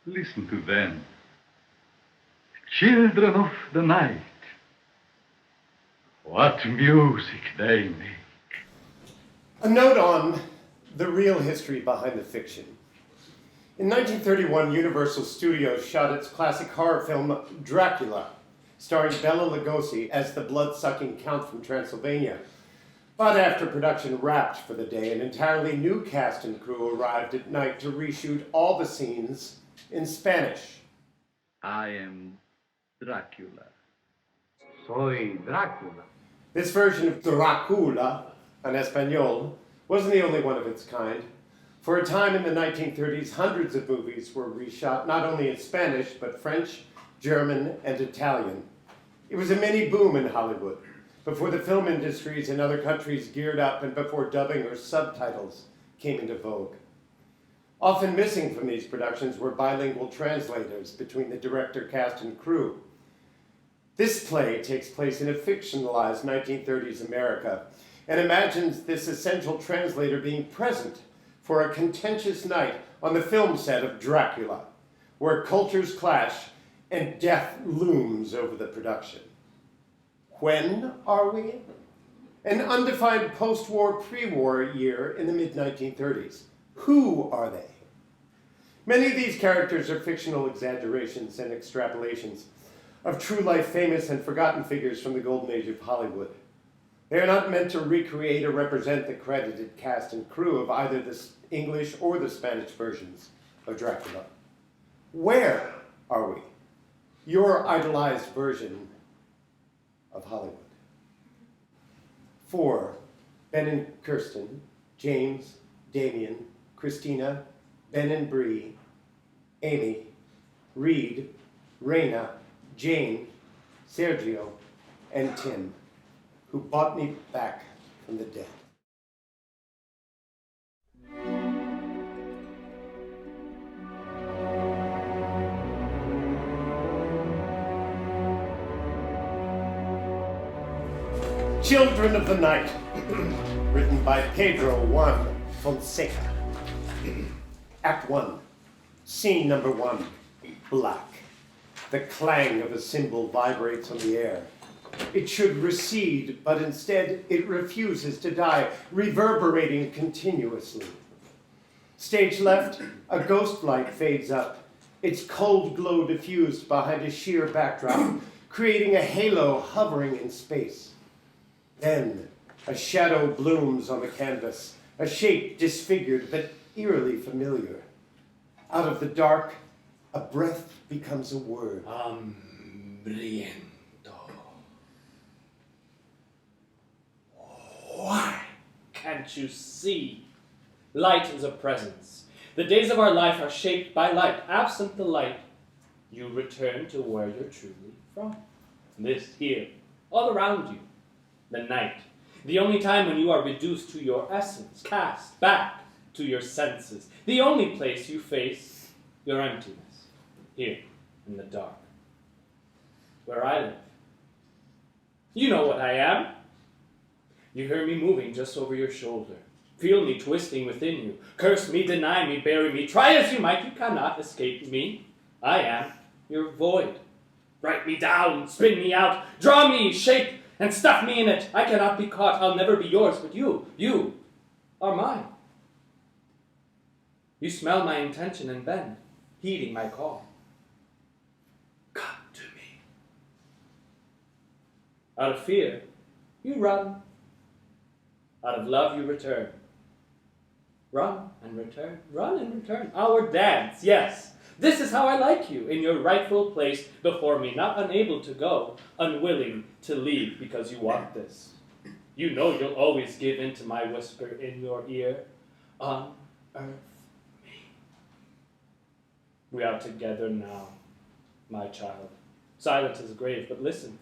Listen to them. Children of the night. What music they make. A note on the real history behind the fiction. In 1931, Universal Studios shot its classic horror film Drácula, starring Bela Lugosi as the bloodsucking Count from Transylvania. But after production wrapped for the day, an entirely new cast and crew arrived at night to reshoot all the scenes in Spanish. I am Dracula. Soy Drácula. This version of Drácula, en español, wasn't the only one of its kind. For a time in the 1930s, hundreds of movies were reshot, not only in Spanish, but French, German, and Italian. It was a mini boom in Hollywood, before the film industries in other countries geared up and before dubbing or subtitles came into vogue. Often missing from these productions were bilingual translators between the director, cast, and crew. This play takes place in a fictionalized 1930s America and imagines this essential translator being present for a contentious night on the film set of Drácula, where cultures clash and death looms over the production. When are we? An undefined post-war, pre-war year in the mid-1930s. Who are they? Many of these characters are fictional exaggerations and extrapolations of true-life famous and forgotten figures from the golden age of Hollywood. They are not meant to recreate or represent the credited cast and crew of either the English or the Spanish versions of Drácula. Where are we? Your idolized version of Hollywood. 4. Ben and Kirsten, James, Damien, Christina, Ben and Bree, Amy, Reed, Raina, Jane, Sergio, and Tim, who bought me back from the dead. Children of the Night, written by Pedro, Juan, Fonseca. Act 1, scene number 1, black. The clang of a cymbal vibrates on the air. It should recede, but instead it refuses to die, reverberating continuously. Stage left, a ghost light fades up, its cold glow diffused behind a sheer backdrop, creating a halo hovering in space. Then, a shadow blooms on the canvas, a shape disfigured but eerily familiar. Out of the dark, a breath becomes a word. Hambriento. Why can't you see? Light is a presence. The days of our life are shaped by light. Absent the light, you return to where you're truly from. This here, all around you, the night. The only time when you are reduced to your essence, cast back to your senses. The only place you face your emptiness. Here, in the dark. Where I live. You know what I am. You hear me moving just over your shoulder. Feel me twisting within you. Curse me, deny me, bury me. Try as you might, you cannot escape me. I am your void. Write me down, spin me out, draw me, shape, and stuff me in it. I cannot be caught. I'll never be yours, but you are mine. You smell my intention and bend, heeding my call. Come to me. Out of fear, you run. Out of love, you return. Run and return, run and return. Our dance, yes. This is how I like you, in your rightful place before me, not unable to go, unwilling to leave because you want this. You know you'll always give in to my whisper in your ear. Unearth me. We are together now, my child. Silence is grave, but listen.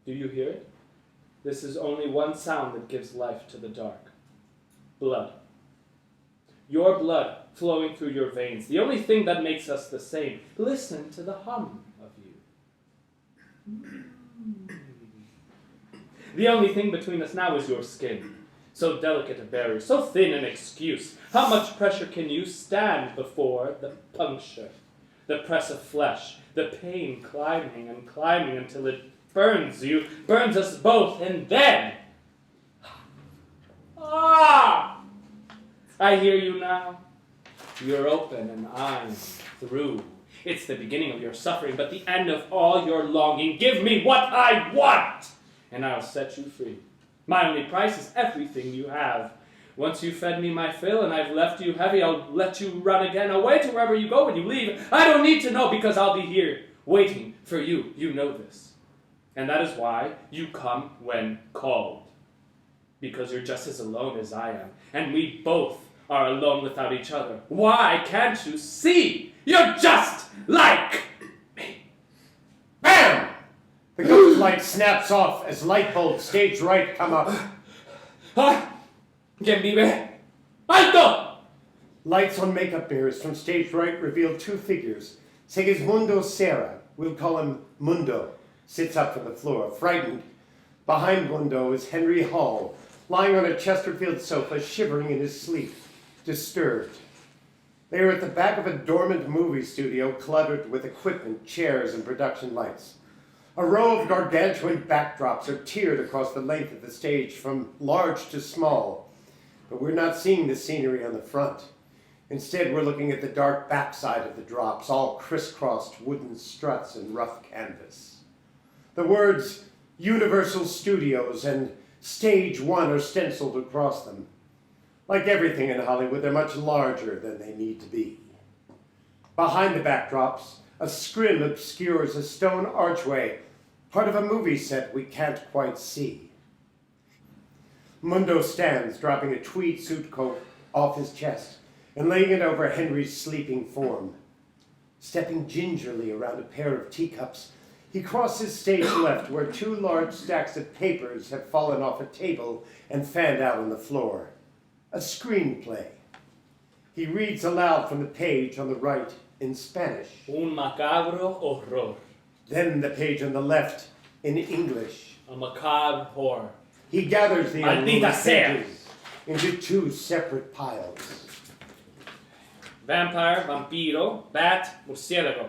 Do you hear it? This is only one sound that gives life to the dark. Blood. Your blood flowing through your veins. The only thing that makes us the same. Listen to the hum of you. The only thing between us now is your skin. So delicate a barrier, so thin an excuse. How much pressure can you stand before the puncture, the press of flesh, the pain climbing and climbing until it burns you, burns us both, and then... Ah! I hear you now. You're open and I'm through. It's the beginning of your suffering, but the end of all your longing. Give me what I want, and I'll set you free. My only price is everything you have. Once you've fed me my fill and I've left you heavy, I'll let you run again, away to wherever you go when you leave. I don't need to know because I'll be here, waiting for you. You know this. And that is why you come when called. Because you're just as alone as I am. And we both are alone without each other. Why can't you see? You're just like me. Bam! The ghost light snaps off as light bulbs stage right come up. ¿Quién vive? ¡Alto! Lights on makeup mirrors from stage right reveal two figures. Segismundo Serra, we'll call him Mundo, sits up from the floor, frightened. Behind Mundo is Henry Hall, lying on a Chesterfield sofa, shivering in his sleep, disturbed. They are at the back of a dormant movie studio cluttered with equipment, chairs, and production lights. A row of gargantuan backdrops are tiered across the length of the stage from large to small. But we're not seeing the scenery on the front. Instead, we're looking at the dark backside of the drops, all crisscrossed wooden struts and rough canvas. The words Universal Studios and Stage 1 are stenciled across them. Like everything in Hollywood, they're much larger than they need to be. Behind the backdrops, a scrim obscures a stone archway, part of a movie set we can't quite see. Mundo stands, dropping a tweed suit coat off his chest and laying it over Henry's sleeping form. Stepping gingerly around a pair of teacups, he crosses stage left, where two large stacks of papers have fallen off a table and fanned out on the floor. A screenplay. He reads aloud from the page on the right in Spanish. Un macabro horror. Then the page on the left in English. A macabre horror. He gathers the Maldita unruly sea. pages into two separate piles. Vampire, vampiro, bat, murciélago.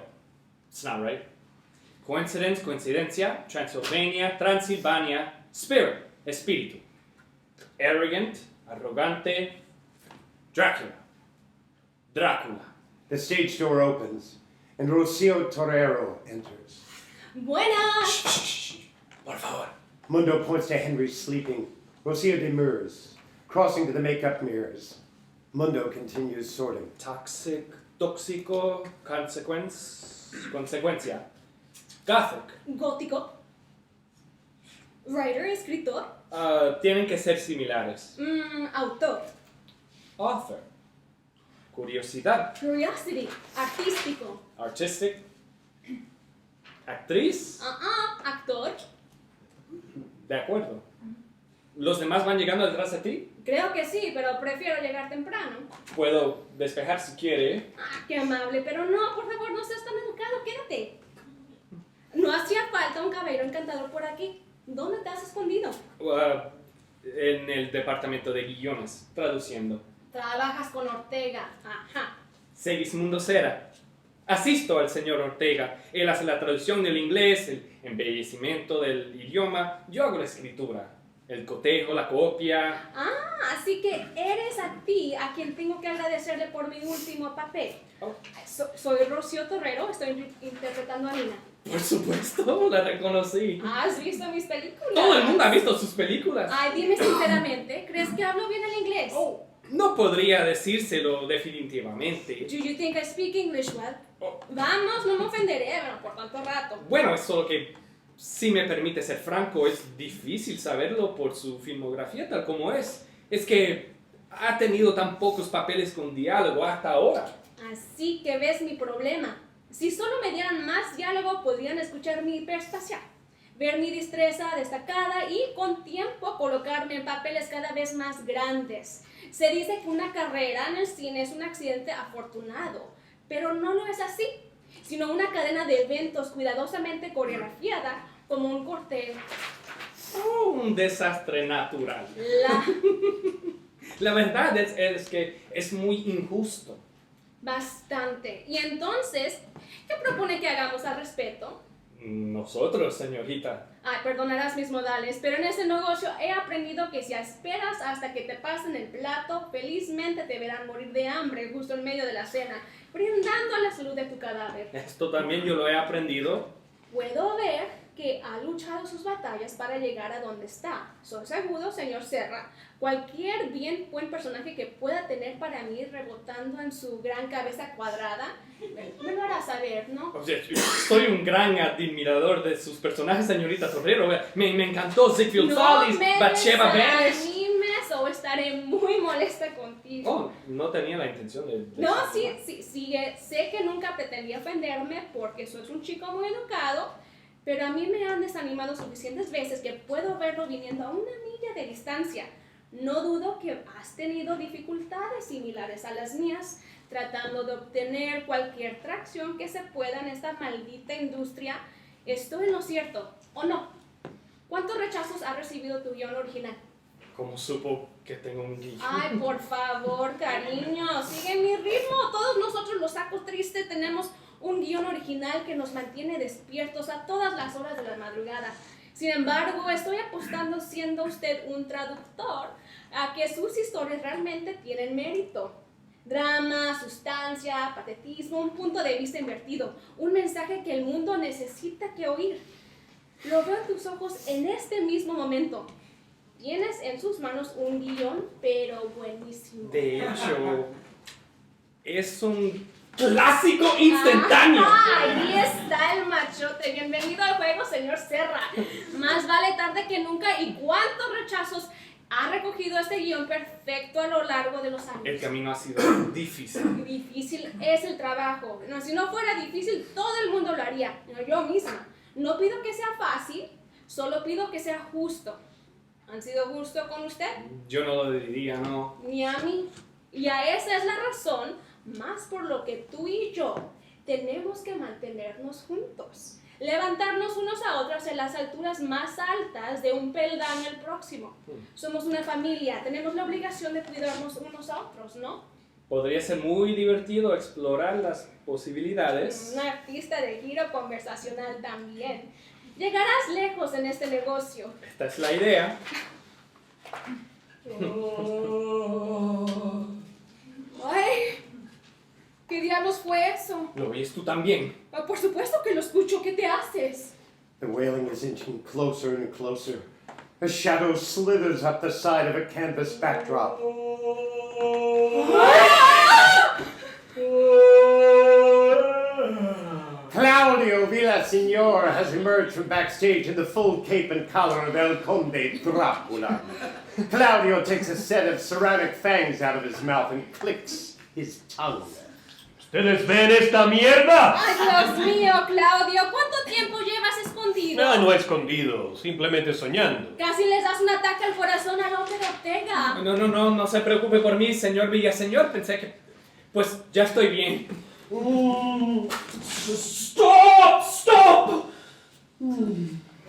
It's not right. Coincidence, coincidencia, Transylvania, Transylvania, spirit, espíritu. Arrogant, arrogante, Dracula. Drácula. The stage door opens, and Rocio Torero enters. Buenas! Shh, por favor. Mundo points to Henry sleeping. Rocio demurs, crossing to the makeup mirrors. Mundo continues sorting. Toxic, tóxico, consecuencia. Gothic. Gótico. Writer, escritor. Tienen que ser similares. Autor. Author. Curiosidad. Curiosity. Artístico. Artistic. Actriz. Actor. De acuerdo. ¿Los demás van llegando detrás de ti? Creo que sí, pero prefiero llegar temprano. Puedo despejar si quiere. Qué amable, pero no, por favor, no seas tan educado, quédate. No hacía falta un caballero encantador por aquí. ¿Dónde te has escondido? En el departamento de guiones, traduciendo. Trabajas con Ortega. Ajá. Segismundo Serra. Asisto al señor Ortega. Él hace la traducción del inglés, el embellecimiento del idioma. Yo hago la escritura, el cotejo, la copia. Así que eres a ti a quien tengo que agradecerle por mi último papel. Oh. Soy Rocio Torero, estoy interpretando a Nina. Por supuesto, la reconocí. ¿Has visto mis películas? Todo el mundo ha visto sus películas. Ay, dime sinceramente, ¿crees que hablo bien el inglés? No podría decírselo definitivamente. Do you think I speak English well? Oh. Vamos, no me ofenderé, bueno, por tanto rato. Bueno, es solo que Si me permite ser franco, es difícil saberlo por su filmografía tal como es. Es que ha tenido tan pocos papeles con diálogo hasta ahora. Así que ves mi problema. Si solo me dieran más diálogo, podrían escuchar mi perspicacia, ver mi destreza destacada y con tiempo colocarme en papeles cada vez más grandes. Se dice que una carrera en el cine es un accidente afortunado, pero no lo es así, sino una cadena de eventos cuidadosamente coreografiada como un cortejo. Oh, un desastre natural. La verdad es que es muy injusto. Bastante. Y entonces, ¿qué propone que hagamos al respecto? Nosotros, señorita. Ay, perdonarás mis modales, pero en ese negocio he aprendido que si esperas hasta que te pasen el plato, felizmente te verán morir de hambre justo en medio de la cena, brindando a la salud de tu cadáver. Esto también yo lo he aprendido. Puedo ver que ha luchado sus batallas para llegar a donde está. Soy seguro, señor Serra, cualquier buen personaje que pueda tener para mí rebotando en su gran cabeza cuadrada, me lo hará saber, ¿no? O sea, soy un gran admirador de sus personajes, señorita Torrero. Me encantó Ziegfeld Follies, Bathsheba Bennis. O estaré muy molesta contigo. Oh, no tenía la intención de No, sí, sé que nunca pretendí ofenderme porque sos un chico muy educado, pero a mí me han desanimado suficientes veces que puedo verlo viniendo a una milla de distancia. No dudo que has tenido dificultades similares a las mías, tratando de obtener cualquier tracción que se pueda en esta maldita industria. ¿Estoy en lo cierto o no? ¿Cuántos rechazos ha recibido tu guión original? ¿Cómo supo que tengo un guión? Ay, por favor, cariño, sigue mi ritmo. Todos nosotros los sacos tristes tenemos un guión original que nos mantiene despiertos a todas las horas de la madrugada. Sin embargo, estoy apostando, siendo usted un traductor, a que sus historias realmente tienen mérito. Drama, sustancia, patetismo, un punto de vista invertido, un mensaje que el mundo necesita que oír. Lo veo en tus ojos en este mismo momento. Tienes en sus manos un guión, pero buenísimo. De hecho, es un clásico instantáneo. Ahí está el machote. Bienvenido al juego, señor Serra. Más vale tarde que nunca. ¿Y cuántos rechazos ha recogido este guión perfecto a lo largo de los años? El camino ha sido difícil. Difícil es el trabajo. No, si no fuera difícil, todo el mundo lo haría. No, yo misma. No pido que sea fácil, solo pido que sea justo. ¿Han sido justo con usted? Yo no lo diría, no. Ni a mí. Y a esa es la razón, más por lo que tú y yo tenemos que mantenernos juntos. Levantarnos unos a otros en las alturas más altas de un peldaño al próximo. Somos una familia, tenemos la obligación de cuidarnos unos a otros, ¿no? Podría ser muy divertido explorar las posibilidades. Un artista de giro conversacional también. Llegarás lejos en este negocio. Esta es la idea. Ay, ¿qué diablos fue eso? ¿Lo oyes tú también? Ah, por supuesto que lo escucho. ¿Qué te haces? The wailing is inching closer and closer. A shadow slithers up the side of a canvas backdrop. Claudio Villaseñor has emerged from backstage in the full cape and collar of El Conde Drácula. Claudio takes a set of ceramic fangs out of his mouth and clicks his tongue. ¿Ustedes ven esta mierda? ¡Ay, Dios mío, Claudio! ¿Cuánto tiempo llevas escondido? No, no escondido, simplemente soñando. Casi les das un ataque al corazón a López Ortega. No se preocupe por mí, señor Villaseñor. Pensé que... Pues ya estoy bien. Stop!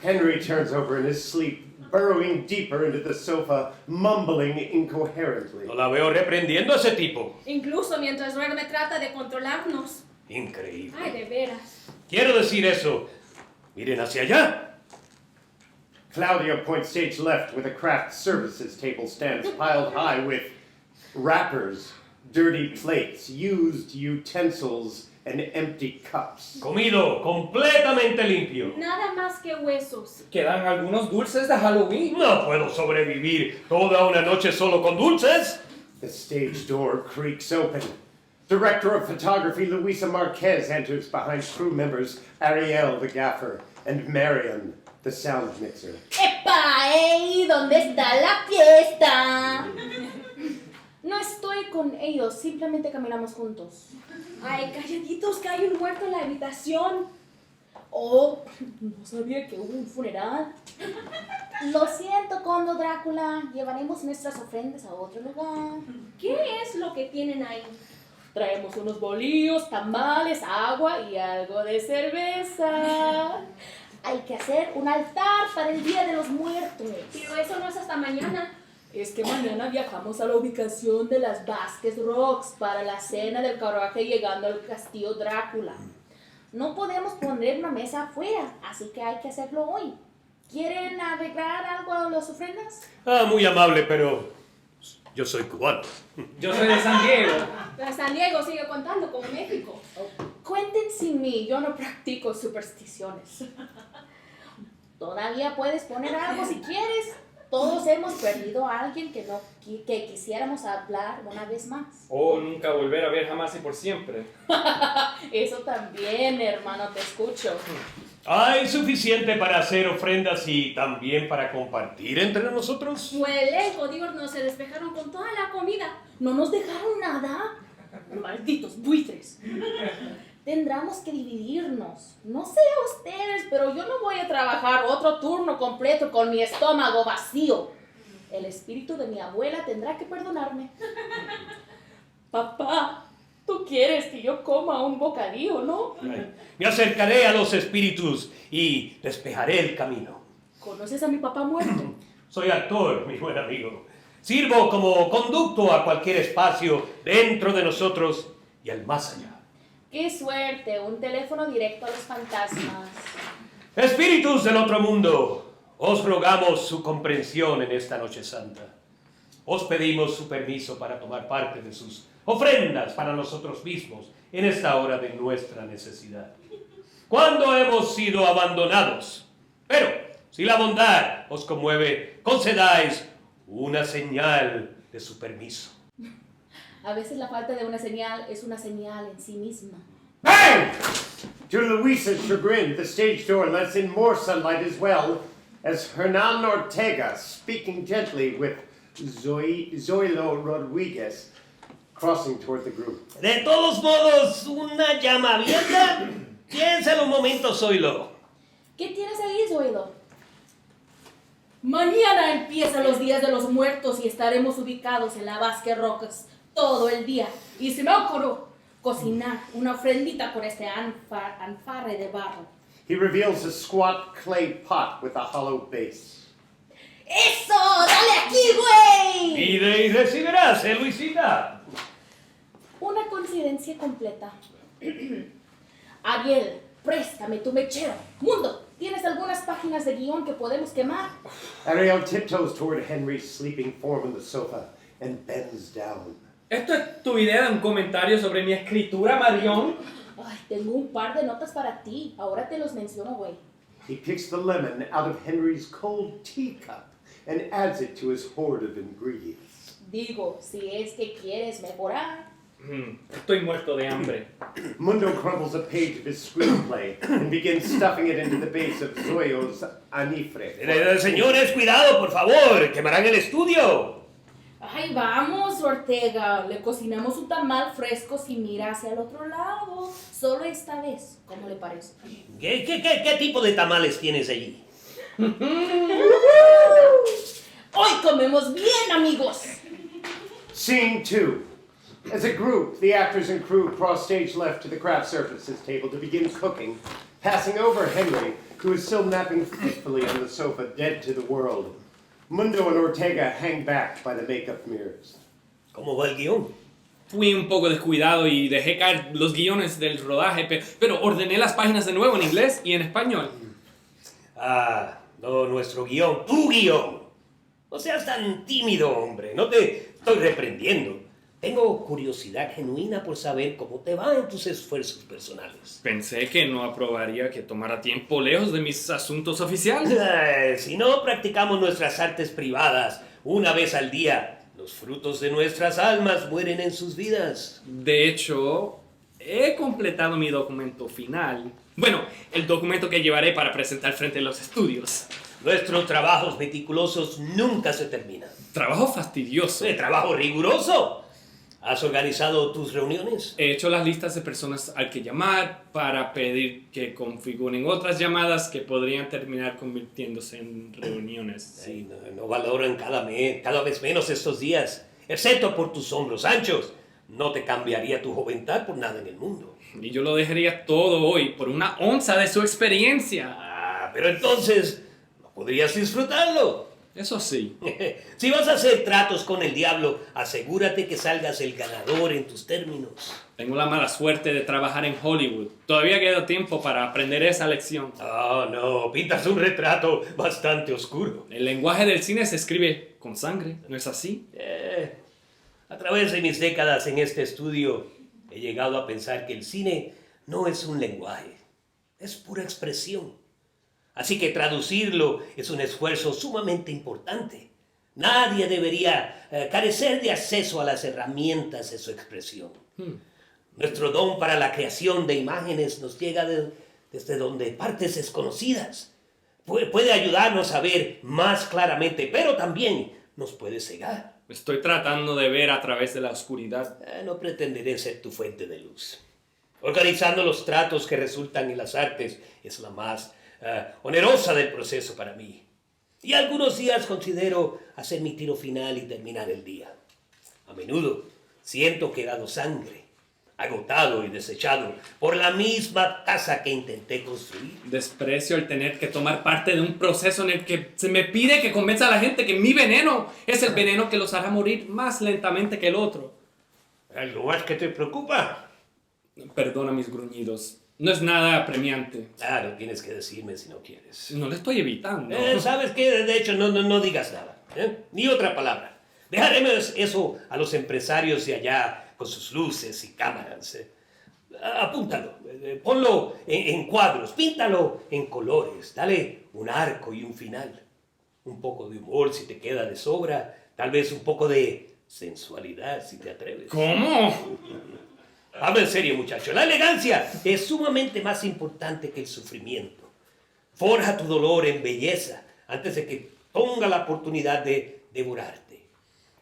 Henry turns over in his sleep, burrowing deeper into the sofa, mumbling incoherently. No la veo reprendiendo a ese tipo. Incluso mientras duerme trata de controlarnos. Increíble. Ay, de veras. Quiero decir eso. Miren hacia allá. Claudio points stage left where the craft services table stands piled high with wrappers, dirty plates, used utensils, and empty cups. Comido, completamente limpio. Nada más que huesos. Quedan algunos dulces de Halloween. No puedo sobrevivir toda una noche solo con dulces. The stage door creaks open. Director of photography Luisa Marquez enters behind crew members Ariel the gaffer and Marion the sound mixer. ¡Epa! ¡Ey! ¿Dónde está la fiesta? No estoy con ellos, simplemente caminamos juntos. Ay, calladitos, que hay un muerto en la habitación. Oh, no sabía que hubo un funeral. Lo siento, Conde Drácula. Llevaremos nuestras ofrendas a otro lugar. ¿Qué es lo que tienen ahí? Traemos unos bolillos, tamales, agua y algo de cerveza. Hay que hacer un altar para el Día de los Muertos. Pero eso no es hasta mañana. Es que mañana viajamos a la ubicación de las Vázquez Rocks para la cena del carruaje llegando al castillo Drácula. No podemos poner una mesa afuera, así que hay que hacerlo hoy. ¿Quieren agregar algo a las ofrendas? Muy amable, pero yo soy cubano. Yo soy de San Diego. San Diego sigue contando como México. Cuenten sin mí, yo no practico supersticiones. Todavía puedes poner algo si quieres. Todos hemos perdido a alguien que quisiéramos hablar una vez más. O nunca volver a ver jamás y por siempre. Eso también, hermano, te escucho. ¿Hay suficiente para hacer ofrendas y también para compartir entre nosotros? Huele, jodidos, no se despejaron con toda la comida. No nos dejaron nada. Malditos buitres. Tendremos que dividirnos. No sé a ustedes, pero yo no voy a trabajar otro turno completo con mi estómago vacío. El espíritu de mi abuela tendrá que perdonarme. Papá, tú quieres que yo coma un bocadillo, ¿no? Me acercaré a los espíritus y despejaré el camino. ¿Conoces a mi papá muerto? Soy actor, mi buen amigo. Sirvo como conducto a cualquier espacio dentro de nosotros y al más allá. ¡Qué suerte! Un teléfono directo a los fantasmas. Espíritus del otro mundo, os rogamos su comprensión en esta noche santa. Os pedimos su permiso para tomar parte de sus ofrendas para nosotros mismos en esta hora de nuestra necesidad. Cuando hemos sido abandonados, pero si la bondad os conmueve, concedáis una señal de su permiso. A veces la falta de una señal es una señal en sí misma. Bang! To Luisa's chagrin, the stage door lets in more sunlight as well as Hernan Ortega speaking gently with Zoilo Rodriguez crossing toward the group. De todos modos, una llama abierta. Piénsalo un momento, Zoilo. ¿Qué tienes ahí, Zoilo? Mañana empiezan los días de los muertos y estaremos ubicados en la Vázquez Rocas todo el día. Y se me ocurrió cocinar una ofrendita con este anfarre de barro. He reveals a squat clay pot with a hollow base. ¡Eso! ¡Dale aquí, güey! Pide y recibirás, Luisita. Una coincidencia completa. Ariel, préstame tu mechero. Mundo, ¿tienes algunas páginas de guión que podemos quemar? Ariel tiptoes toward Henry's sleeping form on the sofa and bends down. ¿Esto es tu idea de un comentario sobre mi escritura, Marión? Ay, tengo un par de notas para ti. Ahora te los menciono, güey. He picks the lemon out of Henry's cold teacup and adds it to his hoard of ingredients. Digo, si es que quieres mejorar. Estoy muerto de hambre. Mundo crumbles a page of his screenplay and begins stuffing it into the base of Zoyo's anifre. Señores, cuidado, por favor. Quemarán el estudio. Ay, vamos, Ortega. Le cocinamos un tamal fresco si mira hacia el otro lado. Solo esta vez. ¿Cómo le parece? ¿Qué tipo de tamales tienes allí? Hoy comemos bien, amigos. Scene 2. As a group, the actors and crew cross stage left to the craft services table to begin cooking, passing over Henry, who is still napping fitfully on the sofa, dead to the world. Mundo and Ortega hang back by the makeup mirrors. ¿Cómo va el guión? Fui un poco descuidado y dejé caer los guiones del rodaje, pero ordené las páginas de nuevo en inglés y en español. No, nuestro guión, tu guión. No seas tan tímido, hombre. No te estoy reprendiendo. Tengo curiosidad genuina por saber cómo te va en tus esfuerzos personales. Pensé que no aprobaría que tomara tiempo lejos de mis asuntos oficiales. Si no practicamos nuestras artes privadas una vez al día, los frutos de nuestras almas mueren en sus vidas. De hecho, He completado mi documento final. Bueno, el documento que llevaré para presentar frente a los estudios. Nuestros trabajos meticulosos nunca se terminan. Trabajo fastidioso. ¿Trabajo riguroso? ¿Has organizado tus reuniones? He hecho las listas de personas al que llamar para pedir que configuren otras llamadas que podrían terminar convirtiéndose en reuniones. Sí, no valoran cada vez menos estos días, excepto por tus hombros anchos. No te cambiaría tu juventud por nada en el mundo. Y yo lo dejaría todo hoy por una onza de su experiencia. Pero entonces no podrías disfrutarlo. Eso sí. Si vas a hacer tratos con el diablo, asegúrate que salgas el ganador en tus términos. Tengo la mala suerte de trabajar en Hollywood. Todavía queda tiempo para aprender esa lección. Oh, no, pintas un retrato bastante oscuro. El lenguaje del cine se escribe con sangre, ¿no es así? A través de mis décadas en este estudio, he llegado a pensar que el cine no es un lenguaje, es pura expresión. Así que traducirlo es un esfuerzo sumamente importante. Nadie debería carecer de acceso a las herramientas de su expresión. Nuestro don para la creación de imágenes nos llega desde donde partes desconocidas. Puede ayudarnos a ver más claramente, pero también nos puede cegar. Estoy tratando de ver a través de la oscuridad. No pretenderé ser tu fuente de luz. Organizando los tratos que resultan en las artes es la más onerosa del proceso para mí. Y algunos días considero hacer mi tiro final y terminar el día. A menudo siento que he dado sangre, agotado y desechado por la misma taza que intenté construir. Desprecio el tener que tomar parte de un proceso en el que se me pide que convenza a la gente que mi veneno es el veneno que los hará morir más lentamente que el otro. ¿Algo más que te preocupa? Perdona mis gruñidos. No es nada apremiante. Claro, tienes que decirme si no quieres. No le estoy evitando. ¿Sabes qué? De hecho, no digas nada. Ni otra palabra. Dejaremos eso a los empresarios de allá con sus luces y cámaras. Apúntalo. Ponlo en cuadros. Píntalo en colores. Dale un arco y un final. Un poco de humor si te queda de sobra. Tal vez un poco de sensualidad si te atreves. ¿Cómo? Habla en serio, muchacho. La elegancia es sumamente más importante que el sufrimiento. Forja tu dolor en belleza antes de que ponga la oportunidad de devorarte.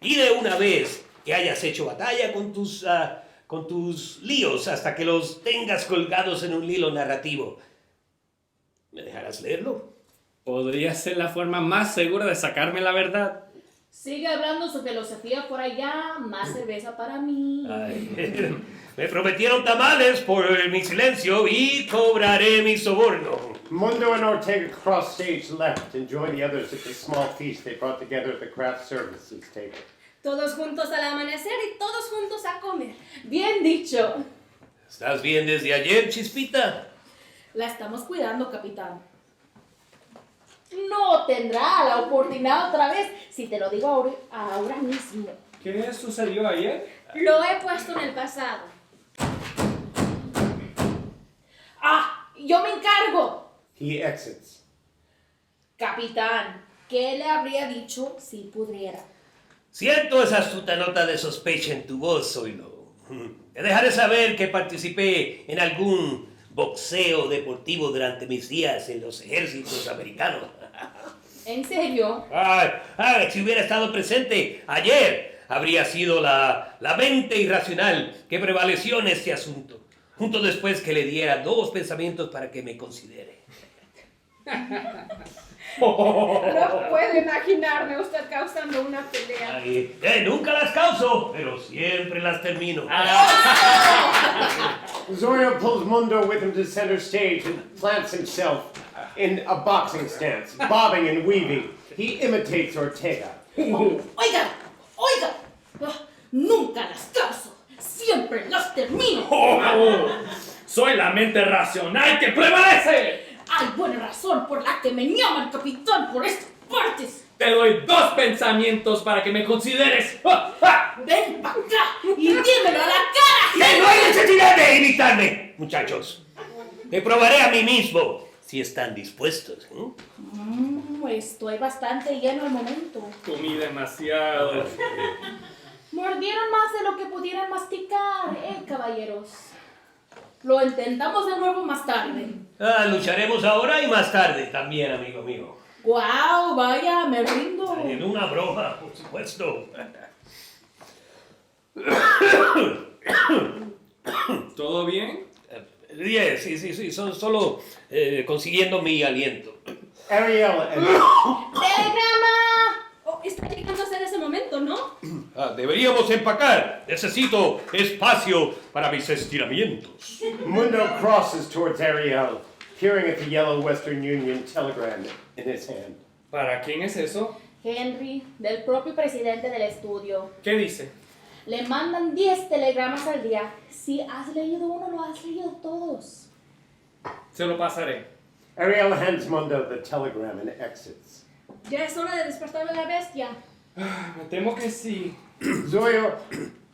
Y de una vez que hayas hecho batalla con tus líos hasta que los tengas colgados en un hilo narrativo, ¿me dejarás leerlo? Podría ser la forma más segura de sacarme la verdad. Sigue hablando su filosofía por allá, más cerveza para mí. Ay, me prometieron tamales por mi silencio y cobraré mi soborno. Mundo and Ortega cross stage left and joined the others at the small feast they brought together at the craft services table. Todos juntos al amanecer y todos juntos a comer. Bien dicho. ¿Estás bien desde ayer, Chispita? La estamos cuidando, capitán. No tendrá la oportunidad otra vez si te lo digo ahora mismo. ¿Qué sucedió ayer? Lo he puesto en el pasado. ¡Ah! ¡Yo me encargo! He exits. Capitán, ¿qué le habría dicho si pudiera? Siento esa astuta nota de sospecha en tu voz, Zoilo. Te dejaré saber que participé en algún boxeo deportivo durante mis días en los ejércitos americanos. ¿En serio? Si hubiera estado presente ayer, habría sido la mente irracional que prevaleció en este asunto, justo después que le diera 2 pensamientos para que me considere. No puedo imaginarme usted causando una pelea. Nunca las causo, pero siempre las termino. Sawyer pulls Mundo with him to center stage and plants himself in a boxing stance, bobbing and weaving. He imitates Ortega. Oiga, nunca las causo, siempre las termino. Soy la mente racional que prevalece. Hay buena razón por la que me llaman capitán por estas partes. Te doy 2 pensamientos para que me consideres. Ven para acá y dímelo a la cara. ¡Que no hay necesidad de imitarme, muchachos! Me probaré a mí mismo, si están dispuestos. Estoy bastante lleno al momento. Comí demasiado. Mordieron más de lo que pudieran masticar, caballeros. 'Mundo and Ortega cross stage left and joined the others at the small feast they brought together at the craft services table. Bien dicho. Sawyer pulls Mundo with him to center stage and plants himself in a boxing stance, bobbing and weaving. He imitates Ortega. Mordieron más de lo que pudieran masticar, caballeros. Lo intentamos de nuevo más tarde. Lucharemos ahora y más tarde también, amigo mío. ¡Guau! Vaya, me rindo. En una broma, por supuesto. ¿Todo bien? Bien, sí, solo consiguiendo mi aliento. Ariel and ¡Telegrama! Oh, está llegando a ser ese momento, ¿no? Deberíamos empacar. Necesito espacio para mis estiramientos. Mundo crosses towards Ariel, peering at the yellow Western Union telegram in his hand. ¿Para quién es eso? Henry, del propio presidente del estudio. ¿Qué dice? Le mandan 10 telegramas al día. Si has leído uno, lo has leído todos. Se lo pasaré. Ariel hands Mundo the telegram and exits. Ya es hora de despertar a la bestia. Me temo que sí. Sawyer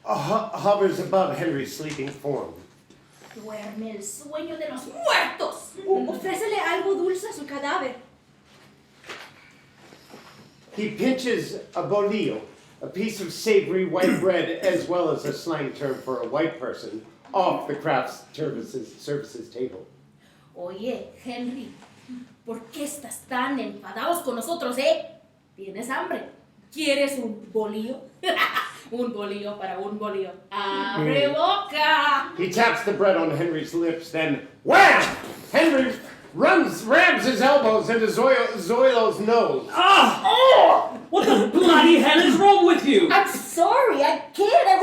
hovers above Henry's sleeping form. Duerme el sueño de los muertos. Ofrécele algo dulce a su cadáver. He pinches a bolillo, a piece of savory white bread as well as a slang term for a white person, off the craft services table. Oye, Henry, ¿por qué estás tan enfadados con nosotros, ¿Tienes hambre? ¿Quieres un bolillo? Un bolillo para un bolillo. ¡Abre boca! He taps the bread on Henry's lips, then wham! Henry rams his elbows into Zoilo's nose. What the bloody hell is wrong with you? I'm sorry, I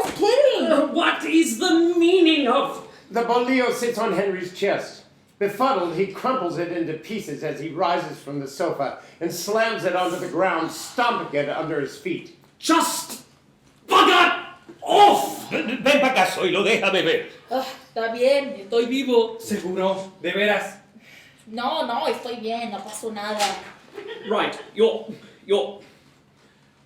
was kidding. What is the meaning of... The bolillo sits on Henry's chest. Befuddled, he crumples it into pieces as he rises from the sofa and slams it onto the ground, stomping it under his feet. Just bugger off! Ven para acá, Zoilo, déjame ver. Está bien, estoy vivo. ¿Seguro? ¿De veras? No, estoy bien, no pasó nada. Right, you're...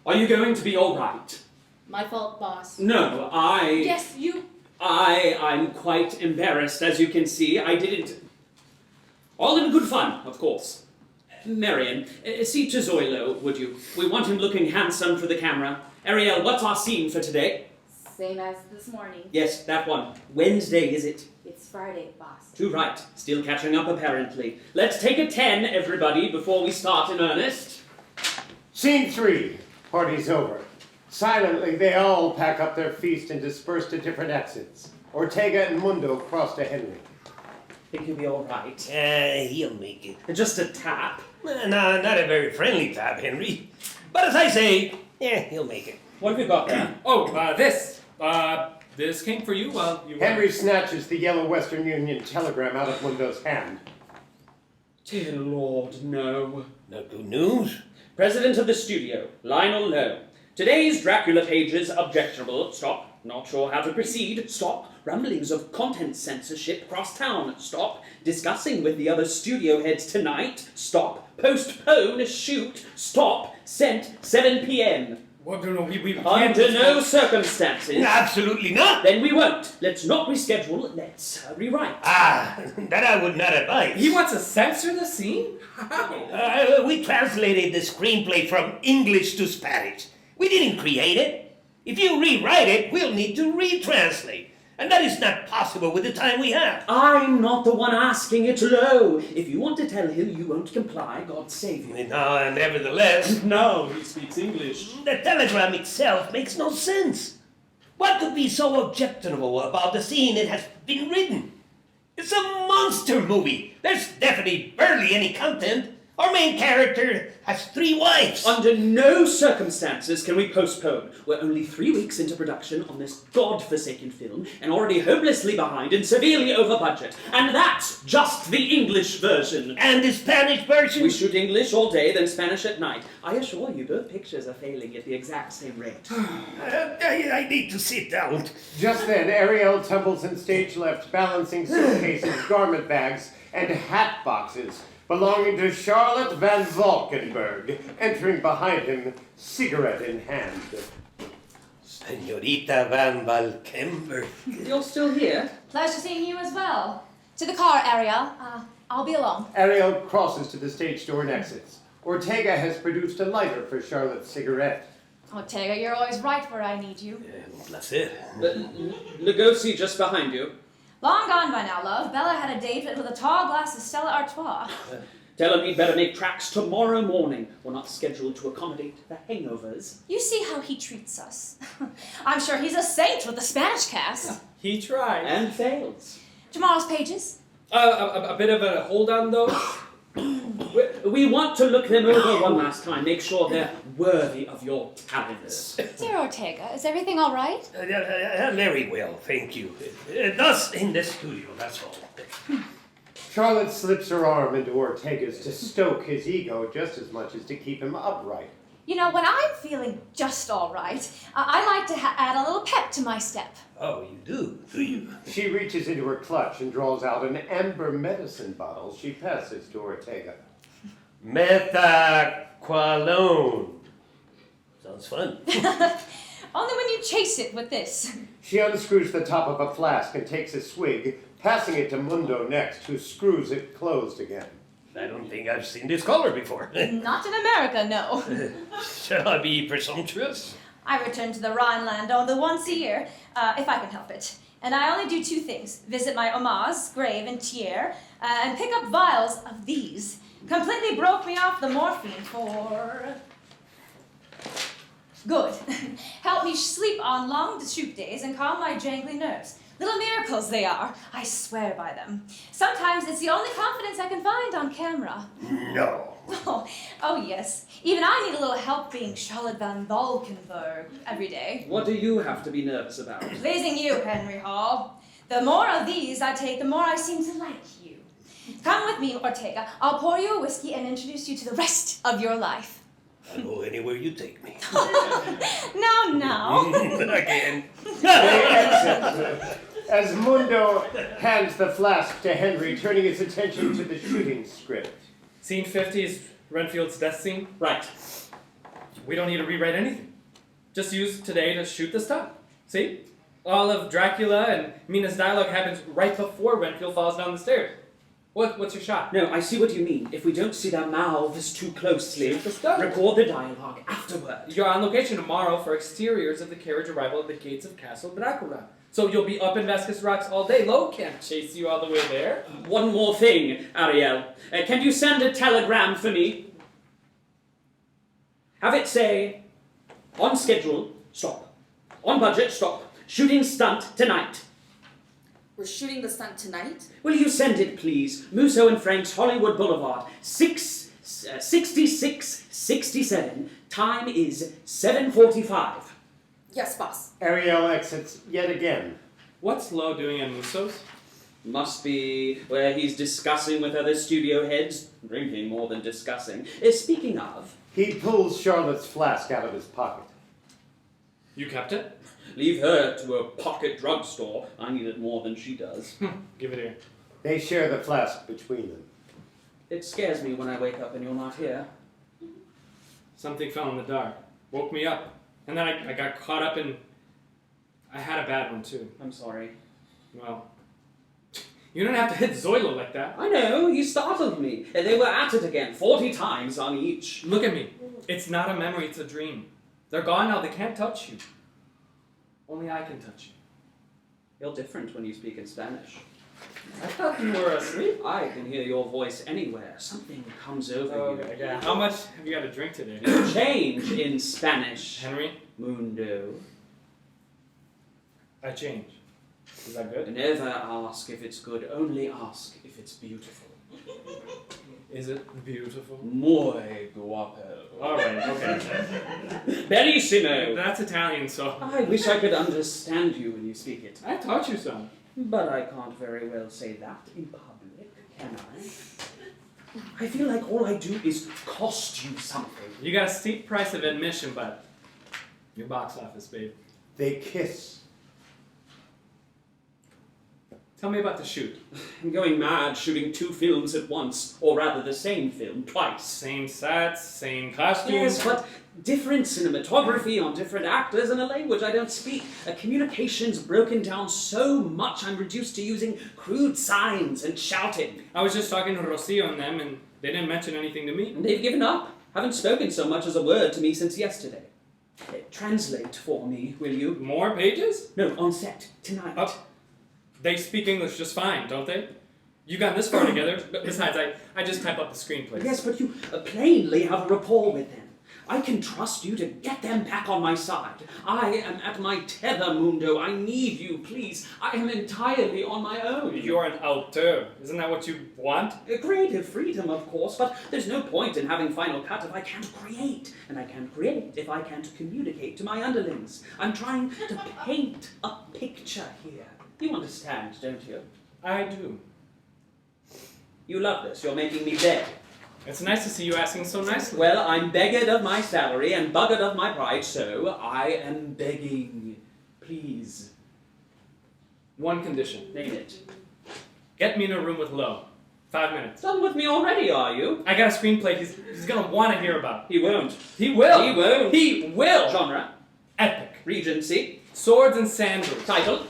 Are you going to be all right? My fault, boss. No, Yes, you... I'm quite embarrassed, as you can see. I didn't... All in good fun, of course. Marion, see to Zoilo, would you? We want him looking handsome for the camera. Ariel, what's our scene for today? Same as this morning. Yes, that one. Wednesday, is it? It's Friday, boss. Too right. Still catching up, apparently. Let's take a 10, everybody, before we start in earnest. Scene 3. Party's over. Silently, they all pack up their feast and disperse to different exits. Ortega and Mundo cross to Henry. Think he'll be all right. He'll make it. Just a tap. No, not a very friendly tap, Henry. But as I say, he'll make it. What have you got there? This came for you while you were... Henry snatches the yellow Western Union telegram out of Mundo's hand. Dear Lord, no. No good news? President of the studio, Lionel Lowe. Today's Dracula pages objectionable. Stop. Not sure how to proceed. Stop. Rumblings of content censorship across town. Stop. Discussing with the other studio heads tonight. Stop. Postpone shoot. Stop. Sent 7 p.m. What, no, we can't... Under no circumstances. Absolutely not. Then we won't. Let's not reschedule. Let's rewrite. That I would not advise. He wants to censor the scene? How? We translated the screenplay from English to Spanish. We didn't create it. If you rewrite it, we'll need to retranslate. And that is not possible with the time we have. I'm not the one asking it, Lowe. If you want to tell him you won't comply, God save you. No, nevertheless, No, he speaks English. the telegram itself makes no sense. What could be so objectionable about the scene it has been written? It's a monster movie. There's definitely barely any content. Our main character has 3 wives. Under no circumstances can we postpone. We're only 3 weeks into production on this godforsaken film and already hopelessly behind and severely over budget. And that's just the English version. And the Spanish version? We shoot English all day, then Spanish at night. I assure you, both pictures are failing at the exact same rate. I need to sit down. Just then, Ariel tumbles in stage left, balancing suitcases, garment bags, and hat boxes belonging to Charlotte Van Valkenburg, entering behind him, cigarette in hand. Señorita Van Valkenburg. You're still here? Pleasure seeing you as well. To the car, Ariel. I'll be along. Ariel crosses to the stage door and exits. Ortega has produced a lighter for Charlotte's cigarette. Ortega, you're always right where I need you. Un placer. Lugosi just behind you. Long gone by now, love. Bella had a date with a tall glass of Stella Artois. Tell him he'd better make tracks tomorrow morning. We're not scheduled to accommodate the hangovers. You see how he treats us. I'm sure he's a saint with the Spanish cast. He tries. And fails. Tomorrow's pages? A bit of a hold on though. We want to look them over one last time. Make sure they're worthy of your talents. Dear Ortega, is everything all right? Very well, thank you. Thus in the studio, that's all. Charlotte slips her arm into Ortega's to stoke his ego just as much as to keep him upright. You know, when I'm feeling just all right, I like to add a little pep to my step. Oh, you do you? She reaches into her clutch and draws out an amber medicine bottle she passes to Ortega. Methaqualone. Sounds fun. Only when you chase it with this. She unscrews the top of a flask and takes a swig, passing it to Mundo next, who screws it closed again. I don't think I've seen this color before. Not in America, no. Shall I be presumptuous? I return to the Rhineland only once a year, if I can help it. And I only do two things. Visit my Oma's grave in Thiers, and pick up vials of these. Completely broke me off the morphine for... Good. Help me sleep on long shoot days and calm my jangly nerves. Little miracles they are. I swear by them. Sometimes it's the only confidence I can find on camera. No. Oh yes. Even I need a little help being Charlotte van Valkenburg every day. What do you have to be nervous about? Pleasing you, Henry Hall. The more of these I take, the more I seem to like you. Come with me, Ortega. I'll pour you a whiskey and introduce you to the rest of your life. I'll go anywhere you take me. Now. Again. They exit as Mundo hands the flask to Henry, turning his attention to the shooting script. Scene 50 is Renfield's death scene. Right. We don't need to rewrite anything. Just use today to shoot the stuff. See? All of Dracula and Mina's dialogue happens right before Renfield falls down the stairs. What's your shot? No, I see what you mean. If we don't see their mouths too closely, Shoot the stuff. record the dialogue afterward. You're on location tomorrow for exteriors of the carriage arrival at the gates of Castle Drácula. So you'll be up in Vasquez Rocks all day. Lo can't chase you all the way there. One more thing, Ariel. Can you send a telegram for me? Have it say, on schedule, stop. On budget, stop. Shooting stunt tonight. We're shooting the stunt tonight? Will you send it, please? Musso and Frank's Hollywood Boulevard, 6667. Time is 7:45. Yes, boss. Ariel exits yet again. What's Lo doing at Musso's? Must be where he's discussing with other studio heads. Drinking more than discussing. Speaking of... He pulls Charlotte's flask out of his pocket. You kept it? Leave her to a pocket drugstore. I need it more than she does. Give it here. They share the flask between them. It scares me when I wake up and you're not here. Something fell in the dark. Woke me up. And then I got caught up in... I had a bad one, too. I'm sorry. Well, you don't have to hit Zoilo like that. I know, he startled me. They were at it again, 40 times on each. Look at me. It's not a memory, it's a dream. They're gone now, they can't touch you. Only I can touch you. You're different when you speak in Spanish. I thought you were asleep. I can hear your voice anywhere. Something comes over you. Yeah. How much have you got to drink today? Change in Spanish. Henry? Mundo. I change. Is that good? Never ask if it's good, only ask if it's beautiful. Is it beautiful? Muy guapo. Alright, okay. Bellissimo. That's Italian, so... I wish I could understand you when you speak it. I taught you some. But I can't very well say that in public, can I? I feel like all I do is cost you something. You got a steep price of admission, but... Your box office, babe. They kiss. Tell me about the shoot. I'm going mad shooting 2 films at once, or rather the same film twice. Same sets, same costumes. Yes, but different cinematography on different actors and a language I don't speak. Communication's broken down so much I'm reduced to using crude signs and shouting. I was just talking to Rocio and them, and they didn't mention anything to me. And they've given up. Haven't spoken so much as a word to me since yesterday. Translate for me, will you? More pages? No, on set, tonight. Oh. They speak English just fine, don't they? You got this far together. Besides, I just type up the screenplays. Yes, but you plainly have a rapport with them. I can trust you to get them back on my side. I am at my tether, Mundo. I need you, please. I am entirely on my own. You're an auteur. Isn't that what you want? Creative freedom, of course, but there's no point in having Final Cut if I can't create. And I can't create if I can't communicate to my underlings. I'm trying to paint a picture here. You understand, don't you? I do. You love this. You're making me beg. It's nice to see you asking so nicely. Well, I'm beggared of my salary and buggered of my pride, so I am begging. Please. One condition. Name it. Get me in a room with Lo. 5 minutes. Done with me already, are you? I got a screenplay he's gonna want to hear about. He won't. He will. He won't. He will. Genre. Epic. Regency. Swords and sandals. Title.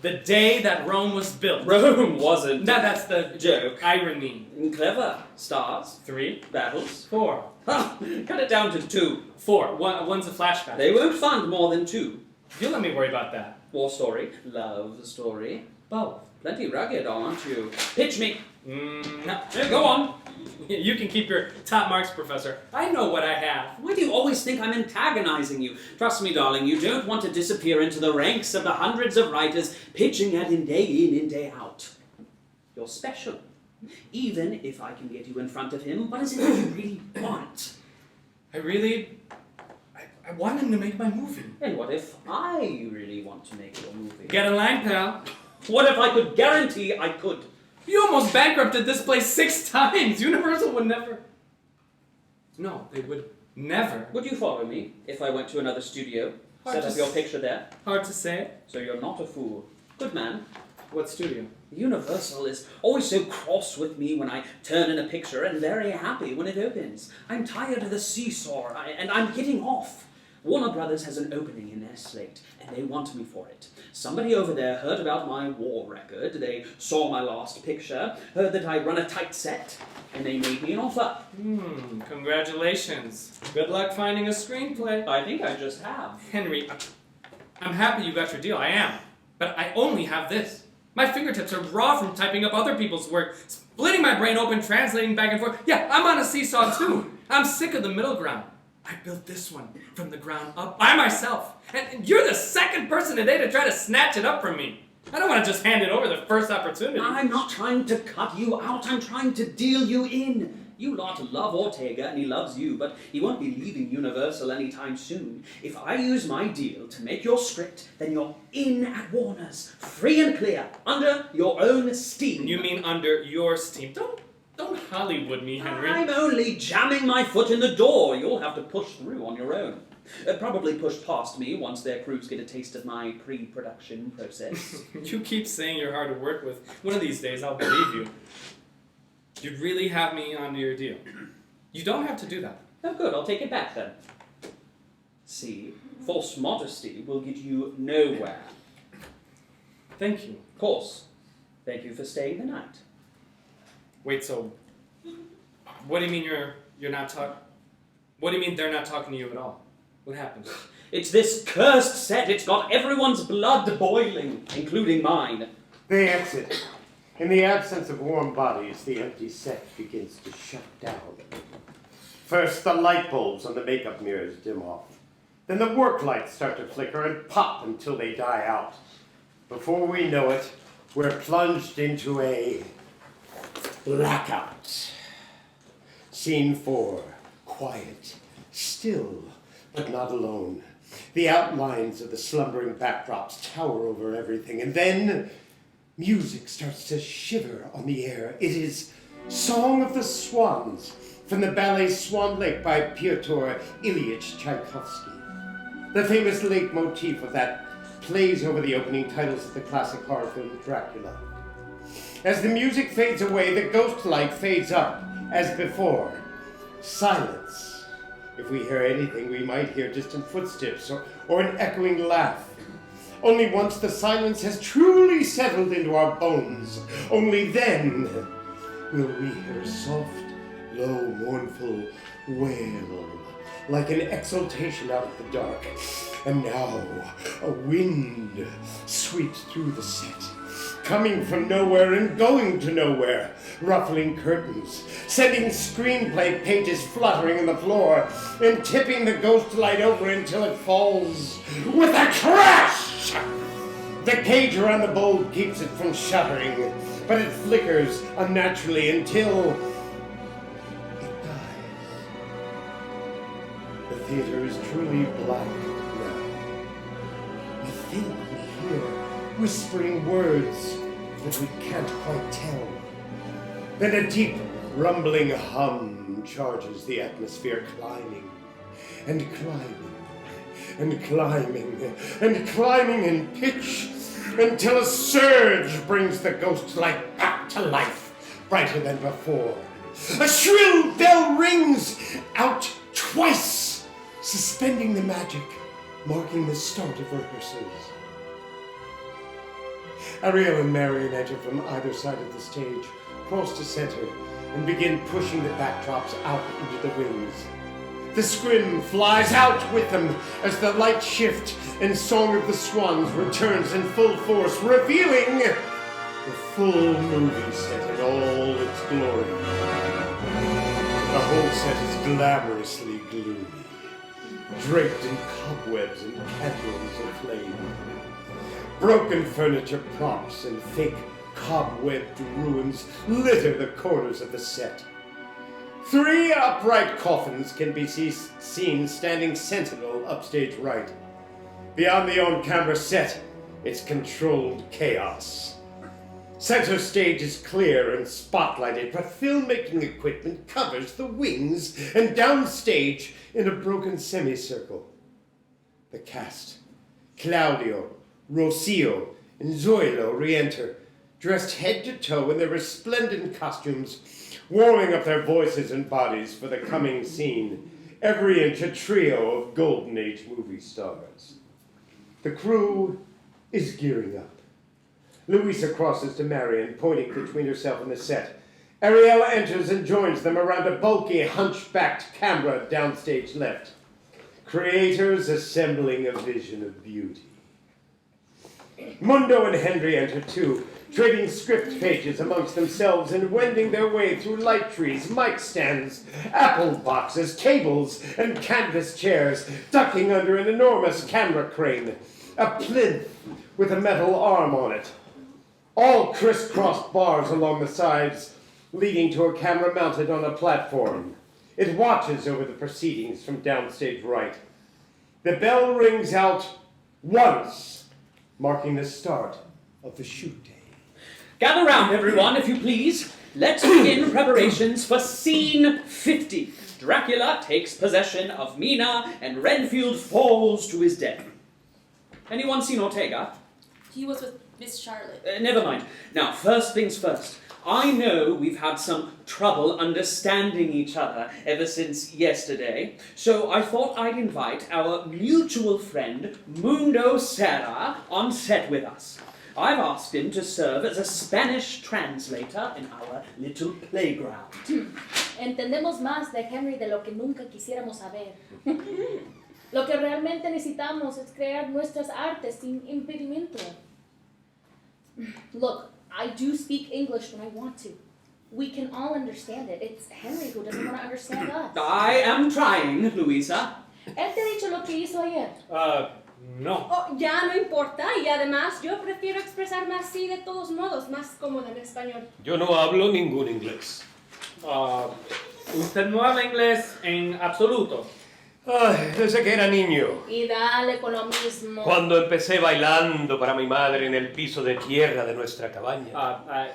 The day that Rome was built. Rome wasn't. No, that's the joke. Irony. Clever. Stars. 3. Battles. 4. Cut it down to 2. 4. One's a flashback. They won't fund more than 2. You let me worry about that. War story. Love story. Both. Plenty rugged, aren't you? Pitch me. No. Go on. You can keep your top marks, Professor. I know what I have. Why do you always think I'm antagonizing you? Trust me, darling, you don't want to disappear into the ranks of the hundreds of writers pitching at in, and day out. You're special. Even if I can get you in front of him, what is it that you really want? I want him to make my movie. And what if I really want to make your movie? Get in line, pal. What if I could guarantee I could? You almost bankrupted this place 6 times. Universal would never... No, they would never. Would you follow me if I went to another studio? Set up your picture there? Hard to say. So you're not a fool. Good man. What studio? Universal is always so cross with me when I turn in a picture and very happy when it opens. I'm tired of the seesaw and I'm getting off. Warner Brothers has an opening in their slate, and they want me for it. Somebody over there heard about my war record, they saw my last picture, heard that I run a tight set, and they made me an offer. Congratulations. Good luck finding a screenplay. I think I just have. Henry, I'm happy you got your deal, I am. But I only have this. My fingertips are raw from typing up other people's work, splitting my brain open, translating back and forth. Yeah, I'm on a seesaw too. I'm sick of the middle ground. I built this one from the ground up by myself. And you're the second person today to try to snatch it up from me. I don't want to just hand it over the first opportunity. I'm not trying to cut you out. I'm trying to deal you in. You lot love Ortega, and he loves you, but he won't be leaving Universal anytime soon. If I use my deal to make your script, then you're in at Warner's, free and clear, under your own steam. You mean under your steam? Don't Hollywood me, Henry. I'm only jamming my foot in the door. You'll have to push through on your own. Probably push past me once their crews get a taste of my pre-production process. You keep saying you're hard to work with. One of these days, I'll believe you. You'd really have me onto your deal. You don't have to do that. Oh, good. I'll take it back, then. See, false modesty will get you nowhere. Thank you. Of course. Thank you for staying the night. Wait, so... What do you mean you're not talking... What do you mean they're not talking to you at all? What happened? It's this cursed set. It's got everyone's blood boiling, including mine. They exit. In the absence of warm bodies, the empty set begins to shut down. First, the light bulbs on the makeup mirrors dim off. Then the work lights start to flicker and pop until they die out. Before we know it, we're plunged into a blackout. Scene 4. Quiet. Still, but not alone. The outlines of the slumbering backdrops tower over everything, and then music starts to shiver on the air. It is Song of the Swans from the ballet Swan Lake by Pyotr Ilyich Tchaikovsky. The famous lake motif of that plays over the opening titles of the classic horror film Drácula. As the music fades away, the ghost light fades up as before. Silence. If we hear anything, we might hear distant footsteps or an echoing laugh. Only once the silence has truly settled into our bones, only then will we hear a soft, low, mournful wail, like an exultation out of the dark. And now a wind sweeps through the set. coming from nowhere and going to nowhere, ruffling curtains, sending screenplay pages fluttering on the floor, and tipping the ghost light over until it falls with a crash! The cage around the bulb keeps it from shuttering, but it flickers unnaturally until it dies. The theater is truly black now. I think we hear whispering words that we can't quite tell. Then a deep, rumbling hum charges the atmosphere, climbing and climbing and climbing and climbing in pitch until a surge brings the ghost light back to life, brighter than before. A shrill bell rings out twice, suspending the magic, marking the start of rehearsals. Ariel and Marion enter from either side of the stage, cross to center, and begin pushing the backdrops out into the wings. The scrim flies out with them as the light shift and Song of the Swans returns in full force, revealing the full movie set in all its glory. The whole set is glamorously gloomy, draped in cobwebs and candles aflame. Broken furniture props and fake cobwebbed ruins litter the corners of the set. 3 upright coffins can be seen standing sentinel upstage right. Beyond the on-camera set, it's controlled chaos. Center stage is clear and spotlighted, but filmmaking equipment covers the wings and downstage in a broken semicircle. The cast, Claudio, Rocio, and Zoilo re-enter, dressed head to toe in their resplendent costumes, warming up their voices and bodies for the coming scene, every inch a trio of Golden Age movie stars. The crew is gearing up. Louisa crosses to Marion, pointing between herself and the set. Ariel enters and joins them around a bulky, hunchbacked camera downstage left. Creators assembling a vision of beauty. Mundo and Henry enter too, trading script pages amongst themselves and wending their way through light trees, mic stands, apple boxes, tables, and canvas chairs, ducking under an enormous camera crane, a plinth with a metal arm on it. All crisscrossed bars along the sides, leading to a camera mounted on a platform. It watches over the proceedings from downstage right. The bell rings out once, marking the start of the shoot day. Gather round, everyone, if you please. Let's begin preparations for Scene 50. Dracula takes possession of Mina, and Renfield falls to his death. Anyone seen Ortega? He was with Miss Charlotte. Never mind. Now, first things first. I know we've had some trouble understanding each other ever since yesterday, so I thought I'd invite our mutual friend, Mundo Serra, on set with us. I've asked him to serve as a Spanish translator in our little playground. Entendemos más de Henry de lo que nunca quisiéramos saber. Lo que realmente necesitamos es crear nuestras artes sin impedimento. Look, I do speak English when I want to. We can all understand it. It's Henry who doesn't want to understand us. I am trying, Luisa. Él te ha dicho lo que hizo ayer. No. Oh, ya no importa, y además yo prefiero expresarme así de todos modos, más cómodo en español. Yo no hablo ningún inglés. Usted no habla inglés en absoluto. Ay, desde que era niño. Y dale con lo mismo. Cuando empecé bailando para mi madre en el piso de tierra de nuestra cabaña.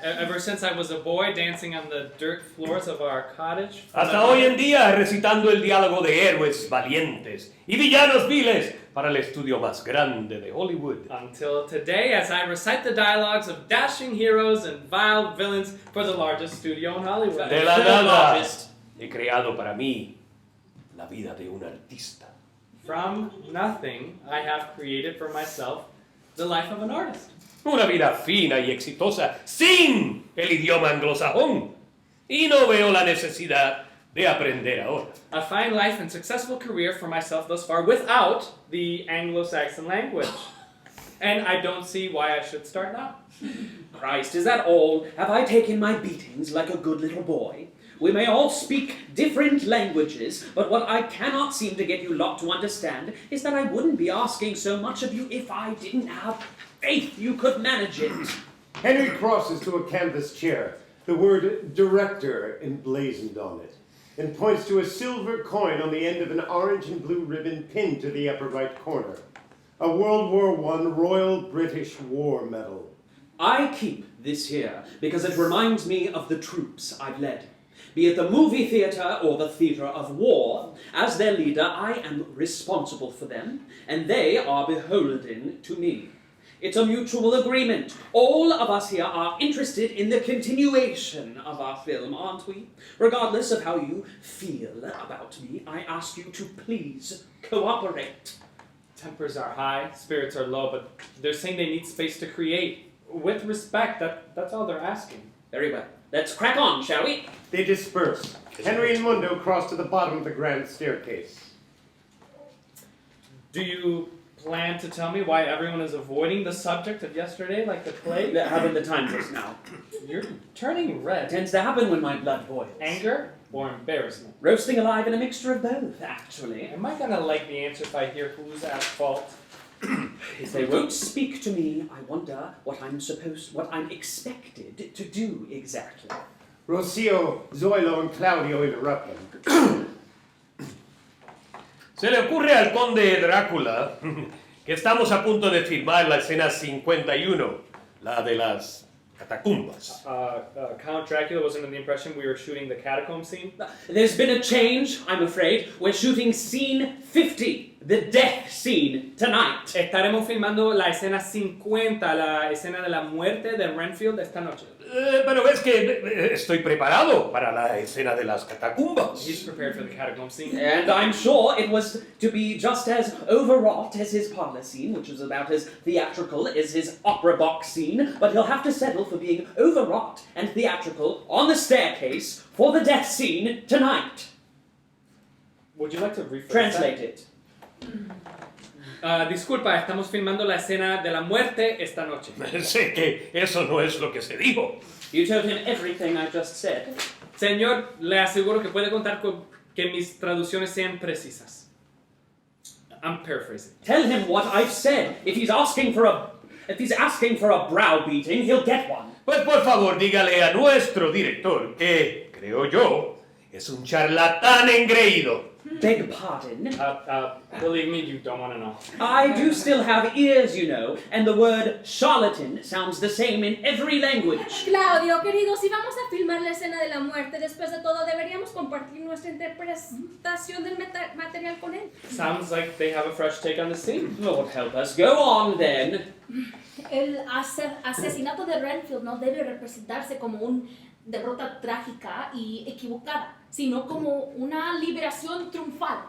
Ever since I was a boy, dancing on the dirt floors of our cottage. Hasta hoy en día recitando el diálogo de héroes valientes y villanos viles para el estudio más grande de Hollywood. Until today, as I recite the dialogues of dashing heroes and vile villains for the largest studio in Hollywood. De la nada he creado para mí la vida de un artista. From nothing, I have created for myself the life of an artist. Una vida fina y exitosa sin el idioma anglosajón. Y no veo la necesidad de aprender ahora. A fine life and successful career for myself thus far without the Anglo-Saxon language. And I don't see why I should start now. Christ, is that all? Have I taken my beatings like a good little boy? We may all speak different languages, but what I cannot seem to get you lot to understand is that I wouldn't be asking so much of you if I didn't have faith you could manage it. Henry crosses to a canvas chair, the word director emblazoned on it, and points to a silver coin on the end of an orange and blue ribbon pinned to the upper right corner. A World War I Royal British War Medal. I keep this here because it reminds me of the troops I've led. Be it the movie theatre or the theatre of war, as their leader, I am responsible for them, and they are beholden to me. It's a mutual agreement. All of us here are interested in the continuation of our film, aren't we? Regardless of how you feel about me, I ask you to please cooperate. Tempers are high, spirits are low, but they're saying they need space to create. With respect, that's all they're asking. Very well. Let's crack on, shall we? They disperse. Henry and Mundo cross to the bottom of the grand staircase. Do you plan to tell me why everyone is avoiding the subject of yesterday like the plague? That happened the time just now. You're turning red. It tends to happen when my blood boils. Anger or embarrassment? Roasting alive and a mixture of both, actually. Am I gonna like the answer if I hear who's at fault? If they won't speak to me, I wonder what I'm expected to do exactly. Rocio, Zoilo, and Claudio interrupt them. Se le ocurre al conde Drácula que estamos a punto de filmar la escena 51, la de las catacumbas. Count Dracula was under the impression we were shooting the catacomb scene. There's been a change, I'm afraid. We're shooting scene 50, the death scene, tonight. Estaremos filmando la escena 50, la escena de la muerte de Renfield esta noche. Pero es que estoy preparado para la escena de las catacumbas. He's prepared for the catacomb scene. And I'm sure it was to be just as overwrought as his parlor scene, which was about as theatrical as his opera box scene, but he'll have to settle for being overwrought and theatrical on the staircase for the death scene tonight. Would you like to rephrase Translate it. Disculpa, estamos filmando la escena de la muerte esta noche. Sé que eso no es lo que se dijo. You told him everything I just said. Señor, le aseguro que puede contar con que mis traducciones sean precisas. I'm paraphrasing. Tell him what I've said. If he's asking for a browbeating, he'll get one. Pues por favor, dígale a nuestro director que, creo yo, es un charlatán engreído. Beg pardon? Believe me, you don't want to know. I do still have ears, you know, and the word charlatan sounds the same in every language. Claudio, querido, si vamos a filmar la escena de la muerte, después de todo deberíamos compartir nuestra interpretación del material con él. Sounds like they have a fresh take on the scene. Lord help us. Go on, then. El asesinato de Renfield no debe representarse como una derrota trágica y equivocada, sino como una liberación triunfal.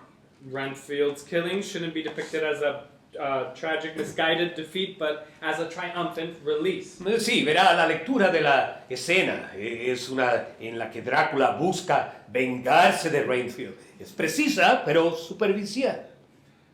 Renfield's killing shouldn't be depicted as a tragic, misguided defeat, but as a triumphant release. Sí, verá, la lectura de la escena es una en la que Drácula busca vengarse de Renfield. Es precisa, pero superficial.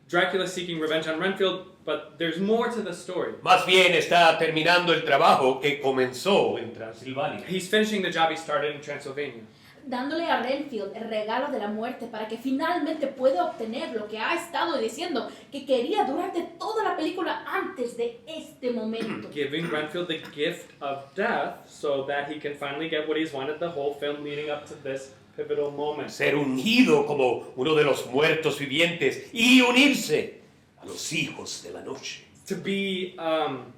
Dracula seeking revenge on Renfield, but there's more to the story. Más bien está terminando el trabajo que comenzó en Transilvania. He's finishing the job he started in Transylvania. Dándole a Renfield el regalo de la muerte para que finalmente pueda obtener lo que ha estado diciendo que quería durante toda la película antes de este momento. Giving Renfield the gift of death so that he can finally get what he's wanted the whole film leading up to this pivotal moment. Ser ungido como uno de los muertos vivientes y unirse a los hijos de la noche. To be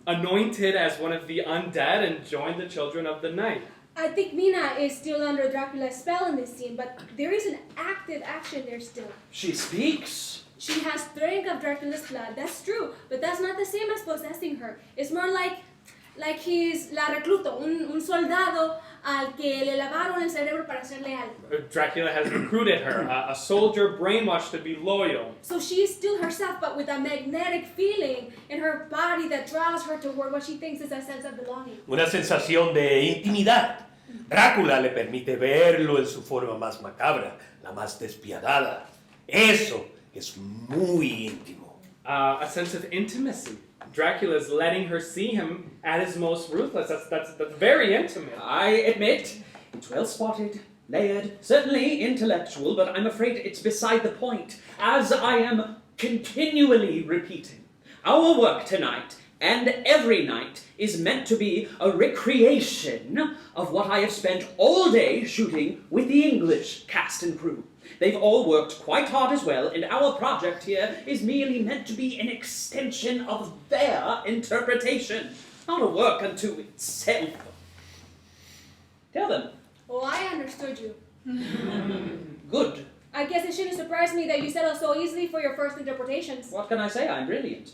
anointed as one of the undead and join the children of the night. I think Mina is still under Dracula's spell in this scene, but there is an active action there still. She speaks. She has drink of Dracula's blood, that's true, but that's not the same as possessing her. It's more like he's la recluto, un soldado al que le lavaron el cerebro para ser leal. Dracula has recruited her, a soldier brainwashed to be loyal. So she's still herself, but with a magnetic feeling in her body that draws her toward what she thinks is a sense of belonging. Una sensación de intimidad. Drácula le permite verlo en su forma más macabra, la más despiadada. Eso es muy íntimo. A sense of intimacy. Dracula's letting her see him at his most ruthless. That's very intimate. I admit, it's well spotted, layered, certainly intellectual, but I'm afraid it's beside the point, as I am continually repeating. Our work tonight, and every night, is meant to be a recreation of what I have spent all day shooting with the English cast and crew. They've all worked quite hard as well, and our project here is merely meant to be an extension of their interpretation, not a work unto itself. Tell them. Oh, I understood you. Good. I guess it shouldn't surprise me that you settle so easily for your first interpretations. What can I say? I'm brilliant.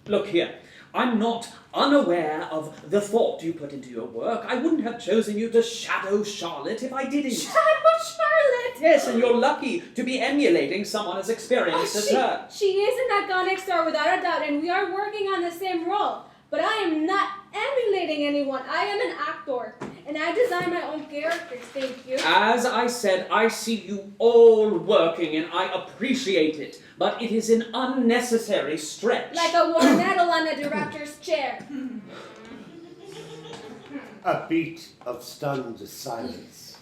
Look here. I'm not unaware of the thought you put into your work. I wouldn't have chosen you to shadow Charlotte if I didn't. Shadow Charlotte! Yes, and you're lucky to be emulating someone as experienced as her. She is in that Gone next door without a doubt, and we are working on the same role. But I am not emulating anyone. I am an actor, and I design my own characters, thank you. As I said, I see you all working, and I appreciate it. But it is an unnecessary stretch. Like a war medal on the director's chair. A beat of stunned silence.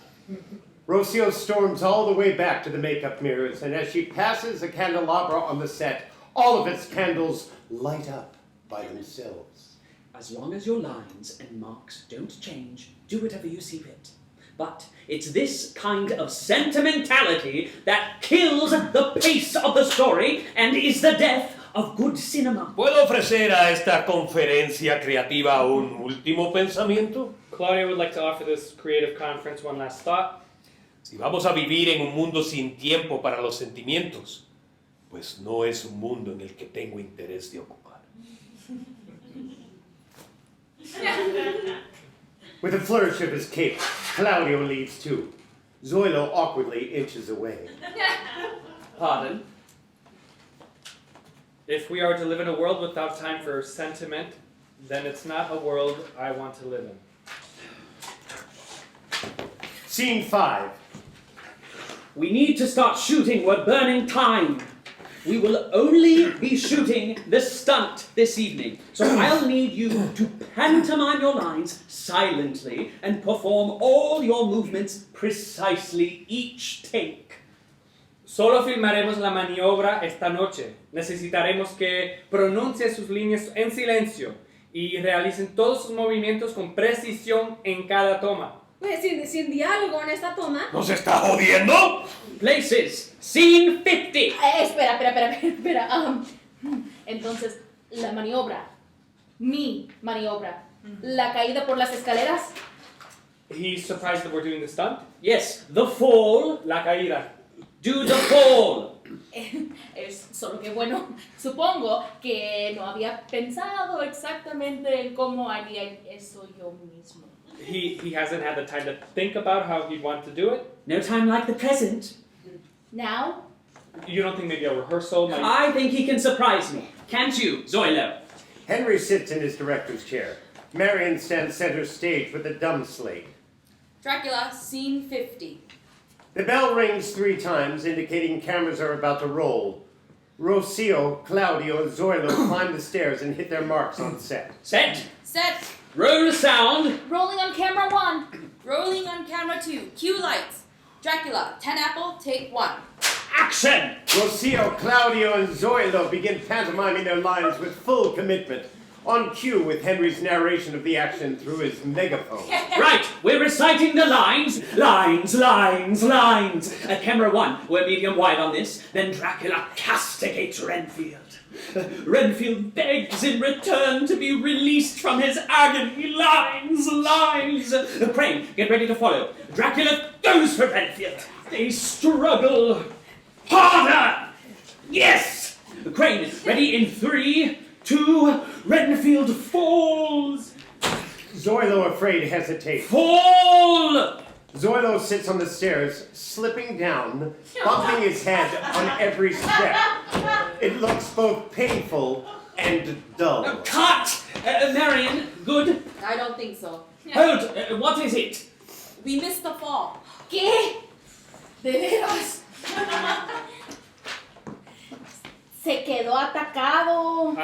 Rocio storms all the way back to the makeup mirrors, and as she passes a candelabra on the set, all of its candles light up by themselves. As long as your lines and marks don't change, do whatever you see fit. But it's this kind of sentimentality that kills the pace of the story and is the death of good cinema. ¿Puedo ofrecer a esta conferencia creativa un último pensamiento? Claudia would like to offer this creative conference one last thought. Si vamos a vivir en un mundo sin tiempo para los sentimientos, pues no es un mundo en el que tengo interés de ocupar. With a flourish of his cape, Claudio leaves too. Zoilo awkwardly inches away. Pardon? If we are to live in a world without time for sentiment, then it's not a world I want to live in. Scene 5. We need to start shooting. We're burning time. We will only be shooting the stunt this evening. So I'll need you to pantomime your lines silently and perform all your movements precisely each take. Solo filmaremos la maniobra esta noche. Necesitaremos que pronuncie sus líneas en silencio y realicen todos sus movimientos con precisión en cada toma. Pues sin diálogo en esta toma. ¿Nos está jodiendo? Places. Scene 50. Espera. Entonces, la maniobra. Mi maniobra. La caída por las escaleras. He's surprised that we're doing the stunt. Yes, the fall. La caída. Do the fall. Es solo que bueno, supongo que no había pensado exactamente en cómo haría eso yo mismo. He hasn't had the time to think about how he'd want to do it. No time like the present. Now? You don't think maybe a rehearsal might... I think he can surprise me. Can't you, Zoilo? Henry sits in his director's chair. Marion stands center stage with a dumb slate. Dracula, scene 50. The bell rings 3 times, indicating cameras are about to roll. Rocio, Claudio, and Zoilo climb the stairs and hit their marks on set. Set. Set. Roll sound. Rolling on camera 1. Rolling on camera 2. Cue lights. Dracula, 10 apple, take 1. Action. Rocio, Claudio, and Zoilo begin pantomiming their lines with full commitment, on cue with Henry's narration of the action through his megaphone. Right, we're reciting the lines. Lines. At camera 1, we're medium wide on this. Then Dracula castigates Renfield. Renfield begs in return to be released from his agony. Lines. Crane, get ready to follow. Dracula goes for Renfield. They struggle. Harder! Yes! Crane, ready in 3, 2, Renfield falls. Zoilo, afraid, hesitates. Fall! Zoilo sits on the stairs, slipping down, bumping his head on every step. It looks both painful and dull. Cut! Marion, good. I don't think so. Hold, what is it? We missed the fall. ¿Qué? ¿De veras? Se quedó atracado.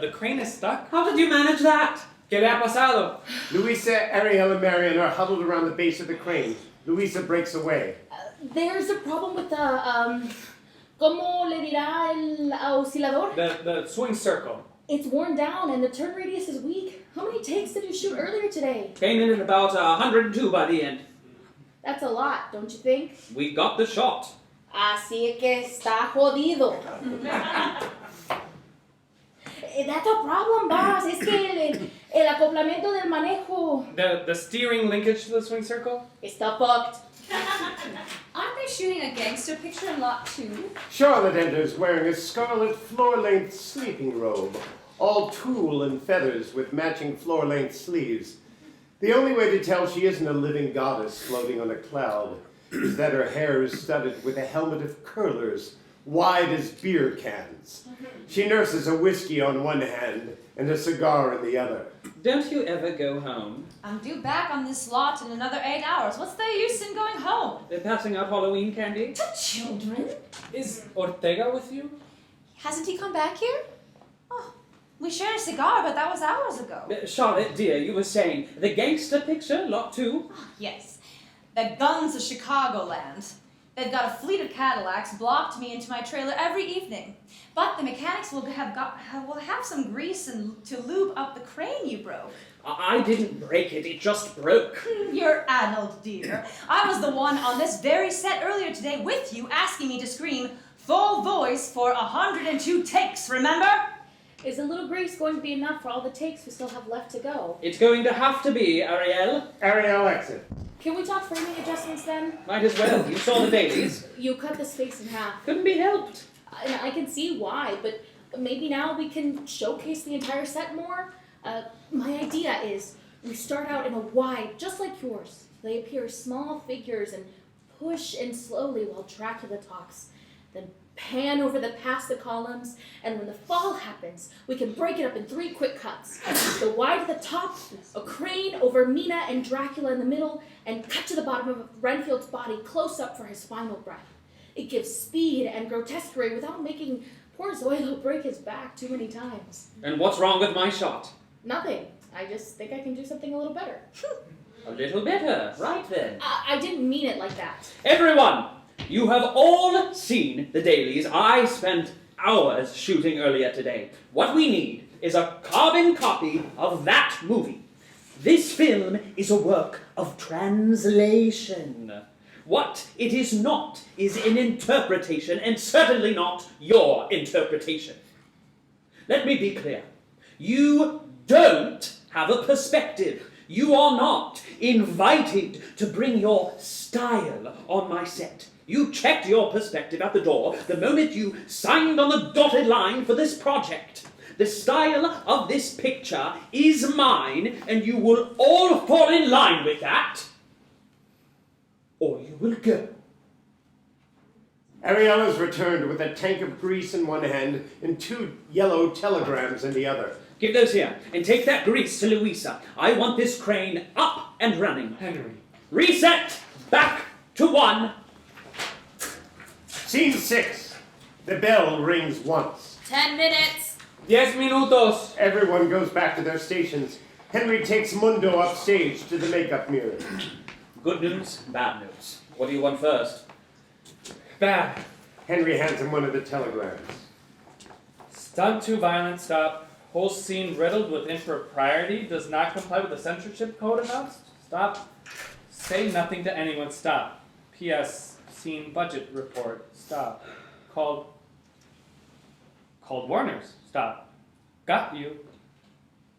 The crane is stuck. How did you manage that? ¿Qué le ha pasado? Luisa, Ariel, and Marion are huddled around the base of the crane. Luisa breaks away. There's a problem with the, ¿cómo le dirá el oscilador? The swing circle. It's worn down and the turn radius is weak. How many takes did you shoot earlier today? Came in at about 102 by the end. That's a lot, don't you think? We got the shot. Así que está jodido. That's a problem, boss. Es que el acoplamiento del manejo The steering linkage to the swing circle? está fucked. Aren't they shooting a gangster picture in lot 2? Charlotte enters wearing a scarlet floor-length sleeping robe, all tulle and feathers with matching floor-length sleeves. The only way to tell she isn't a living goddess floating on a cloud is that her hair is studded with a helmet of curlers, wide as beer cans. She nurses a whiskey on one hand and a cigar in the other. Don't you ever go home? I'm due back on this lot in another 8 hours. What's the use in going home? They're passing out Halloween candy. To children? Is Ortega with you? Hasn't he come back here? Oh, we shared a cigar, but that was hours ago. Charlotte, dear, you were saying the gangster picture, lot 2? Yes. The guns of Chicagoland. They've got a fleet of Cadillacs blocked me into my trailer every evening. But the mechanics will have some grease and to lube up the crane you broke. I didn't break it, it just broke. You're Arnold, dear. I was the one on this very set earlier today with you asking me to scream full voice for 102 takes, remember? Is a little grease going to be enough for all the takes we still have left to go? It's going to have to be, Ariel. Ariel exit. Can we talk framing adjustments then? Might as well, you saw the dailies. You cut the space in half. Couldn't be helped. And I can see why, but maybe now we can showcase the entire set more? My idea is we start out in a wide, just like yours. They appear as small figures and push in slowly while Dracula talks. Then pan over past the columns, and when the fall happens, we can break it up in 3 quick cuts. The wide at the top, a crane over Mina and Dracula in the middle, and cut to the bottom of Renfield's body close up for his final breath. It gives speed and grotesquerie without making poor Zoilo break his back too many times. And what's wrong with my shot? Nothing. I just think I can do something a little better. A little better, right then. I didn't mean it like that. Everyone, you have all seen the dailies. I spent hours shooting earlier today. What we need is a carbon copy of that movie. This film is a work of translation. What it is not is an interpretation, and certainly not your interpretation. Let me be clear. You don't have a perspective. You are not invited to bring your style on my set. You checked your perspective at the door the moment you signed on the dotted line for this project. The style of this picture is mine, and you will all fall in line with that, or you will go. Ariel is returned with a tank of grease in one hand and 2 yellow telegrams in the other. Give those here, and take that grease to Louisa. I want this crane up and running. Henry. Reset! Back to 1. Scene 6. The bell rings once. 10 minutes. 10 minutos. Everyone goes back to their stations. Henry takes Mundo upstage to the makeup mirror. Good news, bad news. What do you want first? Bad. Henry hands him one of the telegrams. Stunt too violent, stop. Whole scene riddled with impropriety, does not comply with the censorship code announced. Stop. Say nothing to anyone, stop. P.S. Scene budget report, stop. Called Warner's, stop. Got you.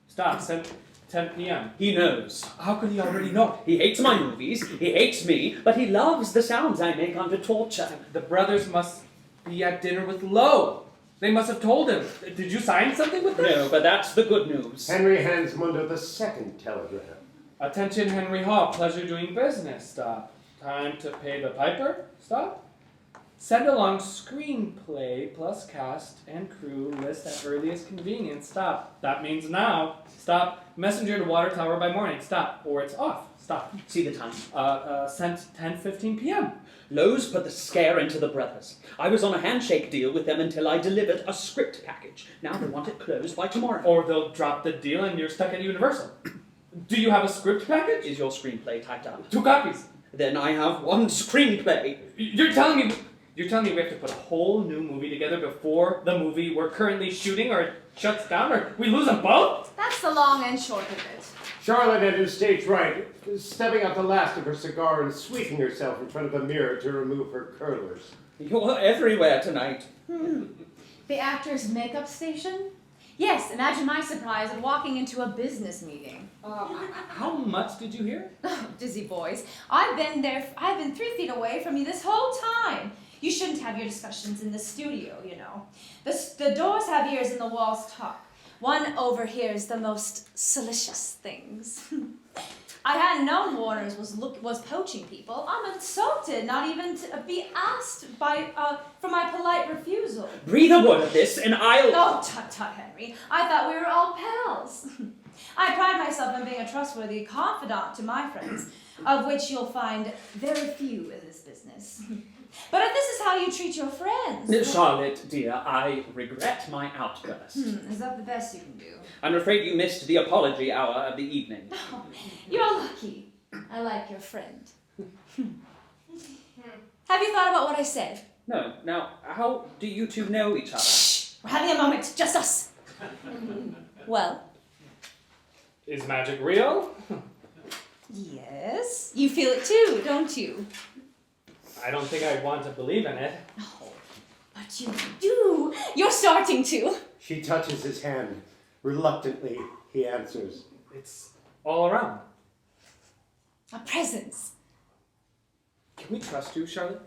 Stop. Sent 10 p.m. He knows. How could he already know? He hates my movies, he hates me, but he loves the sounds I make under torture. The brothers must be at dinner with Lowe. They must have told him. Did you sign something with them? No, but that's the good news. Henry hands Mundo the second telegram. Attention, Henry Hall. Pleasure doing business. Stop. Time to pay the piper. Stop. Send along screenplay plus cast and crew list at earliest convenience. Stop. That means now. Stop. Messenger to water tower by morning. Stop. Or it's off. Stop. See the time. Sent 10:15 p.m. Lowe's put the scare into the brothers. I was on a handshake deal with them until I delivered a script package. Now they want it closed by tomorrow. Or they'll drop the deal and you're stuck at Universal. Do you have a script package? Is your screenplay typed up? 2 copies. Then I have 1 screenplay. You're telling me we have to put a whole new movie together before the movie we're currently shooting or it shuts down or we lose them both? That's the long and short of it. Charlotte enters stage right, stepping out the last of her cigar and sweeping herself in front of a mirror to remove her curlers. You're everywhere tonight. The actor's makeup station? Yes, imagine my surprise at walking into a business meeting. How much did you hear? Oh, dizzy boys. I've been 3 feet away from you this whole time. You shouldn't have your discussions in the studio, you know. The doors have ears and the walls talk. One overhears the most salacious things. I hadn't known Warner's was poaching people. I'm insulted not even to be asked for my polite refusal. Breathe a word of this and I'll... Oh, tut, Henry. I thought we were all pals. I pride myself on being a trustworthy confidant to my friends, of which you'll find very few in this business. But if this is how you treat your friends... Charlotte, dear, I regret my outburst. Is that the best you can do? I'm afraid you missed the apology hour of the evening. Oh, you're lucky. I like your friend. Have you thought about what I said? No. Now, how do you two know each other? Shh! We're having a moment, just us. Well? Is magic real? Yes. You feel it too, don't you? I don't think I want to believe in it. Oh, but you do. You're starting to. She touches his hand. Reluctantly, he answers. It's all around. A presence. Can we trust you, Charlotte?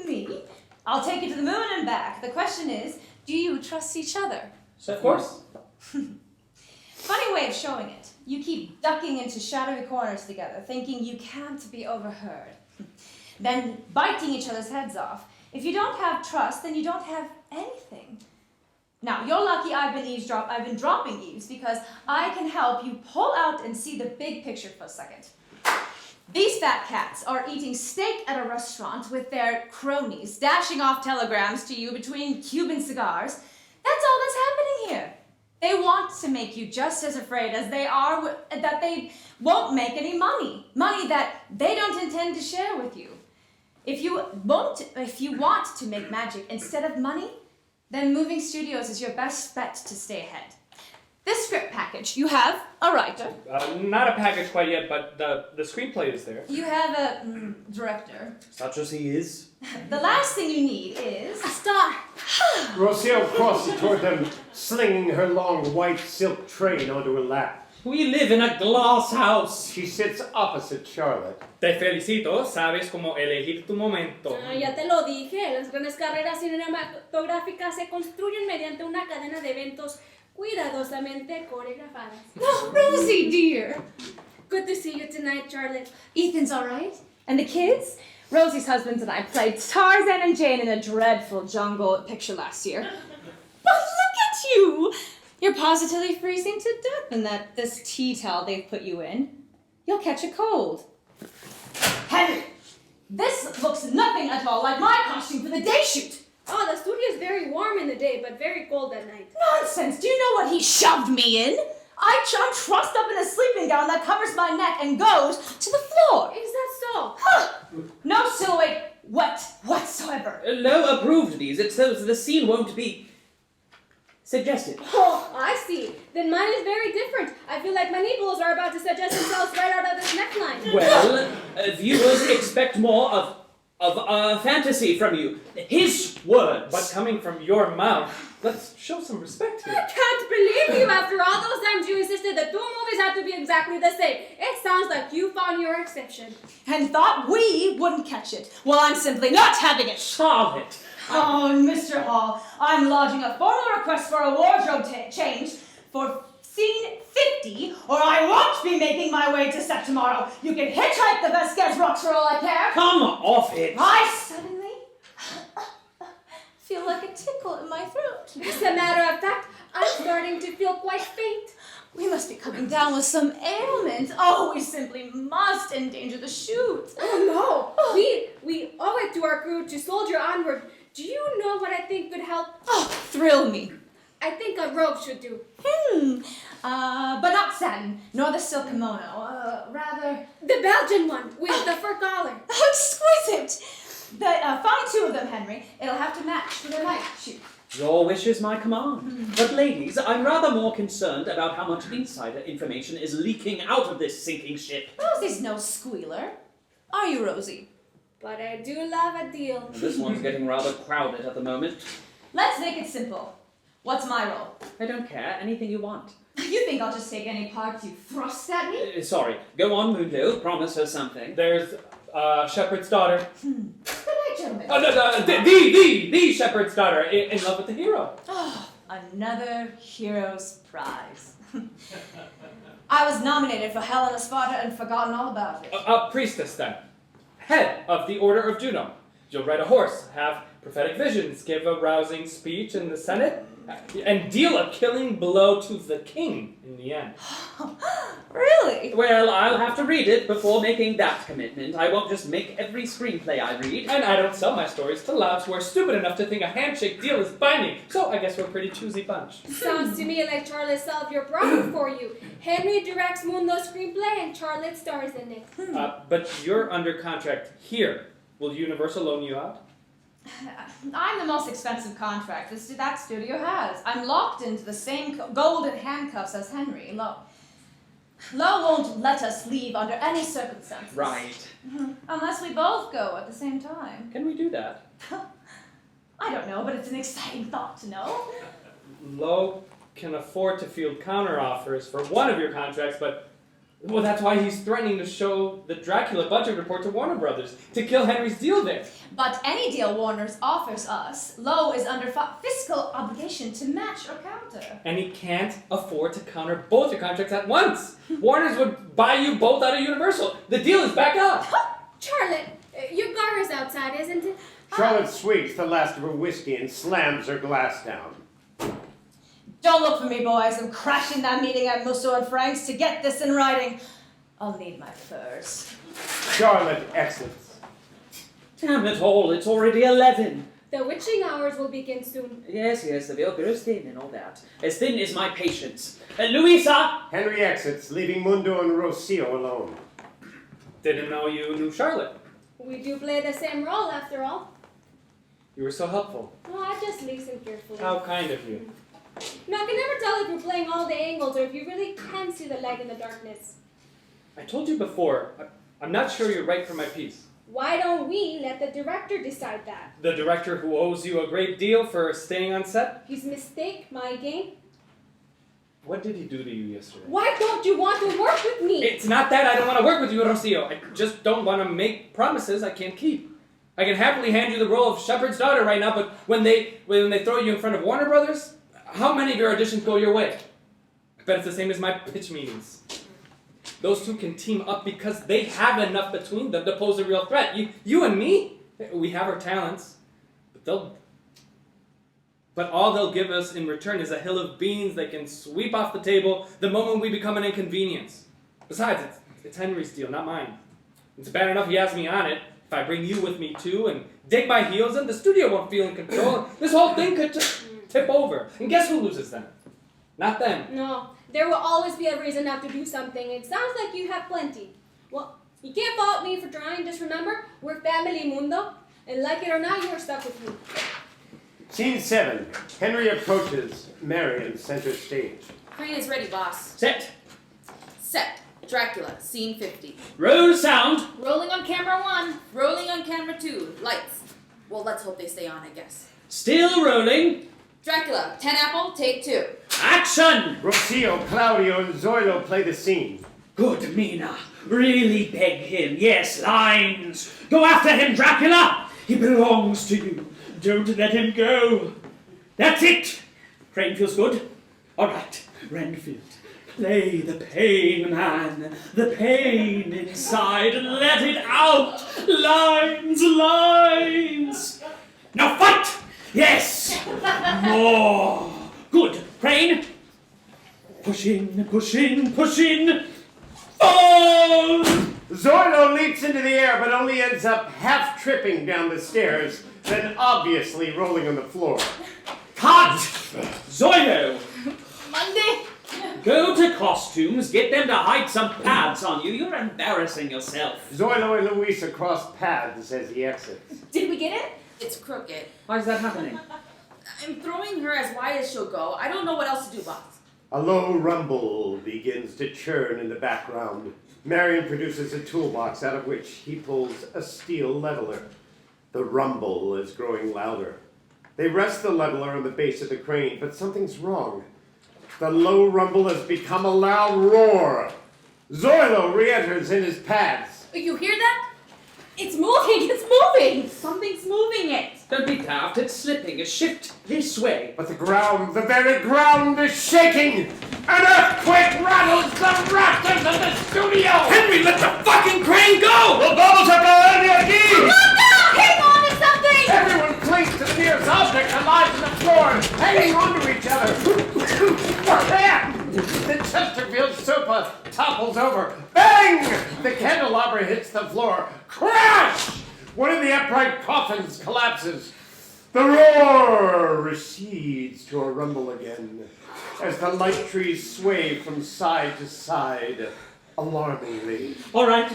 Me? I'll take you to the moon and back. The question is, do you trust each other? Of course. Funny way of showing it. You keep ducking into shadowy corners together, thinking you can't be overheard. Then biting each other's heads off. If you don't have trust, then you don't have anything. Now, you're lucky I've been dropping eaves because I can help you pull out and see the big picture for a second. These fat cats are eating steak at a restaurant with their cronies, dashing off telegrams to you between Cuban cigars. That's all that's happening here. They want to make you just as afraid as they are that they won't make any money that they don't intend to share with you. If you want to make magic instead of money, then moving studios is your best bet to stay ahead. This script package, you have a writer. Not a package quite yet, but the screenplay is there. You have a director. Such as he is. The last thing you need is... A star! Rocio crosses toward them, slinging her long white silk train onto her lap. We live in a glass house. She sits opposite Charlotte. Te felicito, sabes cómo elegir tu momento. Ya te lo dije, las grandes carreras cinematográficas se construyen mediante una cadena de eventos cuidadosamente coreografadas. Oh, Rosie, dear. Good to see you tonight, Charlotte. Ethan's all right? And the kids? Rosie's husband and I played Tarzan and Jane in a dreadful jungle picture last year. But look at you! You're positively freezing to death in this tea towel they've put you in. You'll catch a cold. Henry, this looks nothing at all like my costume for the day shoot. Oh, the studio is very warm in the day, but very cold at night. Nonsense! Do you know what he shoved me in? I'm trussed up in a sleeping gown that covers my neck and goes to the floor. Is that so? Huh. No silhouette whatsoever. Lowe approved these. It says the scene won't be suggested. Oh, I see. Then mine is very different. I feel like my nipples are about to suggest themselves right out of this neckline. Well, viewers expect more of fantasy from you. His words. But coming from your mouth, let's show some respect here. I can't believe you after all those times you insisted the 2 movies had to be exactly the same. It sounds like you found your exception. And thought we wouldn't catch it. Well, I'm simply not having it. Charlotte. Oh, Mr. Hall, I'm lodging a formal request for a wardrobe change for scene 50, or I won't be making my way to set tomorrow. You can hitchhike the Vasquez rocks for all I care. Come off it. I suddenly tickle in my throat. As a matter of fact, I'm starting to feel quite faint. We must be coming down with some ailment. Oh, we simply must endanger the shoot. Oh no, we owe it to our crew to soldier onward. Do you know what I think could help? Oh, thrill me. I think a robe should do. But not satin, nor the silk kimono. Rather... The Belgian one, with the fur collar. Exquisite! Find 2 of them, Henry. It'll have to match for the night shoot. Your wish is my command. But ladies, I'm rather more concerned about how much insider information is leaking out of this sinking ship. Rosie's no squealer. Are you, Rosie? But I do love a deal. This one's getting rather crowded at the moment. Let's make it simple. What's my role? I don't care. Anything you want. You think I'll just take any part you thrust at me? Sorry. Go on, Moondale. Promise her something. There's Shepherd's daughter. Good night, gentlemen. Oh, no, the Shepherd's daughter in love with the hero. Oh, another hero's prize. I was nominated for Helena Sparta and forgotten all about it. A priestess, then. Head of the Order of Juno. You'll ride a horse, have prophetic visions, give a rousing speech in the Senate, and deal a killing blow to the king in the end. Really? Well, I'll have to read it before making that commitment. I won't just make every screenplay I read. And I don't sell my stories to louts who are stupid enough to think a handshake deal is binding, so I guess we're a pretty choosy bunch. Sounds to me like Charlotte solved your problem for you. Henry directs Mundo's screenplay and Charlotte stars in it. But you're under contract here. Will Universal loan you out? I'm the most expensive contract that studio has. I'm locked into the same golden handcuffs as Henry. Lowe won't let us leave under any circumstances. Right. Unless we both go at the same time. Can we do that? I don't know, but it's an exciting thought to know. Lowe can afford to field counteroffers for one of your contracts, but well, that's why he's threatening to show the Drácula budget report to Warner Brothers to kill Henry's deal there. But any deal Warner's offers us, Lowe is under fiscal obligation to match or counter. And he can't afford to counter both your contracts at once. Warner's would buy you both out of Universal. The deal is back up. Charlotte, your car is outside, isn't it? Charlotte sweeps the last of her whiskey and slams her glass down. Don't look for me, boys. I'm crashing that meeting at Musso and Frank's to get this in writing. I'll need my furs. Charlotte exits. Damn it all, it's already 11. The witching hours will begin soon. Yes, the veil grows thin and all that. As thin as my patience. Louisa! Henry exits, leaving Mundo and Rocio alone. Didn't know you knew Charlotte. We do play the same role, after all. You were so helpful. Oh, I just listen carefully. How kind of you. No, I can never tell if you're playing all the angles or if you really can see the light in the darkness. I told you before, I'm not sure you're right for my piece. Why don't we let the director decide that? The director who owes you a great deal for staying on set? His mistake, my game. What did he do to you yesterday? Why don't you want to work with me? It's not that I don't want to work with you, Rocio. I just don't want to make promises I can't keep. I can happily hand you the role of Shepherd's daughter right now, but when they throw you in front of Warner Brothers, how many of your auditions go your way? I bet it's the same as my pitch meetings. Those two can team up because they have enough between them to pose a real threat. You and me, we have our talents, but all they'll give us in return is a hill of beans they can sweep off the table the moment we become an inconvenience. Besides, it's Henry's deal, not mine. It's bad enough he has me on it. If I bring you with me too and dig my heels in, the studio won't feel in control. This whole thing could tip over. And guess who loses then? Not them. No, there will always be a reason not to do something. It sounds like you have plenty. Well, you can't fault me for trying. Just remember, we're family, Mundo. And like it or not, you're stuck with me. Scene 7. Henry approaches Marion center stage. Crane is ready, boss. Set. Set. Dracula, scene 50. Roll sound. Rolling on camera 1. Rolling on camera 2. Lights. Well, let's hope they stay on, I guess. Still rolling. Dracula, 10 apple, take 2. Action! Rocio, Claudio, and Zoilo play the scene. Good, Mina. Really beg him. Yes, lines. Go after him, Dracula. He belongs to you. Don't let him go. That's it. Crane feels good. All right, Renfield. Play the pain, man. The pain inside. Let it out. Lines, lines. Now fight. Yes. More. Good. Crane. Push in, push in, push in. Fall! Zoilo leaps into the air, but only ends up half tripping down the stairs, then obviously rolling on the floor. Cut! Zoilo! Monday. Go to costumes, get them to hide some pads on you. You're embarrassing yourself. Zoilo and Luisa cross paths as he exits. Did we get it? It's crooked. Why is that happening? I'm throwing her as wide as she'll go. I don't know what else to do, boss. A low rumble begins to churn in the background. Marion produces a toolbox out of which he pulls a steel leveler. The rumble is growing louder. They rest the leveler on the base of the crane, but something's wrong. The low rumble has become a loud roar. Zoilo re-enters in his pads. You hear that? It's moving. It's moving. Something's moving it. Don't be daft, it's slipping. Shift this way. But the ground, the very ground is shaking! An earthquake rattles the rafters of the studio! Henry, let the fucking crane go! ¡Nos vamos a caer de aquí! Hang on to something. Everyone clings to the nearest object that lies on the floor, hanging onto each other. What's that? The Chesterfield sofa topples over. Bang! The candelabra hits the floor. Crash! One of the upright coffins collapses. The roar recedes to a rumble again as the light trees sway from side to side, alarmingly. All right.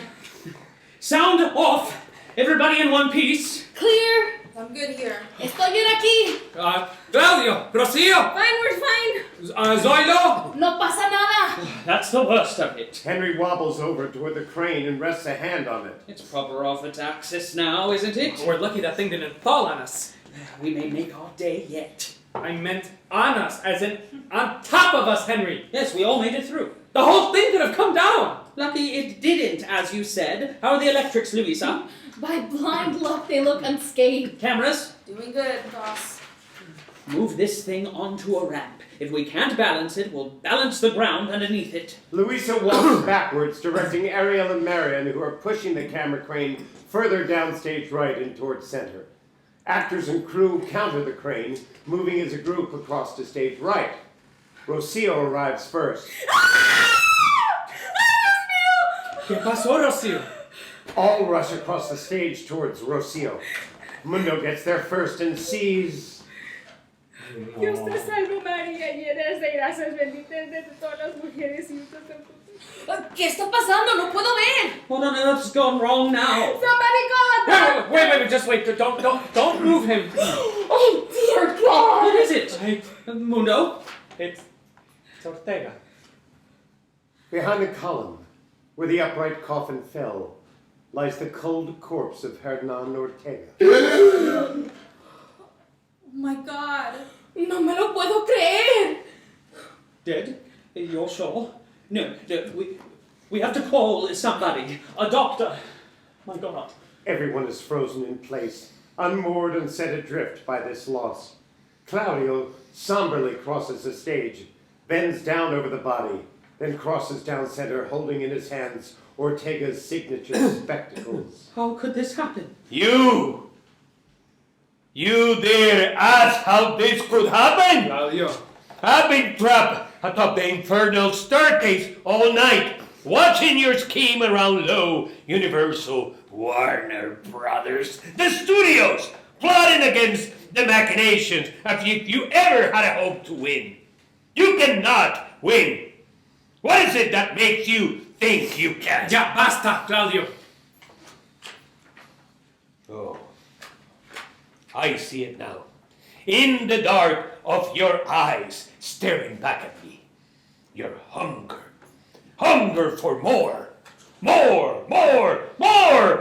Sound off. Everybody in one piece. Clear. I'm good here. Estoy bien aquí. Claudio, Rocio, Fine, we're fine. Zoilo. No pasa nada. That's the worst of it. Henry wobbles over toward the crane and rests a hand on it. It's proper off its axis now, isn't it? We're lucky that thing didn't fall on us. We may make our day yet. I meant on us, as in on top of us, Henry. Yes, we all made it through. The whole thing could have come down. Lucky it didn't, as you said. How are the electrics, Louisa? By blind luck, they look unscathed. Cameras? Doing good, boss. Move this thing onto a ramp. If we can't balance it, we'll balance the ground underneath it. Louisa walks backwards, directing Ariel and Marion, who are pushing the camera crane further down stage right and towards center. Actors and crew counter the crane, moving as a group across to stage right. Rocio arrives first. ¿Qué pasó, Rocio? All rush across the stage towards Rocio. Mundo gets there first and sees... Dios te salve María, llena eres de gracias, bendita eres de todas las mujeres y ¿Qué está pasando? No puedo ver. What on earth's gone wrong now? Somebody call a doctor! Wait, just wait. Don't move him. Oh, dear God. What is it? Mundo? It's Ortega. Behind the column, where the upright coffin fell, lies the cold corpse of Hernan Ortega. Oh my God. No me lo puedo creer. Dead? You're sure? No, we have to call somebody. A doctor. My God. Everyone is frozen in place, unmoored and set adrift by this loss. Claudio somberly crosses the stage, bends down over the body, then crosses down center, holding in his hands Ortega's signature spectacles. How could this happen? You dare ask how this could happen? Claudio. I've been trapped atop the infernal staircase all night, watching your scheme around Low, Universal, Warner Brothers, the studios, plotting against the machinations as if you ever had a hope to win. You cannot win. What is it that makes you think you can? Ya basta, Claudio. Oh, I see it now. In the dark of your eyes, staring back at me. Your hunger for more,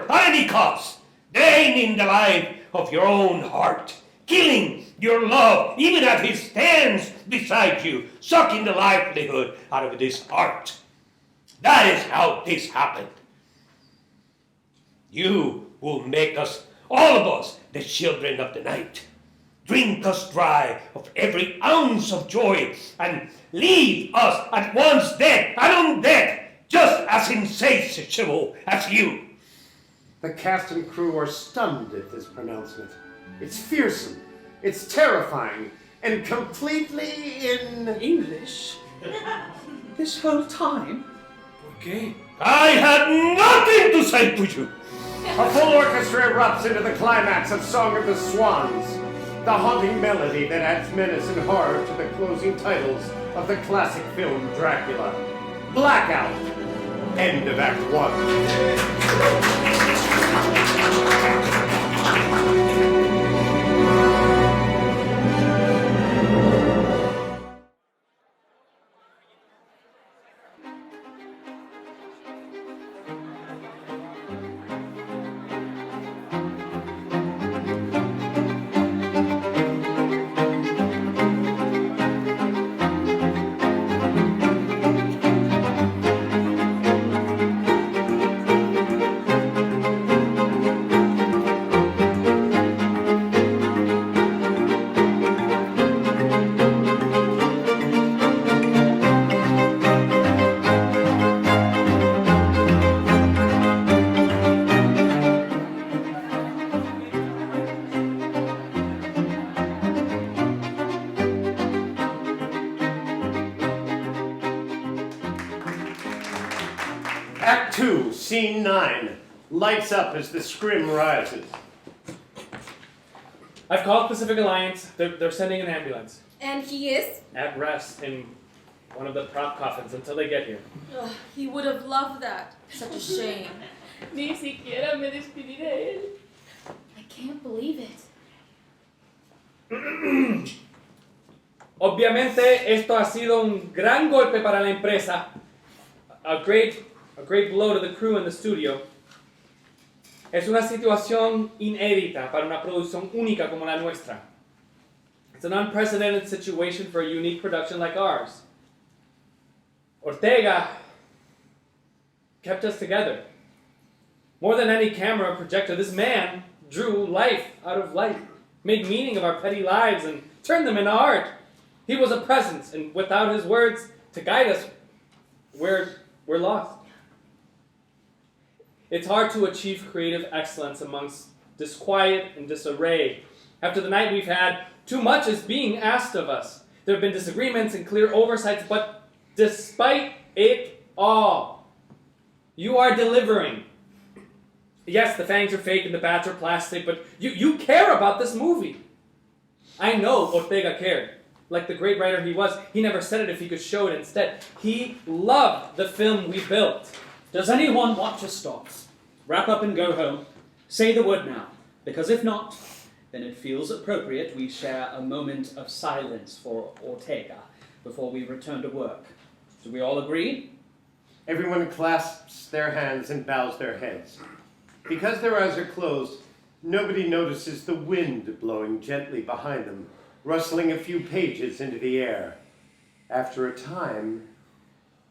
at any cost, draining the life of your own heart, killing your love, even as he stands beside you, sucking the livelihood out of this heart. That is how this happened. You will make us, all of us, the children of the night. Drink us dry of every ounce of joy and leave us at once dead and undead, just as insatiable as you. The cast and crew are stunned at this pronouncement. It's fearsome. It's terrifying. and completely in English? This whole time? Okay. I had nothing to say to you. A full orchestra erupts into the climax of Song of the Swans, the haunting melody that adds menace and horror to the closing titles of the classic film Dracula. Blackout. End of Act 1. Act 2, Scene 9. Lights up as the scrim rises. I've called Pacific Alliance. They're sending an ambulance. And he is? At rest in one of the prop coffins until they get here. Ugh, he would have loved that. Such a shame. Ni siquiera me despedí de él. I can't believe it. Obviamente, esto ha sido un gran golpe para la empresa. A great blow to the crew in the studio. Es una situación inédita para una producción única como la nuestra. It's an unprecedented situation for a unique production like ours. Ortega kept us together. More than any camera or projector, this man drew life out of life, made meaning of our petty lives, and turned them into art. He was a presence, and without his words to guide us, we're lost. It's hard to achieve creative excellence amongst disquiet and disarray. After the night we've had, too much is being asked of us. There have been disagreements and clear oversights, but despite it all, you are delivering. Yes, the fangs are fake and the bats are plastic, but you care about this movie. I know Ortega cared. Like the great writer he was, he never said it if he could show it instead. He loved the film we built. Does anyone want to stop? Wrap up and go home. Say the word now, because if not, then it feels appropriate we share a moment of silence for Ortega before we return to work. Do we all agree? Everyone clasps their hands and bows their heads. Because their eyes are closed, nobody notices the wind blowing gently behind them, rustling a few pages into the air. After a time...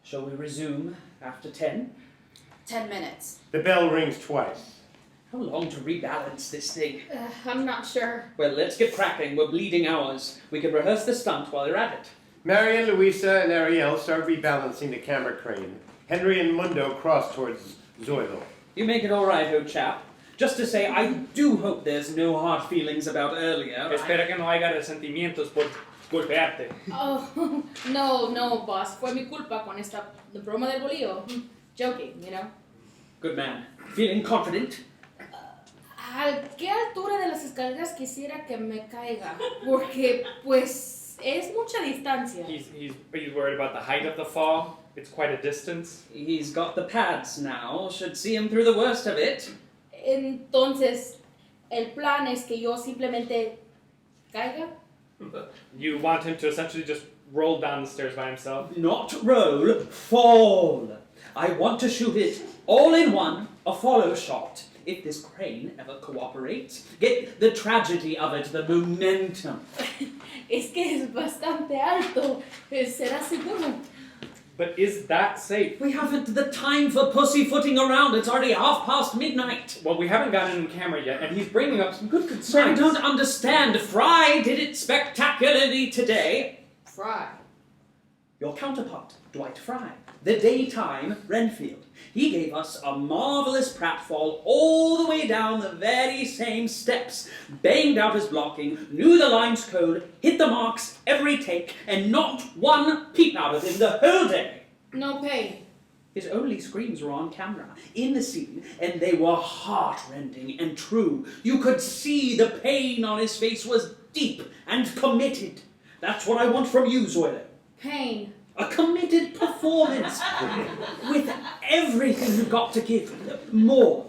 Shall we resume after 10? 10 minutes. The bell rings twice. How long to rebalance this thing? I'm not sure. Well, let's get cracking. We're bleeding hours. We can rehearse the stunt while you're at it. Marian, Luisa, and Ariel start rebalancing the camera crane. Henry and Mundo cross towards Zoilo. You make it all right, old chap. Just to say, I do hope there's no hard feelings about earlier. Espero que no haya resentimientos por golpearte. Oh, no, boss. Fue mi culpa con esta broma del bolillo. Joking, you know. Good man. Feeling confident? ¿A qué altura de las escaleras quisiera que me caiga? Porque, pues, es mucha distancia. He's worried about the height of the fall. It's quite a distance. He's got the pads now. Should see him through the worst of it. Entonces, el plan es que yo simplemente caiga. You want him to essentially just roll down the stairs by himself? Not roll, fall. I want to shoot it all in one, a follow shot. If this crane ever cooperates, get the tragedy of it, the momentum. Es que es bastante alto. ¿Será seguro? But is that safe? We haven't the time for pussyfooting around. It's already midnight. Well, we haven't gotten him camera yet, and he's bringing up some good I concerns. don't understand. Fry did it spectacularly today. Fry. Your counterpart, Dwight Fry. the daytime Renfield. He gave us a marvellous pratfall all the way down the very same steps, banged out his blocking, knew the line's code, hit the marks every take, and not one peep out of him the whole day. No pain. His only screams were on camera, in the scene, and they were heart-rending and true. You could see the pain on his face was deep and committed. That's what I want from you, Zoilo. Pain. A committed performance with everything you've got to give. More.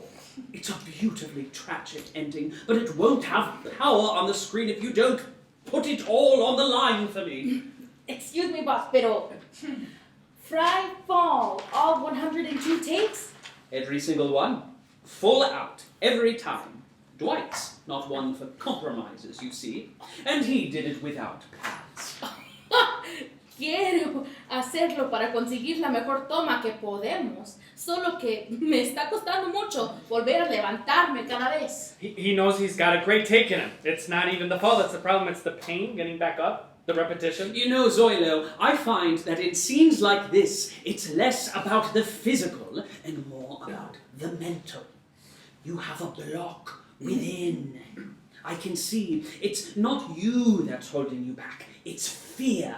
It's a beautifully tragic ending, but it won't have power on the screen if you don't put it all on the line for me. Excuse me, boss, pero... Fry fall, all 102 takes? Every single one. Full out. Every time. Dwight's not one for compromises, you see. And he did it without pads. Quiero hacerlo para conseguir la mejor toma que podemos. Solo que me está costando mucho volver a levantarme cada vez. He knows he's got a great take in him. It's not even the fall that's the problem, it's the pain getting back up. The repetition? You know, Zoilo, I find that in scenes like this, it's less about the physical and more about the mental. You have a block within. I can see it's not you that's holding you back. It's fear.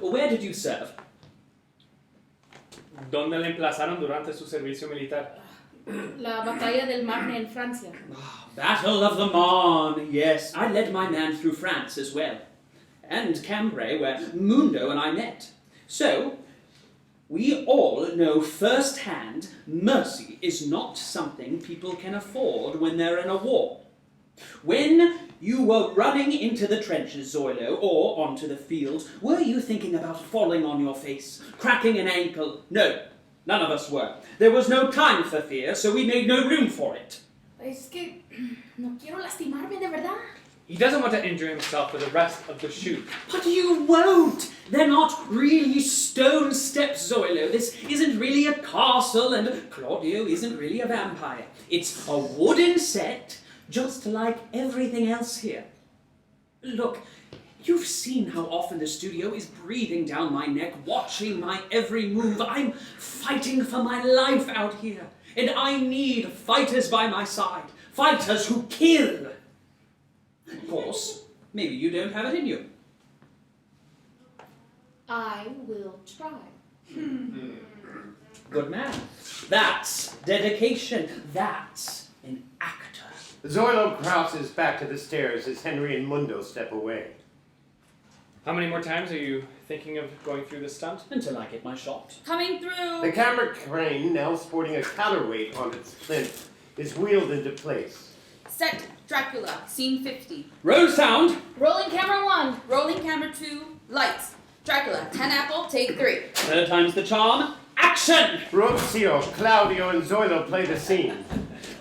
Where did you serve? ¿Dónde le emplazaron durante su servicio militar? La batalla del Marne en Francia. Battle of the Marne, yes. I led my man through France as well. And Cambrai, where Mundo and I met. So, we all know firsthand mercy is not something people can afford when they're in a war. When you were running into the trenches, Zoilo, or onto the field, were you thinking about falling on your face, cracking an ankle? No, none of us were. There was no time for fear, so we made no room for it. Es que no quiero lastimarme de verdad. He doesn't want to injure himself for the rest of the shoot. But you won't! They're not really stone steps, Zoilo. This isn't really a castle, and Claudio isn't really a vampire. It's a wooden set, just like everything else here. Look, you've seen how often the studio is breathing down my neck, watching my every move. I'm fighting for my life out here, and I need fighters by my side. Fighters who kill. Of course, maybe you don't have it in you. I will try. Good man. That's dedication. That's an actor. Zoilo crouches back to the stairs as Henry and Mundo step away. How many more times are you thinking of going through this stunt? Until I get my shot. Coming through. The camera crane, now sporting a counterweight on its plinth, is wheeled into place. Set Dracula, scene 50. Roll sound. Rolling camera 1. Rolling camera 2. Lights. Dracula, 10 apple, take 3. Third time's the charm. Action! Rocio, Claudio, and Zoilo play the scene.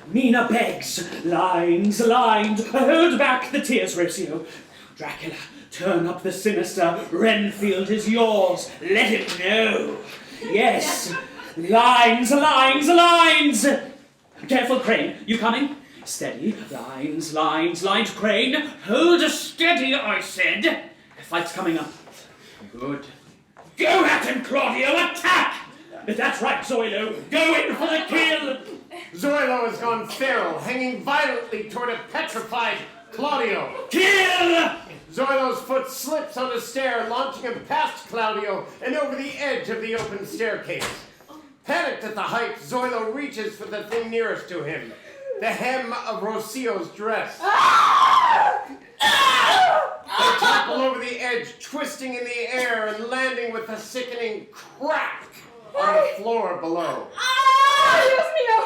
Mina begs. Lines. Hold back the tears, Rocio. Dracula, turn up the sinister. Renfield is yours. Let him know. Yes. Lines. Careful, Crane. You coming? Steady. Lines. Crane. Hold steady, I said. The fight's coming up. Good. Go at him, Claudio. Attack! That's right, Zoilo. Go in for the kill. Zoilo has gone feral, hanging violently toward a petrified Claudio. Kill! Zoilo's foot slips on a stair, launching him past Claudio and over the edge of the open staircase. Panicked at the height, Zoilo reaches for the thing nearest to him, the hem of Rocio's dress. They topple over the edge, twisting in the air and landing with a sickening crack on the floor below. Dios mío!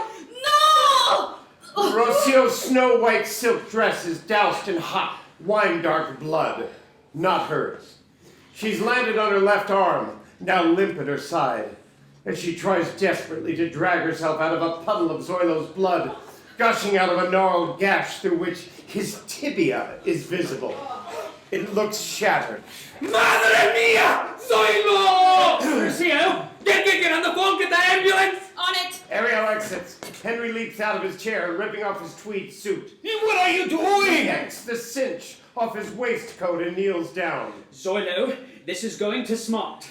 No! Rocio's snow-white silk dress is doused in hot, wine-dark blood, not hers. She's landed on her left arm, now limp at her side, as she tries desperately to drag herself out of a puddle of Zoilo's blood, gushing out of a gnarled gash through which his tibia is visible. It looks shattered. Madre mia! Zoilo! Lucio, get on the phone, get the ambulance! On it! Ariel exits. Henry leaps out of his chair, ripping off his tweed suit. What are you He doing? yanks the cinch off his waistcoat and kneels down. Zoilo, this is going to smart.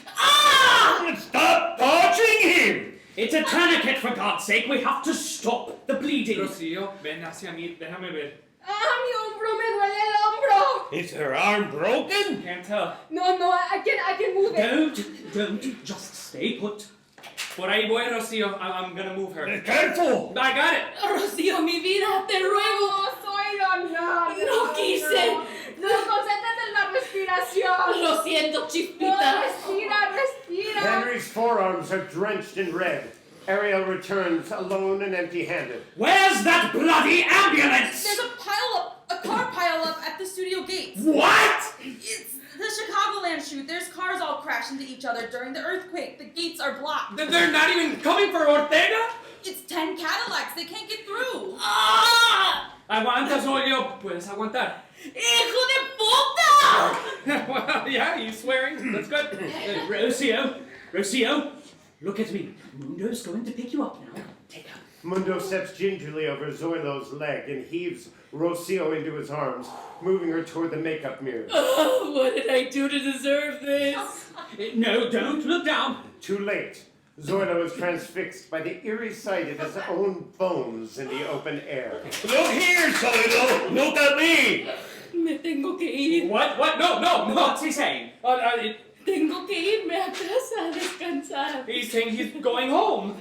Stop! Dodge! watching him! It's a tourniquet, for God's sake. We have to stop the bleeding. Rocío, ven hacia mí, déjame ver. ¡Ah, mi hombro! ¡Me duele el hombro! Is her arm broken? Can't tell. No, I can move it. Don't. Just stay put. Por ahí voy, Rocío. I'm gonna move her. Careful! I got it. Rocío, mi vida, te ruego. No, soy No quise. No, concéntrate en la respiración. Lo siento, No, chispita. respira. Henry's forearms are drenched in red. Ariel returns alone and empty-handed. Where's that bloody ambulance? There's a car pile up at the studio gates. What? It's the Chicagoland shoot. There's cars all crashed into each other during the earthquake. The gates are blocked. They're not even coming for Ortega? It's 10 Cadillacs. They can't get through. ¡Ah! Aguanta, Sawyer. Puedes aguantar. ¡Hijo de puta! Well, yeah, you swearing? That's good. Rocio, look at me. Mundo's going to pick you up now. Take her. Mundo steps gingerly over Zoilo's leg and heaves Rocio into his arms, moving her toward the makeup mirror. Oh, what did I do to deserve this? No, don't look down. Too late. Zoilo is transfixed by the eerie sight of his own bones in the open air. Look here, Zoilo! Look at me! Me tengo que ir. What? No. What's he saying? Tengo que irme a casa a descansar. He's saying he's going home.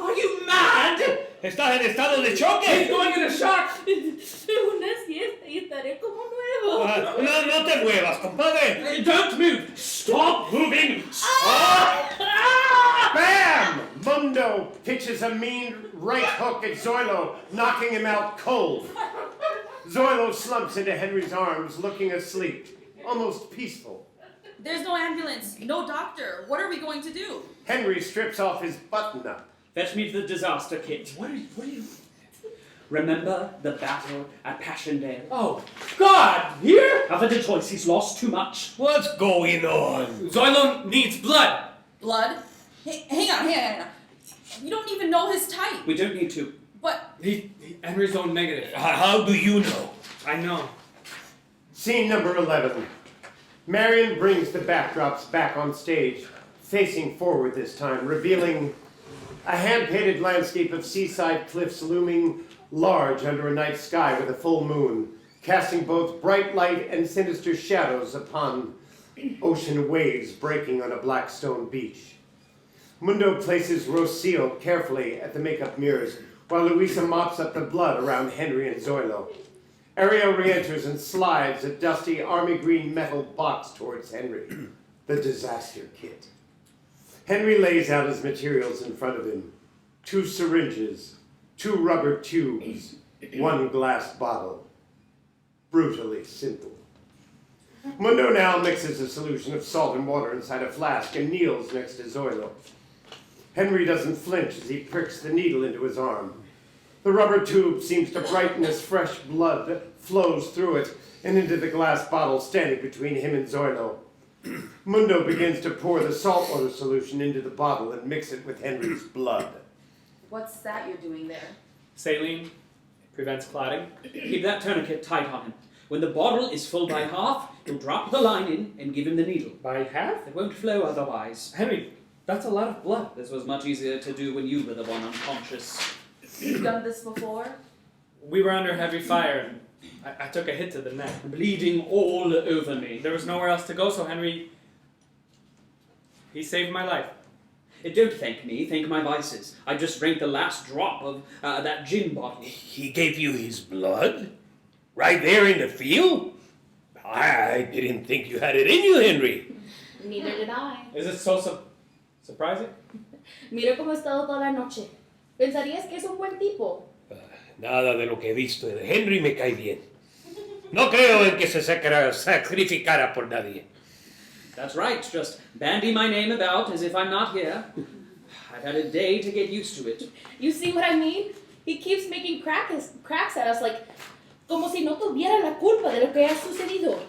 Are you mad? Estás en estado de choque. He's going in a shock. Una siesta y estaré como nuevo. No te muevas, compadre. Don't move. Stop moving. Bam! Mundo pitches a mean right hook at Zoilo, knocking him out cold. Zoilo slumps into Henry's arms, looking asleep, almost peaceful. There's no ambulance, no doctor. What are we going to do? Henry strips off his button-up. Fetch me the disaster kit. What are you? Remember the battle at Passchendaele? Oh, God! Here? Haven't a choice. He's lost too much. What's going on? Zoilo needs blood. Blood? Hey, hang on. You don't even know his type. We don't need to. What? Henry's own negative. How do you know? I know. Scene number 11. Marion brings the backdrops back on stage, facing forward this time, revealing a hand-painted landscape of seaside cliffs looming large under a night sky with a full moon, casting both bright light and sinister shadows upon ocean waves breaking on a black stone beach. Mundo places Rocio carefully at the makeup mirrors, while Luisa mops up the blood around Henry and Zoilo. Ariel re-enters and slides a dusty army green metal box towards Henry, the disaster kit. Henry lays out his materials in front of him. 2 syringes, 2 rubber tubes, 1 glass bottle. Brutally simple. Mundo now mixes a solution of salt and water inside a flask and kneels next to Zoilo. Henry doesn't flinch as he pricks the needle into his arm. The rubber tube seems to brighten as fresh blood flows through it and into the glass bottle standing between him and Zoilo. Mundo begins to pour the saltwater solution into the bottle and mix it with Henry's blood. What's that you're doing there? Saline prevents clotting. Keep that tourniquet tight on him. When the bottle is full by half, you'll drop the line in and give him the needle. By half? It won't flow otherwise. Henry, that's a lot of blood. This was much easier to do when you were the one unconscious. You've done this before? We were under heavy fire, and I took a hit to the neck. Bleeding all over me. There was nowhere else to go, so Henry... He saved my life. Don't thank me, thank my vices. I just drank the last drop of that gin bottle. He gave you his blood? Right there in the field? I didn't think you had it in you, Henry. Neither did I. Is it so surprising? Mira cómo ha estado toda la noche. Pensarías que es un buen tipo. Nada de lo que he visto de Henry me cae bien. No creo en que se sacrificara por nadie. That's right, just bandy my name about as if I'm not here. I've had a day to get used to it. You see what I mean? He keeps making cracks at us like como si no tuviera la culpa de lo que ha sucedido.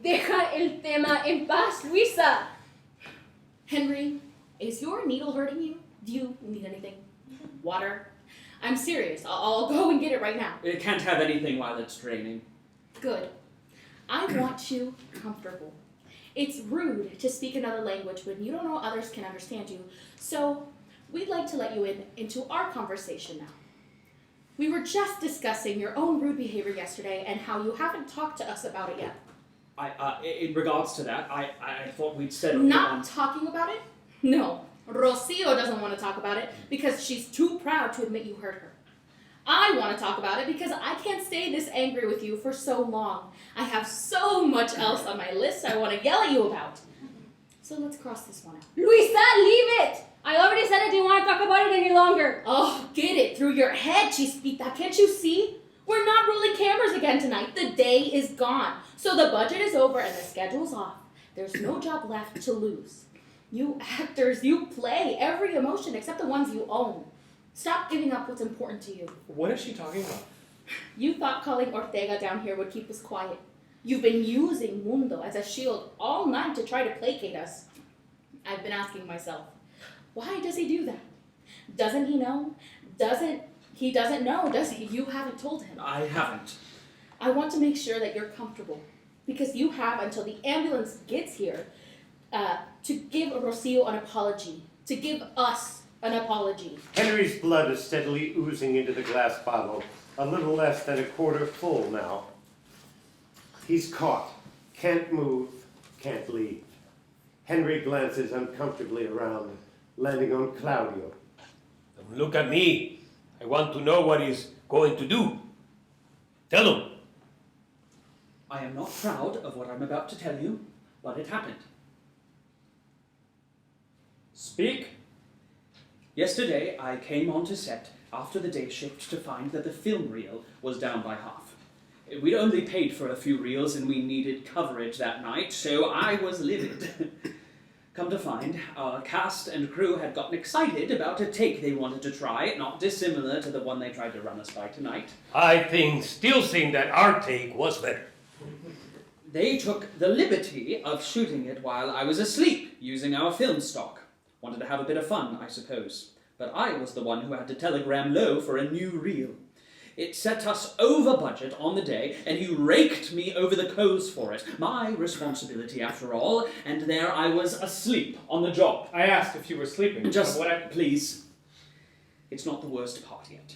Deja el tema en paz, Luisa. Henry, is your needle hurting you? Do you need anything? Water? I'm serious. I'll go and get it right now. It can't have anything while it's draining. Good. I want you comfortable. It's rude to speak another language when you don't know others can understand you. So we'd like to let you into our conversation now. We were just discussing your own rude behavior yesterday and how you haven't talked to us about it yet. In regards to that, I thought we'd settle Not talking about it? No. Rocio doesn't want to talk about it because she's too proud to admit you hurt her. I want to talk about it because I can't stay this angry with you for so long. I have so much else on my list I want to yell at you about. So let's cross this one out. Luisa, leave it! I already said I didn't want to talk about it any longer. Oh, get it through your head, Chispita. Can't you see? We're not rolling cameras again tonight. The day is gone. So the budget is over and the schedule's off. There's no job left to lose. You actors, you play every emotion except the ones you own. Stop giving up what's important to you. What is she talking about? You thought calling Ortega down here would keep us quiet. You've been using Mundo as a shield all night to try to placate us. I've been asking myself, why does he do that? Doesn't he know? He doesn't know, does he? You haven't told him. I haven't. I want to make sure that you're comfortable because you have until the ambulance gets here to give Rocio an apology, to give us an apology. Henry's blood is steadily oozing into the glass bottle, a little less than a quarter full now. He's caught, can't move, can't leave. Henry glances uncomfortably around, landing on Claudio. Don't look at me. I want to know what he's going to do. Tell him. I am not proud of what I'm about to tell you, but it happened. Speak. Yesterday, I came onto set after the day shift to find that the film reel was down by half. We'd only paid for a few reels and we needed coverage that night, so I was livid. Come to find, our cast and crew had gotten excited about a take they wanted to try, not dissimilar to the one they tried to run us by tonight. I still think that our take was better. They took the liberty of shooting it while I was asleep, using our film stock. Wanted to have a bit of fun, I suppose. But I was the one who had to telegram Lowe for a new reel. It set us over budget on the day, and he raked me over the coals for it. My responsibility, after all, and there I was asleep on the job. I asked if you were sleeping. Please. It's not the worst part yet.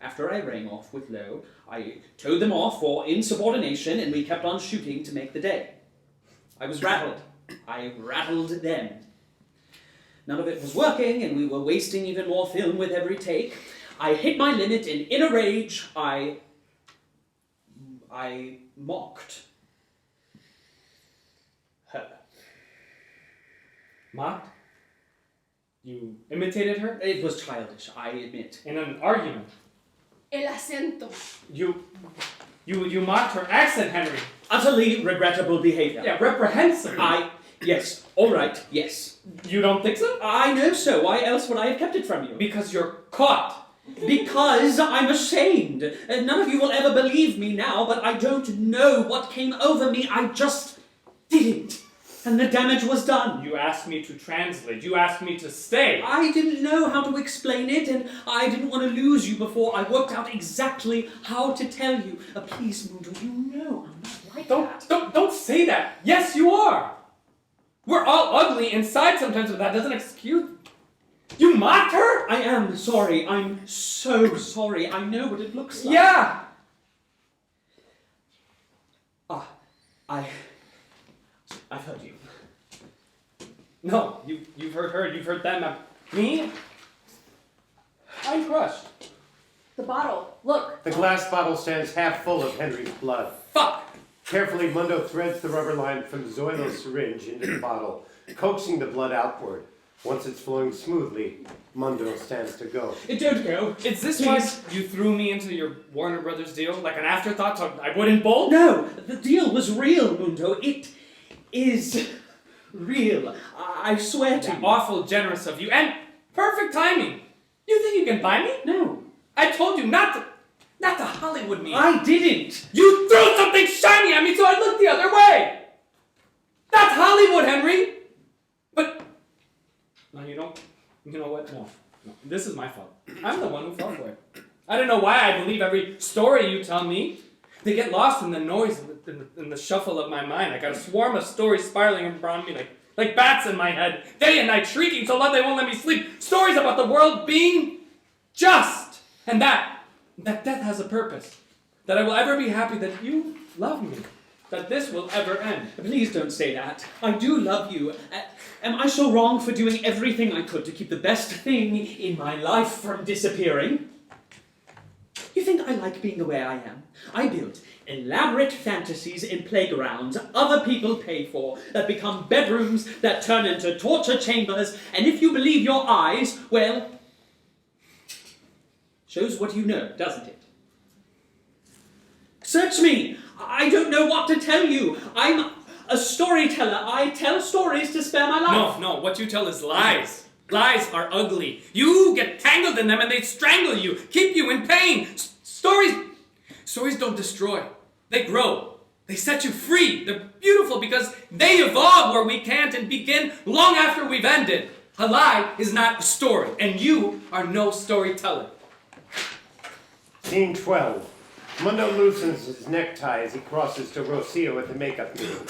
After I rang off with Lowe, I towed them off for insubordination, and we kept on shooting to make the day. I was rattled. I rattled them. None of it was working, and we were wasting even more film with every take. I hit my limit, and in a rage, I mocked her. Mocked? You imitated her? It was childish, I admit. In an argument? El acento. You mocked her accent, Henry. Utterly regrettable behavior. Yeah, reprehensible. Yes, all right, yes. You don't think so? I know so. Why else would I have kept it from you? Because you're caught. Because I'm ashamed. None of you will ever believe me now, but I don't know what came over me. I just did it. And the damage was done. You asked me to translate. You asked me to stay. I didn't know how to explain it, and I didn't want to lose you before I worked out exactly how to tell you. Please, Mundo, you know I'm not like that. Don't say that. Yes, you are. We're all ugly inside sometimes, but that doesn't excuse... You mocked her? I am sorry. I'm so sorry. I know what it looks like. Yeah. I've heard you. No, you've heard her. You've heard them. Me? I'm crushed. The bottle. Look. The glass bottle stands half full of Henry's blood. Fuck! Carefully, Mundo threads the rubber line from Zoilo's syringe into the bottle, coaxing the blood outward. Once it's flowing smoothly, Mundo stands to go. Don't go. Is this why you threw me into your Warner Brothers deal? Like an afterthought so I wouldn't bolt? No, the deal was real, Mundo. It is real. I swear to you. Awful generous of you, and perfect timing. You think you can buy me? No. I told you not to Hollywood me. I didn't. You threw something shiny at me, so I looked the other way. That's Hollywood, Henry. But no, you don't. You know what? No. This is my fault. I'm the one who fell for it. I don't know why I believe every story you tell me. They get lost in the noise of the in the shuffle of my mind. I got a swarm of stories spiraling around me like bats in my head, day and night, shrieking so loud they won't let me sleep. Stories about the world being just, and that death has a purpose. That I will ever be happy that you love me. That this will ever end. Please don't say that. I do love you. Am I so wrong for doing everything I could to keep the best thing in my life from disappearing? You think I like being the way I am? I build elaborate fantasies in playgrounds other people pay for, that become bedrooms, that turn into torture chambers, and if you believe your eyes, well, shows what you know, doesn't it? Search me! I don't know what to tell you. I'm a storyteller. I tell stories to spare my life. No, what you tell is lies. Lies are ugly. You get tangled in them and they strangle you, keep you in pain. Stories don't destroy. They grow. They set you free. They're beautiful because they evolve where we can't and begin long after we've ended. A lie is not a story, and you are no storyteller. Scene 12. Mundo loosens his necktie as he crosses to Rocio at the makeup meeting.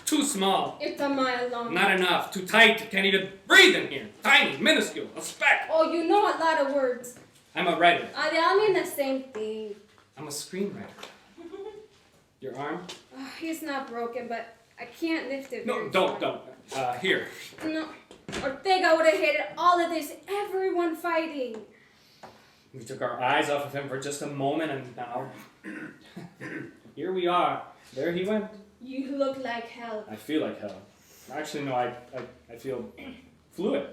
Too small. It's a mile long. Not enough. Too tight. Can't even breathe in here. Tiny, minuscule, a speck. Oh, you know a lot of words. I'm a writer. I mean the same thing. I'm a screenwriter. Your arm? Oh, he's not broken, but I can't lift it. No, don't. Here. No. Ortega would have hated all of this. Everyone fighting. We took our eyes off of him for just a moment, and now here we are. There he went. You look like hell. I feel like hell. Actually, no, I feel fluid.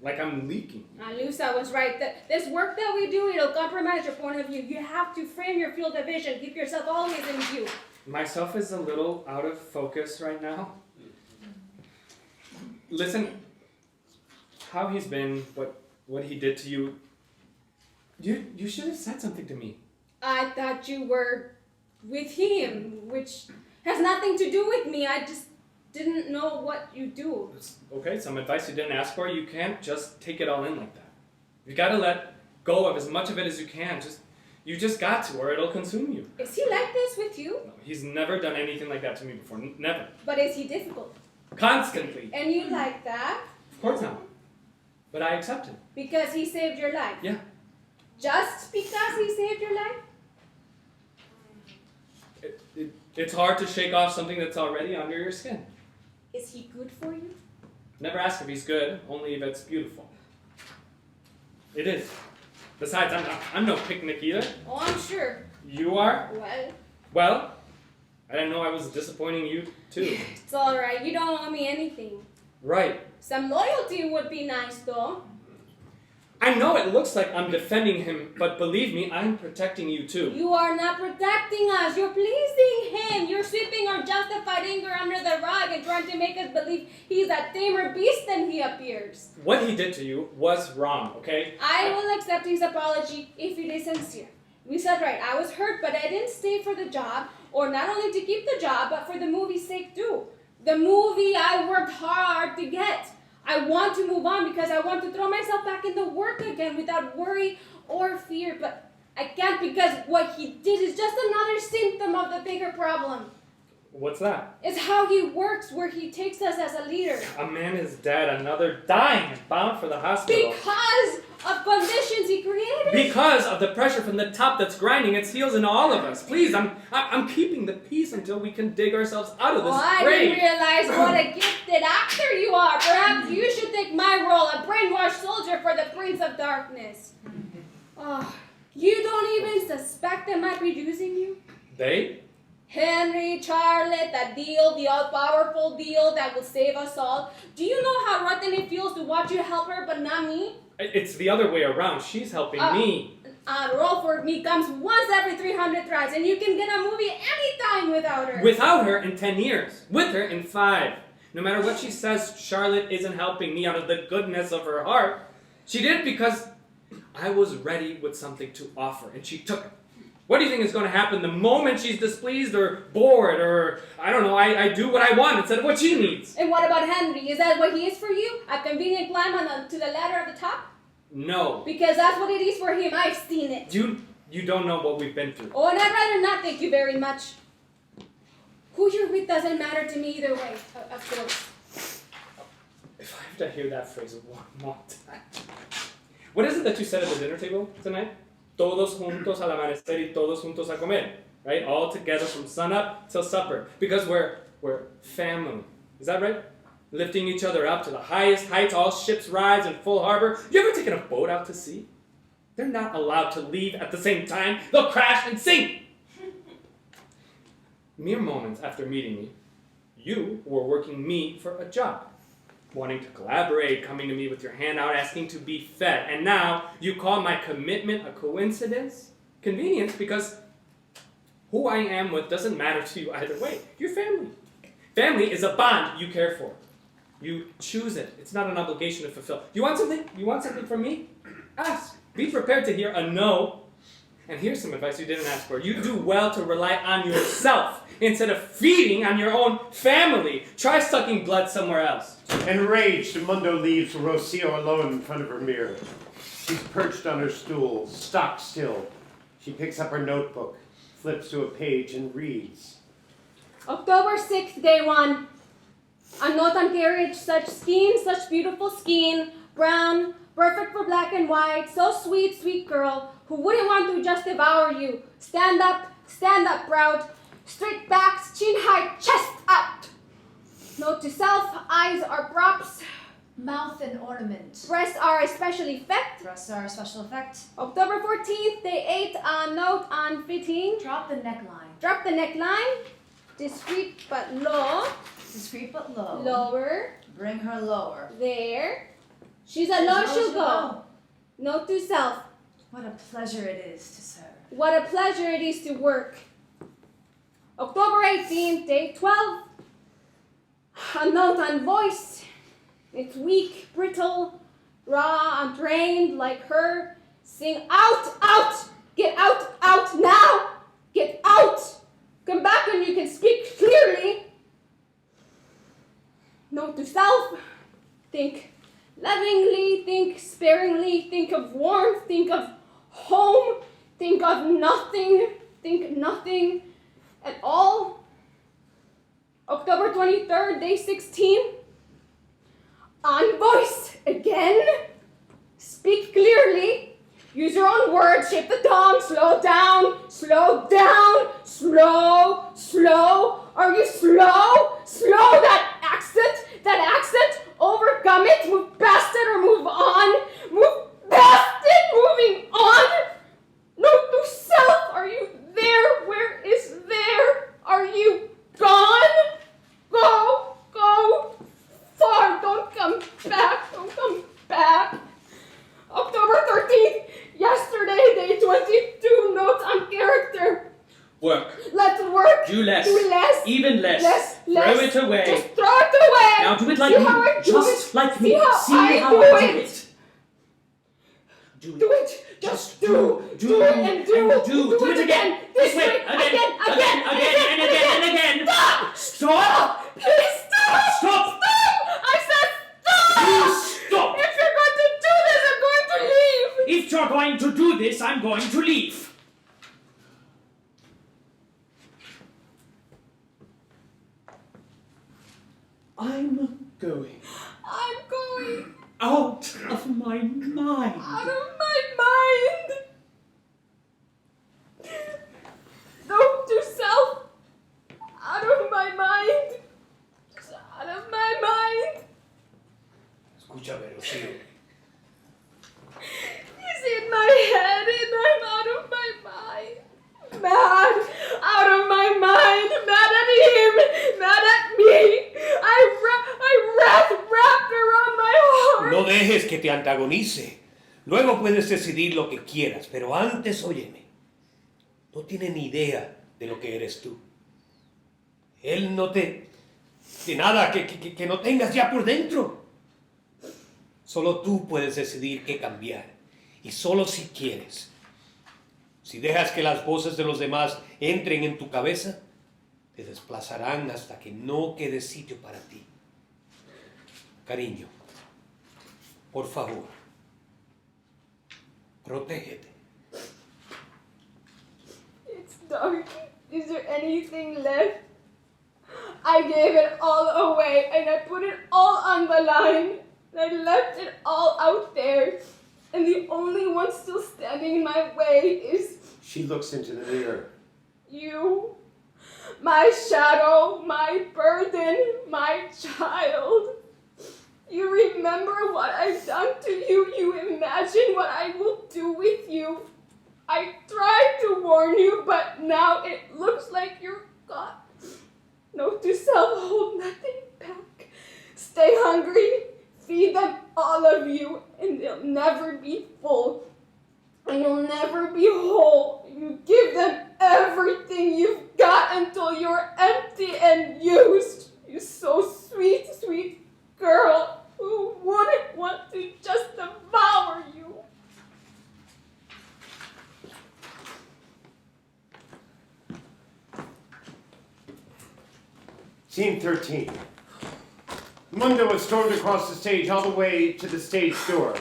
Like I'm leaking. Lusa was right. This work that we do, it'll compromise your point of view. You have to frame your field of vision. Keep yourself always in view. Myself is a little out of focus right now. Listen, how he's been, what he did to you. You should have said something to me. I thought you were with him, which has nothing to do with me. I just didn't know what you do. Okay, some advice you didn't ask for. You can't just take it all in like that. You gotta let go of as much of it as you can. You just got to, or it'll consume you. Is he like this with you? No, he's never done anything like that to me before. Never. But is he difficult? Constantly. And you like that? Of course not. But I accept him. Because he saved your life? Yeah. Just because he saved your life? It's hard to shake off something that's already under your skin. Is he good for you? Never ask if he's good, only if it's beautiful. It is. Besides, I'm no picnic either. Oh, I'm sure. You are? Well, I didn't know I was disappointing you, too. it's alright. You don't owe me anything. Right. Some loyalty would be nice, though. I know it looks like I'm defending him, but believe me, I'm protecting you, too. You are not protecting us. You're pleasing him. You're sweeping our justified anger under the rug and trying to make us believe he's a tamer beast than he appears. What he did to you was wrong, okay? I will accept his apology if it is sincere. We said right, I was hurt, but I didn't stay for the job, or not only to keep the job, but for the movie's sake too. The movie I worked hard to get. I want to move on because I want to throw myself back into work again without worry or fear, but I can't because what he did is just another symptom of the bigger problem. What's that? It's how he works, where he takes us as a leader. A man is dead, another dying and bound for the hospital. Because of conditions he created. Because of the pressure from the top that's grinding its heels into all of us. Please, I'm keeping the peace until we can dig ourselves out of this I grave. didn't realize what a gifted actor you are. Perhaps you should take my role, a brainwashed soldier for the Prince of Darkness. Oh, you don't even suspect they might be using you? They? Henry, Charlotte, that deal, the all-powerful deal that will save us all. Do you know how rotten it feels to watch you help her, but not me? It's the other way around. She's helping me. Roll for me comes once every 300 tries, and you can get a movie anytime without her. Without her in 10 years. With her in 5. No matter what she says, Charlotte isn't helping me out of the goodness of her heart. She did it because I was ready with something to offer, and she took it. What do you think is going to happen the moment she's displeased or bored or, I don't know, I do what I want instead of what she needs? And what about Henry? Is that what he is for you? A convenient climb to the ladder at the top? No. Because that's what it is for him. I've seen it. You don't know what we've been through. Oh, and I'd rather not, thank you very much. Who you're with doesn't matter to me either way, of course. If I have to hear that phrase one more time. What is it that you said at the dinner table tonight? Todos juntos al amanecer y todos juntos a comer. Right? All together from sunup till supper. Because we're family. Is that right? Lifting each other up to the highest heights, all ships rise in full harbor. You ever taken a boat out to sea? They're not allowed to leave at the same time. They'll crash and sink. Mere moments after meeting me, you were working me for a job. Wanting to collaborate, coming to me with your hand out, asking to be fed. And now you call my commitment a coincidence? Convenience, because who I am with doesn't matter to you either way. You're family. Family is a bond you care for. You choose it. It's not an obligation to fulfill. You want something? You want something from me? Ask. Be prepared to hear a no. And here's some advice you didn't ask for. You do well to rely on yourself instead of feeding on your own family. Try sucking blood somewhere else. Enraged, Mundo leaves Rocio alone in front of her mirror. She's perched on her stool, stock still. She picks up her notebook, flips to a page, and reads. October 6th, day 1. A note on carriage, such skin, such beautiful skin, brown, perfect for black and white, so sweet, sweet girl, who wouldn't want to just devour you. Stand up, proud, straight backs, chin high, chest out. Note to self, eyes are props. Mouth an ornament. Breasts are a special effect. Breasts are a special effect. October 14th, day 8, a note on fitting. Drop the neckline. Drop the neckline. Discreet but low. Discreet but low. Lower. Bring her lower. There. She's a low, she'll go. Note to self. What a pleasure it is to serve. What a pleasure it is to work. October 18th, day 12. A note on voice. It's weak, brittle, raw, untrained, like her. Sing out, out! Get out, out now! Get out! Come back when you can speak clearly. Note to self. Think lovingly, think sparingly, think of warmth, think of home, think of nothing, think nothing at all. October 23rd, day 16. On voice again. Speak clearly. Use your own words. Shape the tongue. Slow down. Slow down. Slow. Slow. Are you slow? Slow. That accent. That accent. Overcome it. Move past it or move on. Move past it. Moving on. Note to self. Are you there? Where is there? Are you gone? Go. Go. Far. Don't come back. Don't come back. October 13th. Yesterday, day 22. Notes on character. Work. Let's work. Do less. Do less. Even less. Less. Throw it away. Just throw it away. Now do it like See me. how I do Just it. like me. See how See I how do I do it. it. Do Do it. Just do it and do and do. Do it again. This way. way. Again. And again. Stop. Stop. Please stop. Stop. I said stop. You stop. If you're going to do this, I'm going to leave. If you're going to do this, I'm going to leave. I'm going out of my mind. Out of my mind. Note to self. Out of my mind. Just out of my mind. Escúchame, Rocío. It's in my head and I'm out of my mind. Mad. Out of my mind. Mad at him. Mad at me. I wrapped around my heart. No dejes que te antagonice. Luego puedes decidir lo que quieras, pero antes óyeme. No tiene ni idea de lo que eres tú. Él no te... de nada que no tengas ya por dentro. Solo tú puedes decidir qué cambiar. Y solo si quieres. Si dejas que las voces de los demás entren en tu cabeza, te desplazarán hasta que no quede sitio para ti. Cariño, por favor, protégete. It's dark. Is there anything left? way and I put it all on the line. And I left it all out there. And the only one still standing in my way is She looks into the mirror. you. My shadow, my burden, my child. You remember what I've done to you. You imagine what I will do with you. I tried to warn you, but now it looks like you're gone. Note to self, hold nothing back. Stay hungry, feed them, all of you, and they'll never be full. And you'll never be whole. You give them everything you've got until you're empty and used. You're so sweet, sweet girl. Who wouldn't want to just devour you? Scene 13. Mundo is stormed across the stage all the way to the stage door.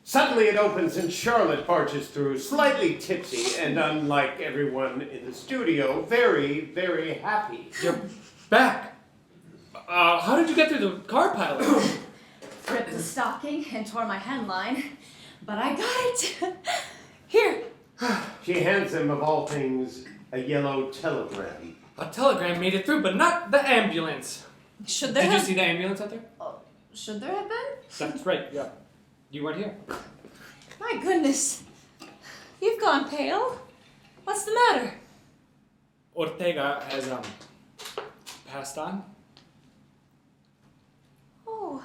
Suddenly it opens and Charlotte barges through, slightly tipsy and, unlike everyone in the studio, very, very happy. You're back. How did you get through the car pilot? Ripped the stocking and tore my hemline, but I got it. Here. She hands him, of all things, a yellow telegram. A telegram made it through, but not the ambulance. Should there Did have... you see the ambulance out there? Should there have been? That's right, yeah. You weren't here. My goodness. You've gone pale. What's the matter? Ortega has, passed on. Oh.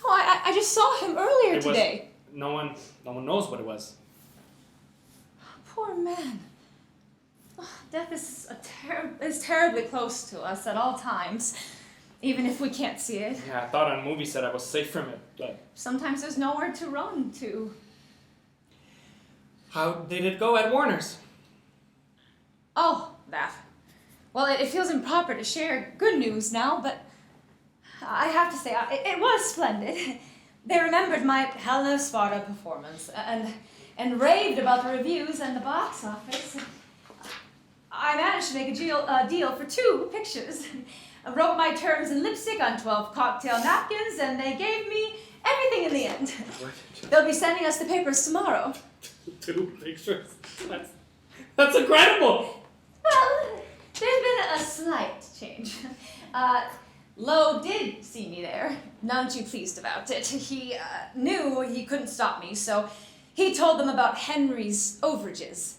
I just saw him earlier today. No one knows what it was. Poor man. Death is terribly close to us at all times, even if we can't see it. Yeah, I thought on a movie set I was safe from it, but... Sometimes there's nowhere to run to. How did it go at Warner's? Oh, that. Well, it feels improper to share good news now, but I have to say, it was splendid. They remembered my Helen of Sparta performance and raved about the reviews and the box office. I managed to make a deal for 2 pictures. I wrote my terms in lipstick on 12 cocktail napkins, and they gave me everything in the end. They'll be sending us the papers tomorrow. 2 pictures? That's incredible! Well, there's been a slight change. Lowe did see me there, none too pleased about it. He knew he couldn't stop me, so he told them about Henry's overages.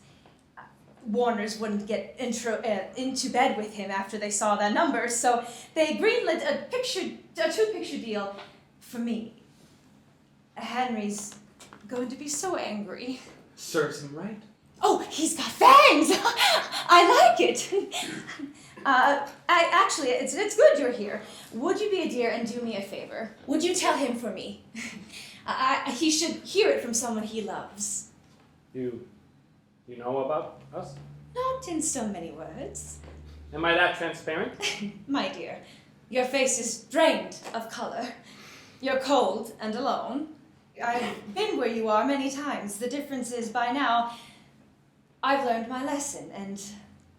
Warner's wouldn't get into bed with him after they saw the numbers, so they greenlit a 2-picture deal for me. Henry's going to be so angry. Serves him right. Oh, he's got fangs! I like it! Actually, it's good you're here. Would you be a dear and do me a favor? Would you tell him for me? He should hear it from someone he loves. You know about us? Not in so many words. Am I that transparent? My dear, your face is drained of color. You're cold and alone. I've been where you are many times. The difference is, by now, I've learned my lesson, and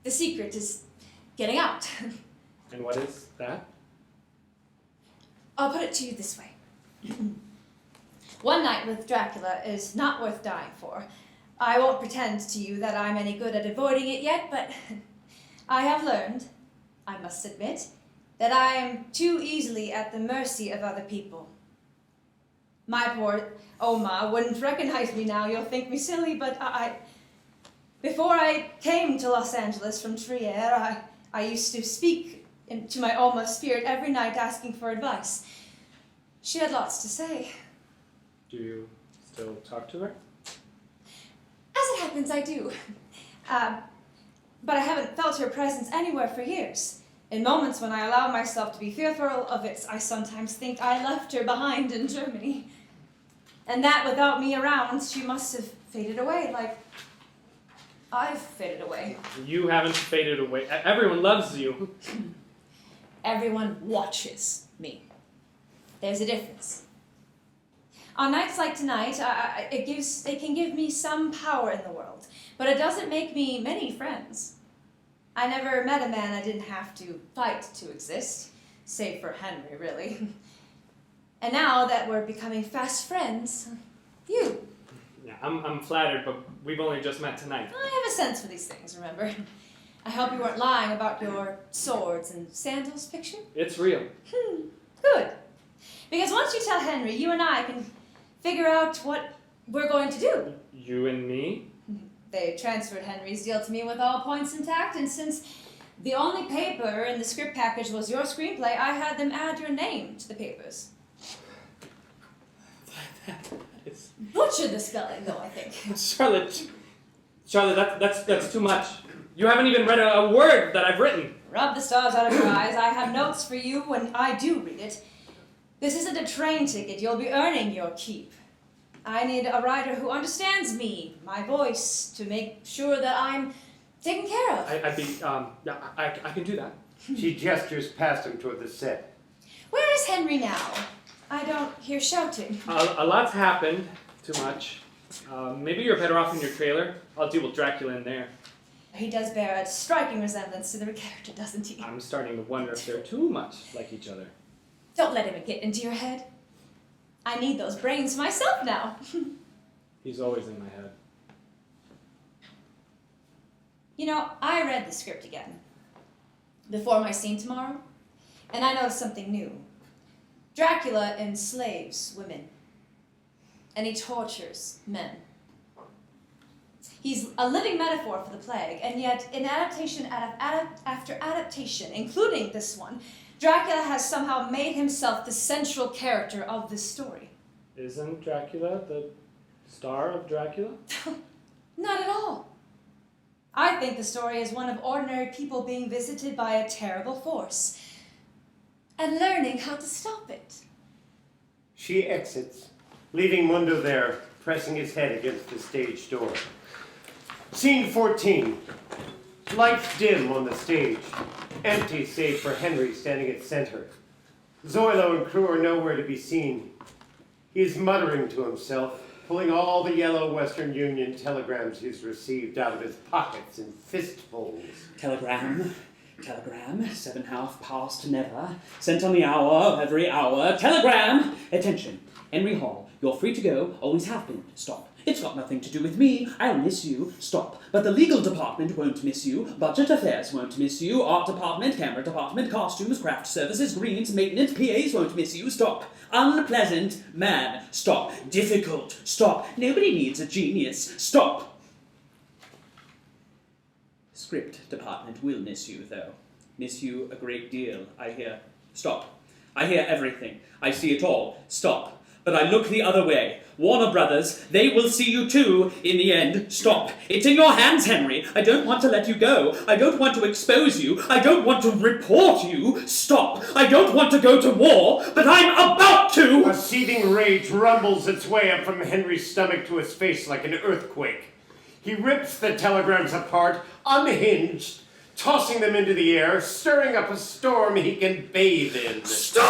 the secret is getting out. And what is that? I'll put it to you this way. One night with Drácula is not worth dying for. I won't pretend to you that I'm any good at avoiding it yet, but I have learned, I must admit, that I am too easily at the mercy of other people. My poor Oma wouldn't recognize me now. You'll think me silly, but before I came to Los Angeles from Trier, I used to speak to my Oma's spirit every night asking for advice. She had lots to say. Do you still talk to her? As it happens, I do. But I haven't felt her presence anywhere for years. In moments when I allow myself to be fearful of it, I sometimes think I left her behind in Germany. And that without me around, she must have faded away like I've faded away. You haven't faded away. Everyone loves you. Everyone watches me. There's a difference. On nights like tonight, it can give me some power in the world, but it doesn't make me many friends. I never met a man I didn't have to fight to exist, save for Henry, really. And now that we're becoming fast friends, you. Yeah, I'm flattered, but we've only just met tonight. I have a sense for these things, remember? I hope you weren't lying about your swords and sandals picture. It's real. Good. Because once you tell Henry, you and I can figure out what we're going to do. You and me? They transferred Henry's deal to me with all points intact, and since the only paper in the script package was your screenplay, I had them add your name to the papers. Butchered the spelling, though, I think. Charlotte, that's too much. You haven't even read a word that I've written. Rub the stars out of your eyes. I have notes for you when I do read it. This isn't a train ticket. You'll be earning your keep. I need a writer who understands me, my voice, to make sure that I'm taken care of. I can do that. She gestures past him toward the set. Where is Henry now? I don't hear shouting. A lot's happened. Too much. Maybe you're better off in your trailer. I'll deal with Dracula in there. He does bear a striking resemblance to the character, doesn't he? I'm starting to wonder if they're too much like each other. Don't let him get into your head. I need those brains myself now. He's always in my head. You know, I read the script again before my scene tomorrow, and I noticed something new. Dracula enslaves women, and he tortures men. He's a living metaphor for the plague, and yet in adaptation after adaptation, including this one, Dracula has somehow made himself the central character of this story. Isn't Dracula the star of Dracula? Not at all. I think the story is one of ordinary people being visited by a terrible force and learning how to stop it. She exits, leaving Mundo there, pressing his head against the stage door. Scene 14. Lights dim on the stage, empty save for Henry standing at center. Zoilo and crew are nowhere to be seen. He is muttering to himself, pulling all the yellow Western Union telegrams he's received out of his pockets in fistfuls. Telegram, 7:30 past never, sent on the hour of every hour. Telegram! Attention, Henry Hall, you're free to go, always have been. Stop. It's got nothing to do with me. I'll miss you. Stop. But the legal department won't miss you. Budget affairs won't miss you. Art department, camera department, costumes, craft services, greens, maintenance, PAs won't miss you. Stop. Unpleasant man. Stop. Difficult. Stop. Nobody needs a genius. Stop. Script department will miss you, though. Miss you a great deal, I hear. Stop. I hear everything. I see it all. Stop. But I look the other way. Warner Brothers, they will see you too in the end. Stop. It's in your hands, Henry. I don't want to let you go. I don't want to expose you. I don't want to report you. Stop. I don't want to go to war, but I'm about to. A seething rage rumbles its way up from Henry's stomach to his face like an earthquake. He rips the telegrams apart, unhinged, tossing them into the air, stirring up a storm he can bathe in. Stop!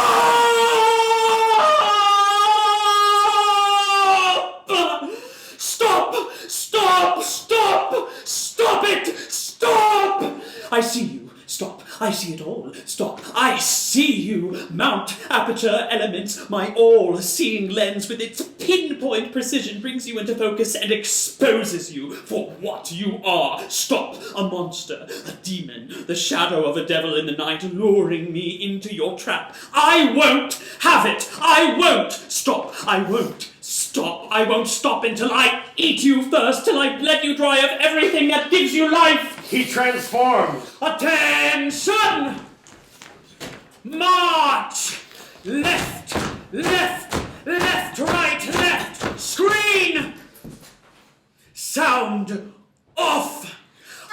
Stop! Stop! Stop! Stop it! Stop! I see you. Stop. I see it all. Stop. I see you. Mount, aperture, elements, my all-seeing lens with its pinpoint precision brings you into focus and exposes you for what you are. Stop. A monster, a demon, the shadow of a devil in the night luring me into your trap. I won't have it. I won't. Stop. I won't. Stop. I won't stop until I eat you first, till I let you dry of everything that gives you life. He transforms. Attention! March! Left, left, left, right, left. Screen! Sound off!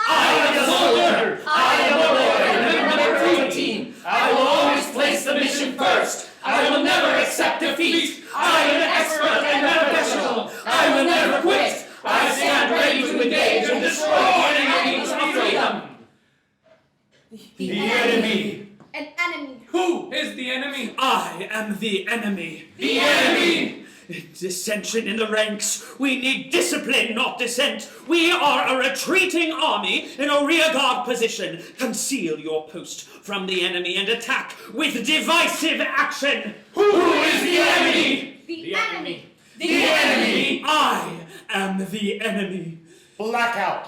I am a soldier! I am a warrior! Number 13! I will always place the mission first! I will never accept defeat! I am an expert and professional! I will never quit! I stand ready to engage and destroy the enemies of freedom! The enemy! An enemy. Who is the enemy? I am the enemy. The enemy! Dissension in the ranks. We need discipline, not dissent. We are a retreating army in a rearguard position. Conceal your post from the enemy and attack with divisive action. Who is the enemy? The enemy. The enemy! I am the enemy. Blackout.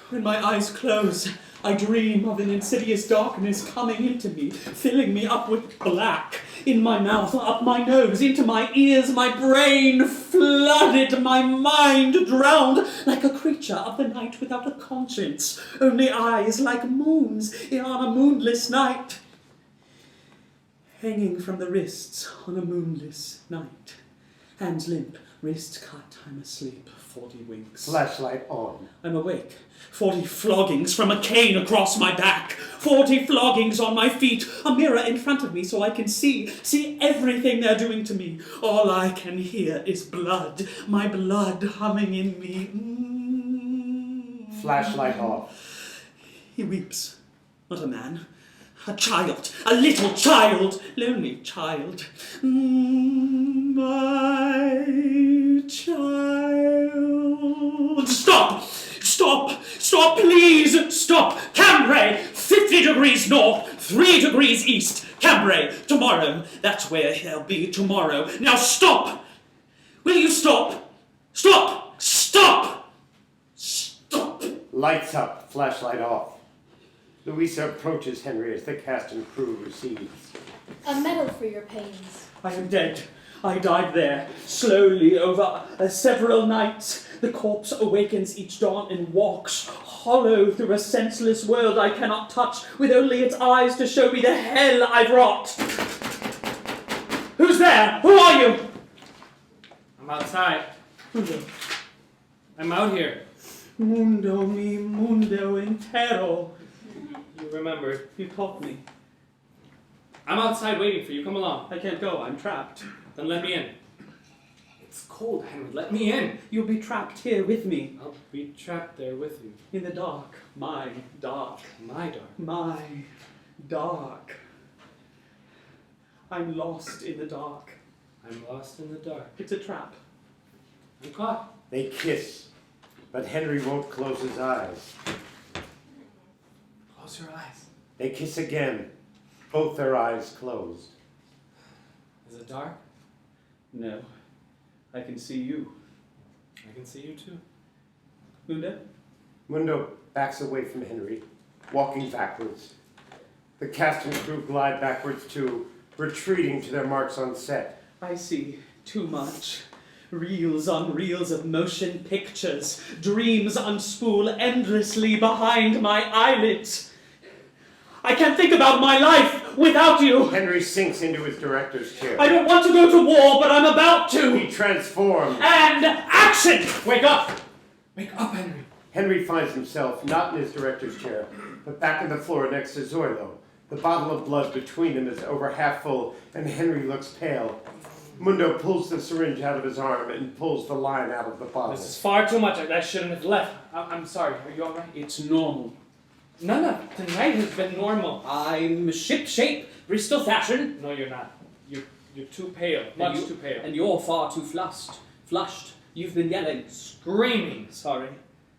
When my eyes close, I dream of an insidious darkness coming into me, filling me up with black. In my mouth, up my nose, into my ears, my brain flooded, my mind drowned, like a creature of the night without a conscience, only eyes like moons on a moonless night. Hanging from the wrists on a moonless night. Hands limp, wrists cut, I'm asleep, 40 winks. Flashlight on. I'm awake. 40 floggings from a cane across my back. 40 floggings on my feet. A mirror in front of me so I can see everything they're doing to me. All I can hear is blood. My blood humming in me. Flashlight off. He weeps. Not a man. A child. A little child. Lonely child. My child. Stop! Stop! Stop, please! Stop! Cambrai! 50 degrees north, 3 degrees east. Cambrai, tomorrow. That's where he'll be tomorrow. Now stop! Will you stop? Stop! Stop! Stop! Lights up. Flashlight off. Louisa approaches Henry as the cast and crew recedes. A medal for your pains. I am dead. I died there, slowly over several nights. The corpse awakens each dawn and walks, hollow through a senseless world I cannot touch, with only its eyes to show me the hell I've wrought. Who's there? Who are you? I'm outside. I'm out here. Mundo mi mundo entero. You remember. You taught me. I'm outside waiting for you. Come along. I can't go. I'm trapped. Then let me in. It's cold, Henry. Let me in. You'll be trapped here with me. I'll be trapped there with you. In the dark. My dark. My dark. My dark. I'm lost in the dark. I'm lost in the dark. It's a trap. I'm caught. They kiss, but Henry won't close his eyes. Close your eyes. They kiss again, both their eyes closed. Is it dark? No. I can see you. I can see you too. Mundo? Mundo backs away from Henry, walking backwards. The cast and crew glide backwards too, retreating to their marks on set. I see too much. Reels on reels of motion pictures. Dreams unspool endlessly behind my eyelids. I can't think about my life without you. Henry sinks into his director's chair. I don't want to go to war, but I'm about to. He transforms. And action! Wake up! Wake up, Henry. Henry finds himself not in his director's chair, but back on the floor next to Zoilo. The bottle of blood between them is over half full, and Henry looks pale. Mundo pulls the syringe out of his arm and pulls the line out of the bottle. This is far too much. I shouldn't have left. I'm sorry. Are you alright? It's normal. None of tonight has been normal. I'm ship-shape, Bristol fashion. No, you're not. You're too pale. Much too pale. And you're far too flushed. You've been yelling. Screaming. Sorry.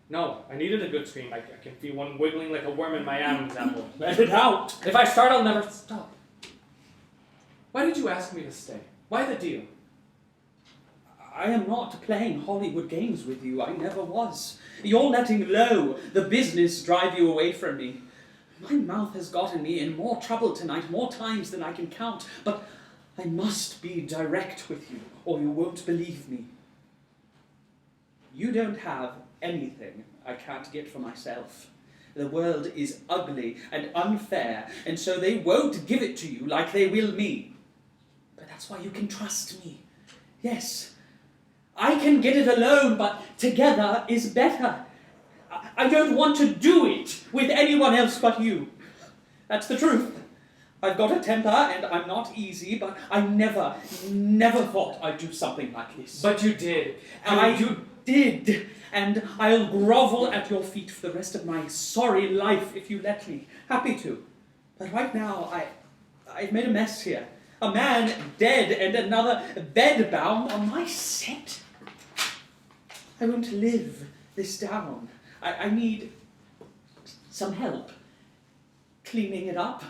No, I needed a good scream. I can feel one wiggling like a worm in my Adam's apple. Let it out. If I start, I'll never stop. Why did you ask me to stay? Why the deal? I am not playing Hollywood games with you. I never was. You're letting low the business drive you away from me. My mouth has gotten me in more trouble tonight, more times than I can count, but I must be direct with you, or you won't believe me. You don't have anything I can't get for myself. The world is ugly and unfair, and so they won't give it to you like they will me. But that's why you can trust me. Yes, I can get it alone, but together is better. I don't want to do it with anyone else but you. That's the truth. I've got a temper and I'm not easy, but I never thought I'd do something like this. But you did. You did. And I'll grovel at your feet for the rest of my sorry life if you let me. Happy to. But right now, I've made a mess here. A man dead and another bedbound on my set. I won't live this down. I need some help cleaning it up.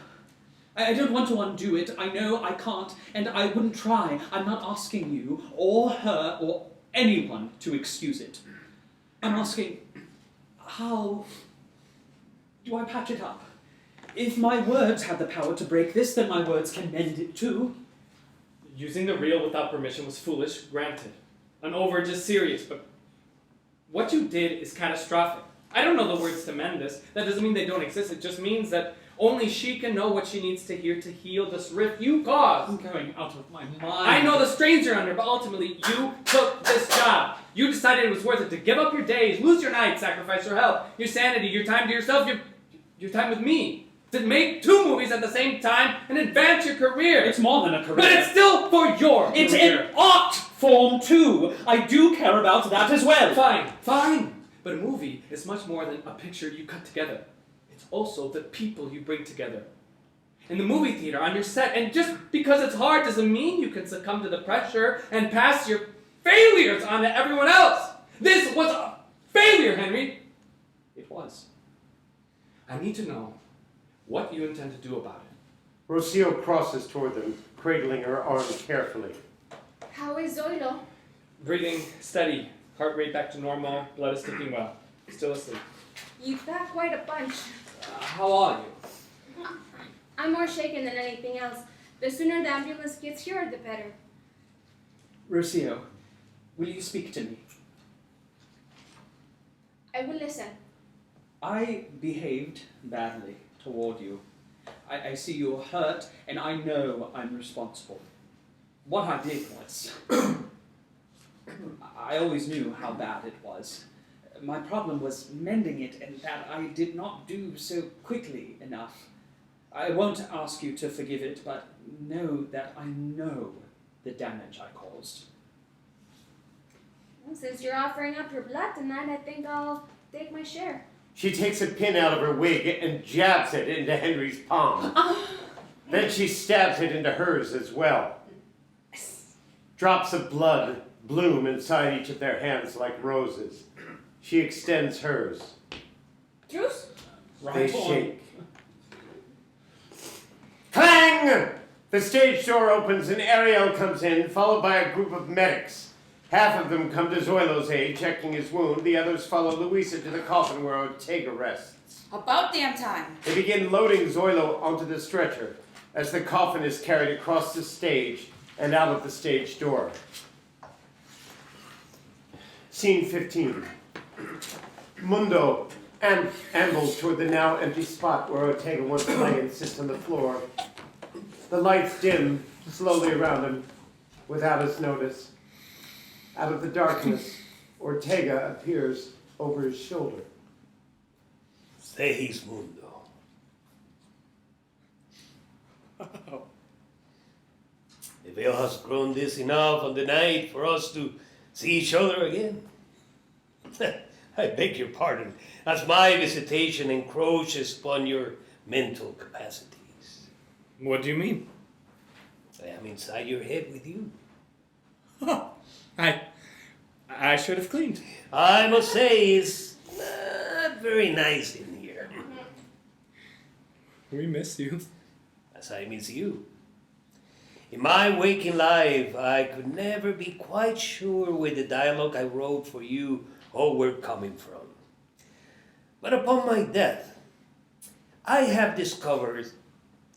I don't want to undo it. I know I can't, and I wouldn't try. I'm not asking you or her or anyone to excuse it. I'm asking, how do I patch it up? If my words have the power to break this, then my words can mend it too. Using the reel without permission was foolish, granted. An overage is serious, but what you did is catastrophic. I don't know the words to mend this. That doesn't mean they don't exist. It just means that only she can know what she needs to hear to heal this rift you caused. I'm going out of my mind. I know the strains you're under, but ultimately you took this job. You decided it was worth it to give up your days, lose your nights, sacrifice your health, your sanity, your time to yourself, your time with me. To make 2 movies at the same time and advance your career. It's more than a career. But it's still for your It's career. an art form too. I do care about that as well. Fine. But a movie is much more than a picture you cut together. It's also the people you bring together. In the movie theater, on your set, and just because it's hard doesn't mean you can succumb to the pressure and pass your failures on to everyone else. This was a failure, Henry. It was. I need to know what you intend to do about it. Rocio crosses toward them, cradling her arm carefully. How is Zoilo? Breathing steady, heart rate back to normal, blood is ticking well. Still asleep. You've got quite a bunch. How are you? I'm more shaken than anything else. The sooner the ambulance gets here, the better. Rocio, will you speak to me? I will listen. I behaved badly toward you. I see you're hurt, and I know I'm responsible. What I did was... I always knew how bad it was. My problem was mending it, and that I did not do so quickly enough. I won't ask you to forgive it, but know that I know the damage I caused. Well, since you're offering up your blood tonight, I think I'll take my share. She takes a pin out of her wig and jabs it into Henry's palm. Then she stabs it into hers as well. Drops of blood bloom inside each of their hands like roses. She extends hers. Truce? They shake. Clang! The stage door opens and Ariel comes in, followed by a group of medics. Half of them come to Zoilo's aid, checking his wound. The others follow Luisa to the coffin where Ortega rests. About damn time. They begin loading Zoilo onto the stretcher as the coffin is carried across the stage and out of the stage door. Scene 15. Mundo ambles toward the now empty spot where Ortega once lay and sits on the floor. The lights dim slowly around him without his notice. Out of the darkness, Ortega appears over his shoulder. Seis Mundo. The veil has grown this enough on the night for us to see each other again. I beg your pardon, as my visitation encroaches upon your mental capacities. What do you mean? I am inside your head with you. I should have cleaned. I must say, it's not very nice in here. We miss you. As I miss you. In my waking life, I could never be quite sure where the dialogue I wrote for you all were coming from. But upon my death, I have discovered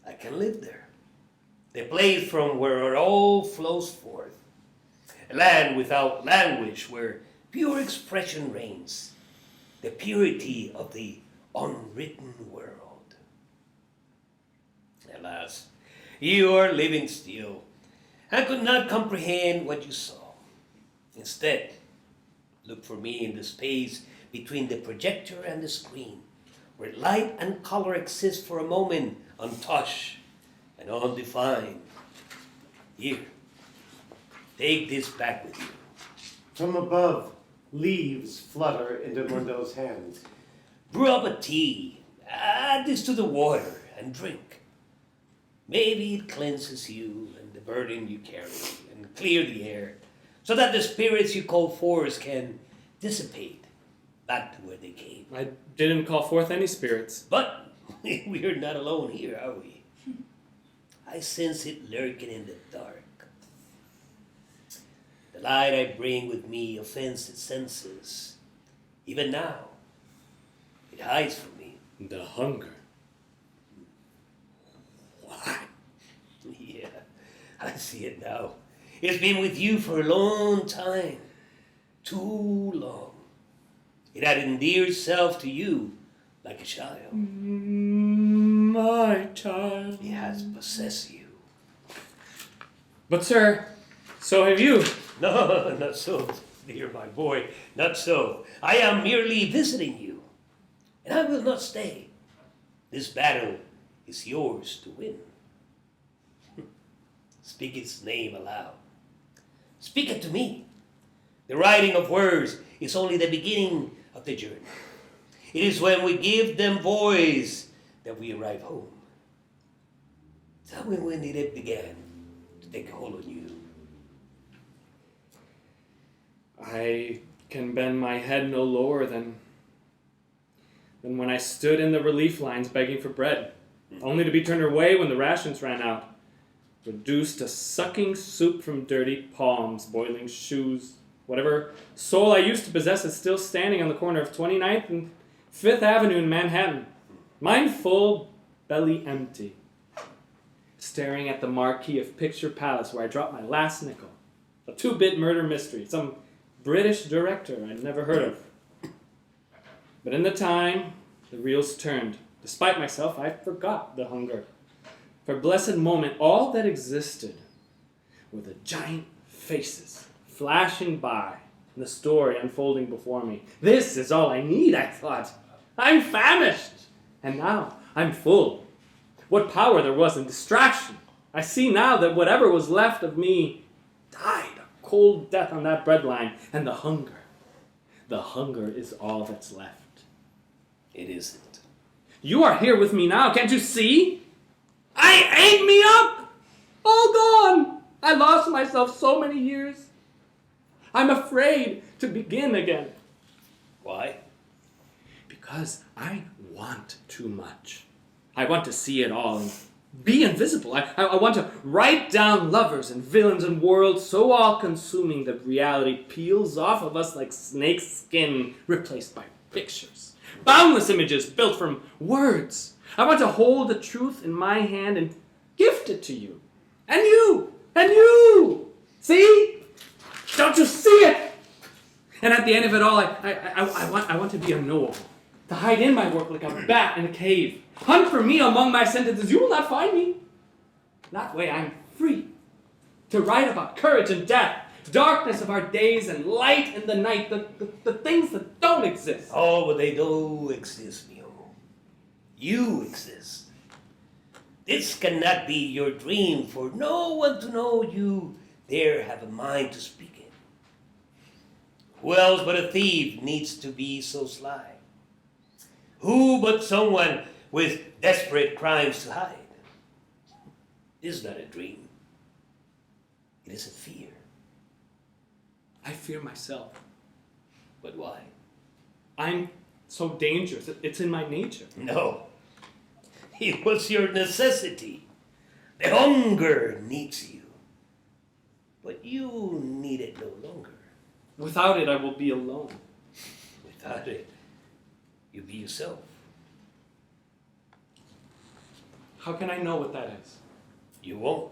I can live there. The place from where it all flows forth. A land without language where pure expression reigns. The purity of the unwritten world. Alas, you are living still and could not comprehend what you saw. Instead, look for me in the space between the projector and the screen, where light and color exist for a moment untouched and undefined. Here, take this back with you. From above, leaves flutter into Mundo's hands. Brew up a tea, add this to the water, and drink. Maybe it cleanses you and burden you carry and clear the air, so that the spirits you call forth can dissipate back to where they came. I didn't call forth any spirits. But we are not alone here, are we? I sense it lurking in the dark. The light I bring with me offends its senses. Even now, it hides from me. The hunger. What? Yeah, I see it now. It's been with you for a long time. Too long. It had endeared itself to you like a child. My child. It has possessed you. But sir, so have you. No, not so, dear my boy, not so. I am merely visiting you, and I will not stay. This battle is yours to win. Speak its name aloud. Speak it to me. The writing of words is only the beginning of the journey. It is when we give them voice that we arrive home. Tell me when it began to take hold on you. I can bend my head no lower than when I stood in the relief lines begging for bread, only to be turned away when the rations ran out, reduced to sucking soup from dirty palms, boiling shoes. Whatever soul I used to possess is still standing on the corner of 29th and 5th Avenue in Manhattan, mind full, belly empty, staring at the marquee of Picture Palace where I dropped my last nickel, a 2-bit murder mystery, some British director I'd never heard of. But in the time, the reels turned. Despite myself, I forgot the hunger. For a blessed moment, all that existed were the giant faces flashing by and the story unfolding before me. This is all I need, I thought. I'm famished. And now I'm full. What power there was in distraction. I see now that whatever was left of me died a cold death on that breadline. And the hunger is all that's left. It isn't. You are here with me now, can't you see? I ate me up! All gone! I lost myself so many years. I'm afraid to begin again. Why? Because I want too much. I want to see it all and be invisible. I want to write down lovers and villains and worlds so all-consuming that reality peels off of us like snake skin replaced by pictures. Boundless images built from words. I want to hold the truth in my hand and gift it to you. And you! And you! See? Don't you see it? And at the end of it all, I want to be unknowable. To hide in my work like a bat in a cave. Hunt for me among my sentences. You will not find me. That way I'm free. To write about courage and death. Darkness of our days and light in the night. The things that don't exist. Oh, but they do exist, Mio. You exist. This cannot be your dream, for no one to know you dare have a mind to speak it. Who else but a thief needs to be so sly? Who but someone with desperate crimes to hide? This is not a dream. It is a fear. I fear myself. But why? I'm so dangerous. It's in my nature. No. It was your necessity. The hunger needs you. But you need it no longer. Without it, I will be alone. Without it, you be yourself. How can I know what that is? You won't.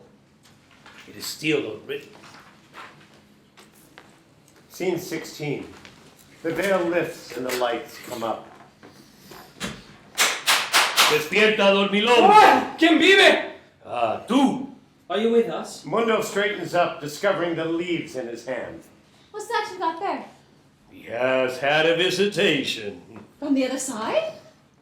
It is still unwritten. Scene 16. The veil lifts and the lights come up. Despierta, dormilón. ¡Ah! ¿Quién vive? Ah, tú. Are you with us? Mundo straightens up, discovering the leaves in his hand. What's that you got there? He has had a visitation. From the other side?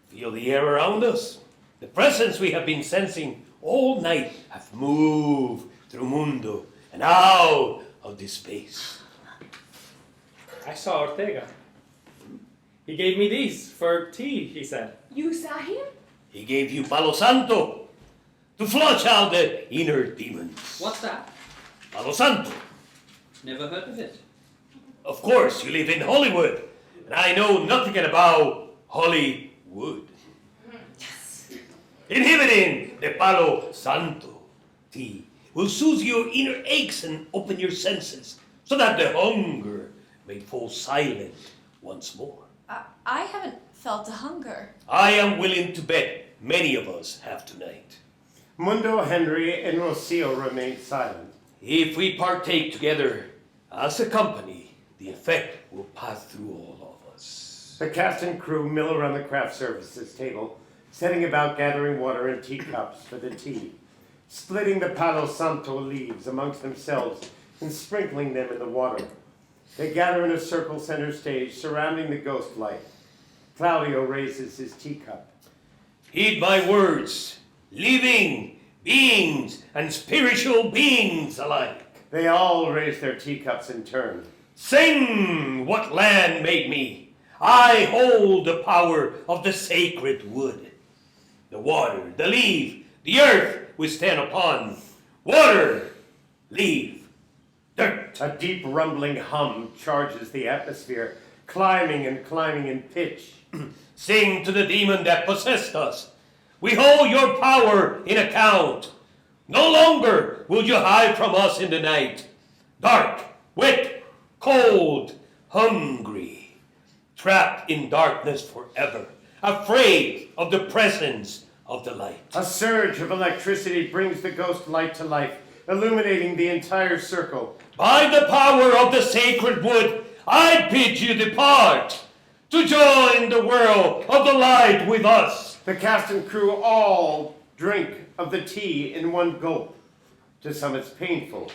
Feel the air around us. The presence we have been sensing all night have moved through Mundo and out of this space. I saw Ortega. He gave me these for tea, he said. You saw him? He gave you Palo Santo to flush out the inner demons. What's that? Palo Santo. Never heard of it. Of course, you live in Hollywood, and I know nothing about Hollywood. Inhibiting the Palo Santo tea will soothe your inner aches and open your senses so that the hunger may fall silent once more. I haven't felt a hunger. I am willing to bet many of us have tonight. Mundo, Henry, and Rocio remain silent. If we partake together as a company, the effect will pass through all of us. The cast and crew mill around the craft services table, setting about gathering water in teacups for the tea, splitting the Palo Santo leaves amongst themselves and sprinkling them in the water. They gather in a circle center stage surrounding the ghost light. Claudio raises his teacup. Heed my words, living beings and spiritual beings alike. They all raise their teacups in turn. Sing what land made me. I hold the power of the sacred wood. The water, the leaf, the earth we stand upon. Water, leaf, dirt. A deep rumbling hum charges the atmosphere, climbing and climbing in pitch. Sing to the demon that possessed us. We hold your power in account. No longer will you hide from us in the night. Dark, wet, cold, hungry. Trapped in darkness forever. Afraid of the presence of the light. A surge of electricity brings the ghost light to life, illuminating the entire circle. By the power of the sacred wood, I bid you depart, to join the world of the light with us. The cast and crew all drink of the tea in one gulp. To some it's painful,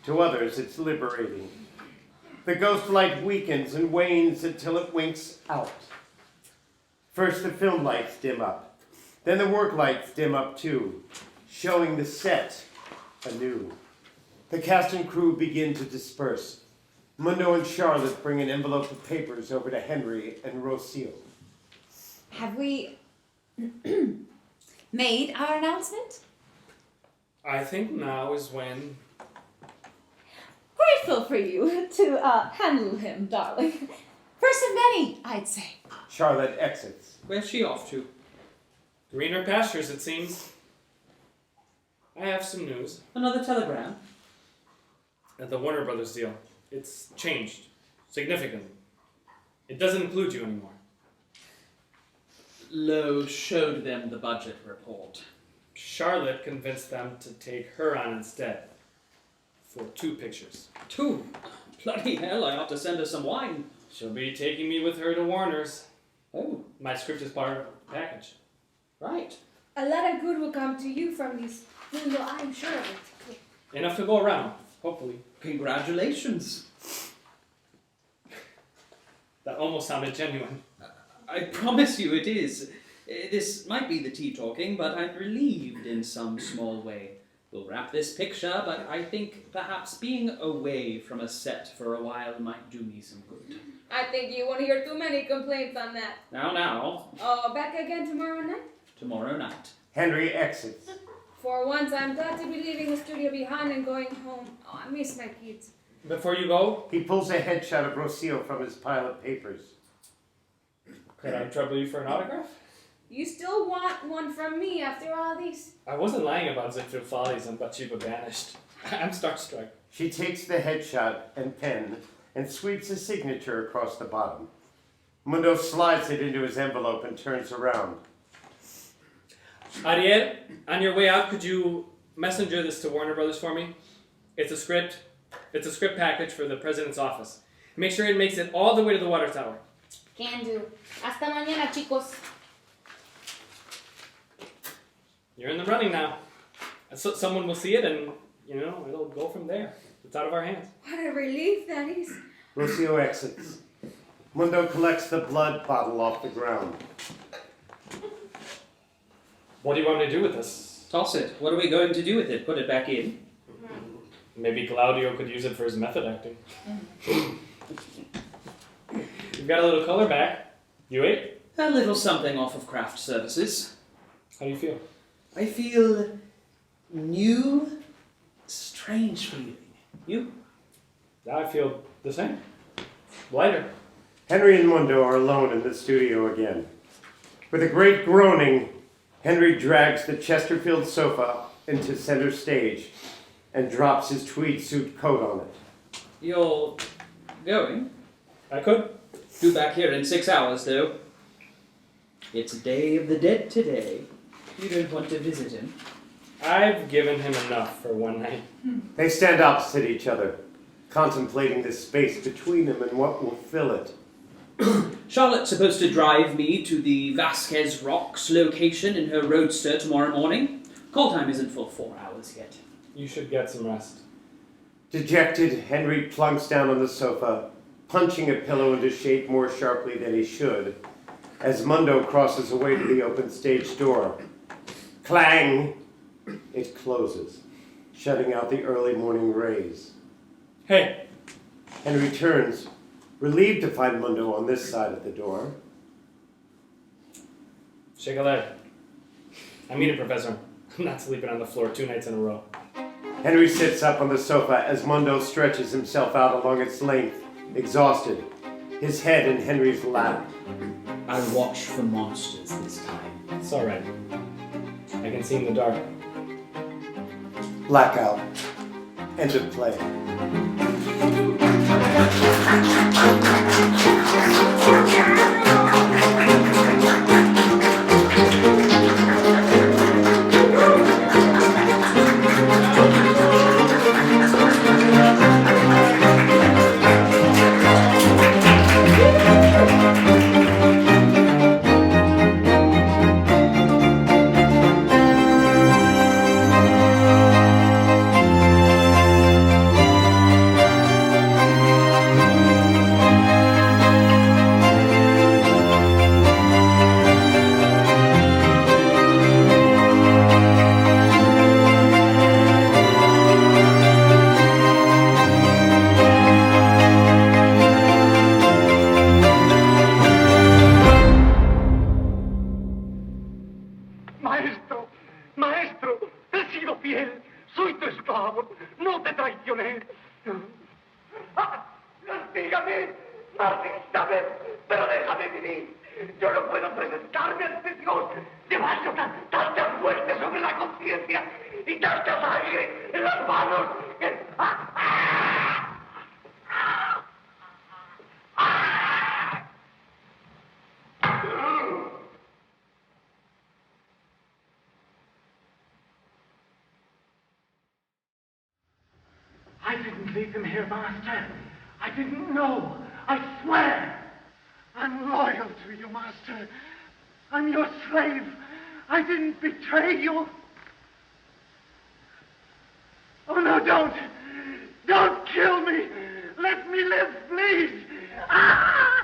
to others it's liberating. The ghost light weakens and wanes until it winks out. First the film lights dim up, then the work lights dim up too, showing the set anew. The cast and crew begin to disperse. Mundo and Charlotte bring an envelope of papers over to Henry and Rocio. Have we made our announcement? I think now is when. Grateful for you to handle him, darling. First of many, I'd say. Charlotte exits. Where's she off to? Greener pastures, it seems. I have some news. Another telegram? The Warner Brothers deal. It's changed significantly. It doesn't include you anymore. Lowe showed them the budget report. Charlotte convinced them to take her on instead. For 2 pictures. 2? Bloody hell, I ought to send her some wine. She'll be taking me with her to Warner's. Oh, My script is part of the package. right. A lot of good will come to you from this, Mundo, I'm sure of it. Enough to go around, hopefully. Congratulations. That almost sounded genuine. I promise you it is. This might be the tea talking, but I'm relieved in some small way. We'll wrap this picture, but I think perhaps being away from a set for a while might do me some good. I think you won't hear too many complaints on that. Now, Oh, back again tomorrow night? tomorrow night. Henry exits. For once, I'm glad to be leaving the studio behind and going home. Oh, I miss my kids. Before you go, He pulls a headshot of Rocio from his pile of papers. could I trouble you for an autograph? You still want one from me after all these? I wasn't lying about Ziegfeld Follies and Bathsheba Banished. I'm starstruck. She takes the headshot and pen and sweeps a signature across the bottom. Mundo slides it into his envelope and turns around. Ariel, on your way out, could you messenger this to Warner Brothers for me? It's a script package for the president's office. Make sure it makes it all the way to the water tower. Can do. Hasta mañana, chicos. You're in the running now. So someone will see it and, it'll go from there. It's out of our hands. What a relief that is. Rocio exits. Mundo collects the blood bottle off the ground. What do you want me to do with this? Toss it. What are we going to do with it? Put it back in? Maybe Claudio could use it for his method acting. You've got a little color back. You ate? A little something off of craft services. How do you feel? I feel new, strange feeling. You? I feel the same. Lighter. Henry and Mundo are alone in the studio again. With a great groaning, Henry drags the Chesterfield sofa into center stage and drops his tweed suit coat on it. You're going? I could. Due back here in 6 hours, though. It's Day of the Dead today. You don't want to visit him. I've given him enough for one night. They stand opposite each other, contemplating the space between them and what will fill it. Charlotte's supposed to drive me to the Vasquez Rocks location in her roadster tomorrow morning. Call time isn't for 4 hours yet. You should get some rest. Dejected, Henry plunks down on the sofa, punching a pillow into shape more sharply than he should, as Mundo crosses away to the open stage door. Clang! It closes, shutting out the early morning rays. Hey! Henry turns, relieved to find Mundo on this side of the door. Shake a leg. I mean it, Professor. I'm not sleeping on the floor 2 nights in a row. Henry sits up on the sofa as Mundo stretches himself out along its length, exhausted, his head in Henry's lap. I'll watch for monsters this time. It's alright. I can see in the dark. Blackout. End of play. I didn't leave him here, Master. I didn't know. I swear. I'm loyal to you, Master. I'm your slave. I didn't betray you. Oh, no, don't. Don't kill me. Let me live, please. Ah!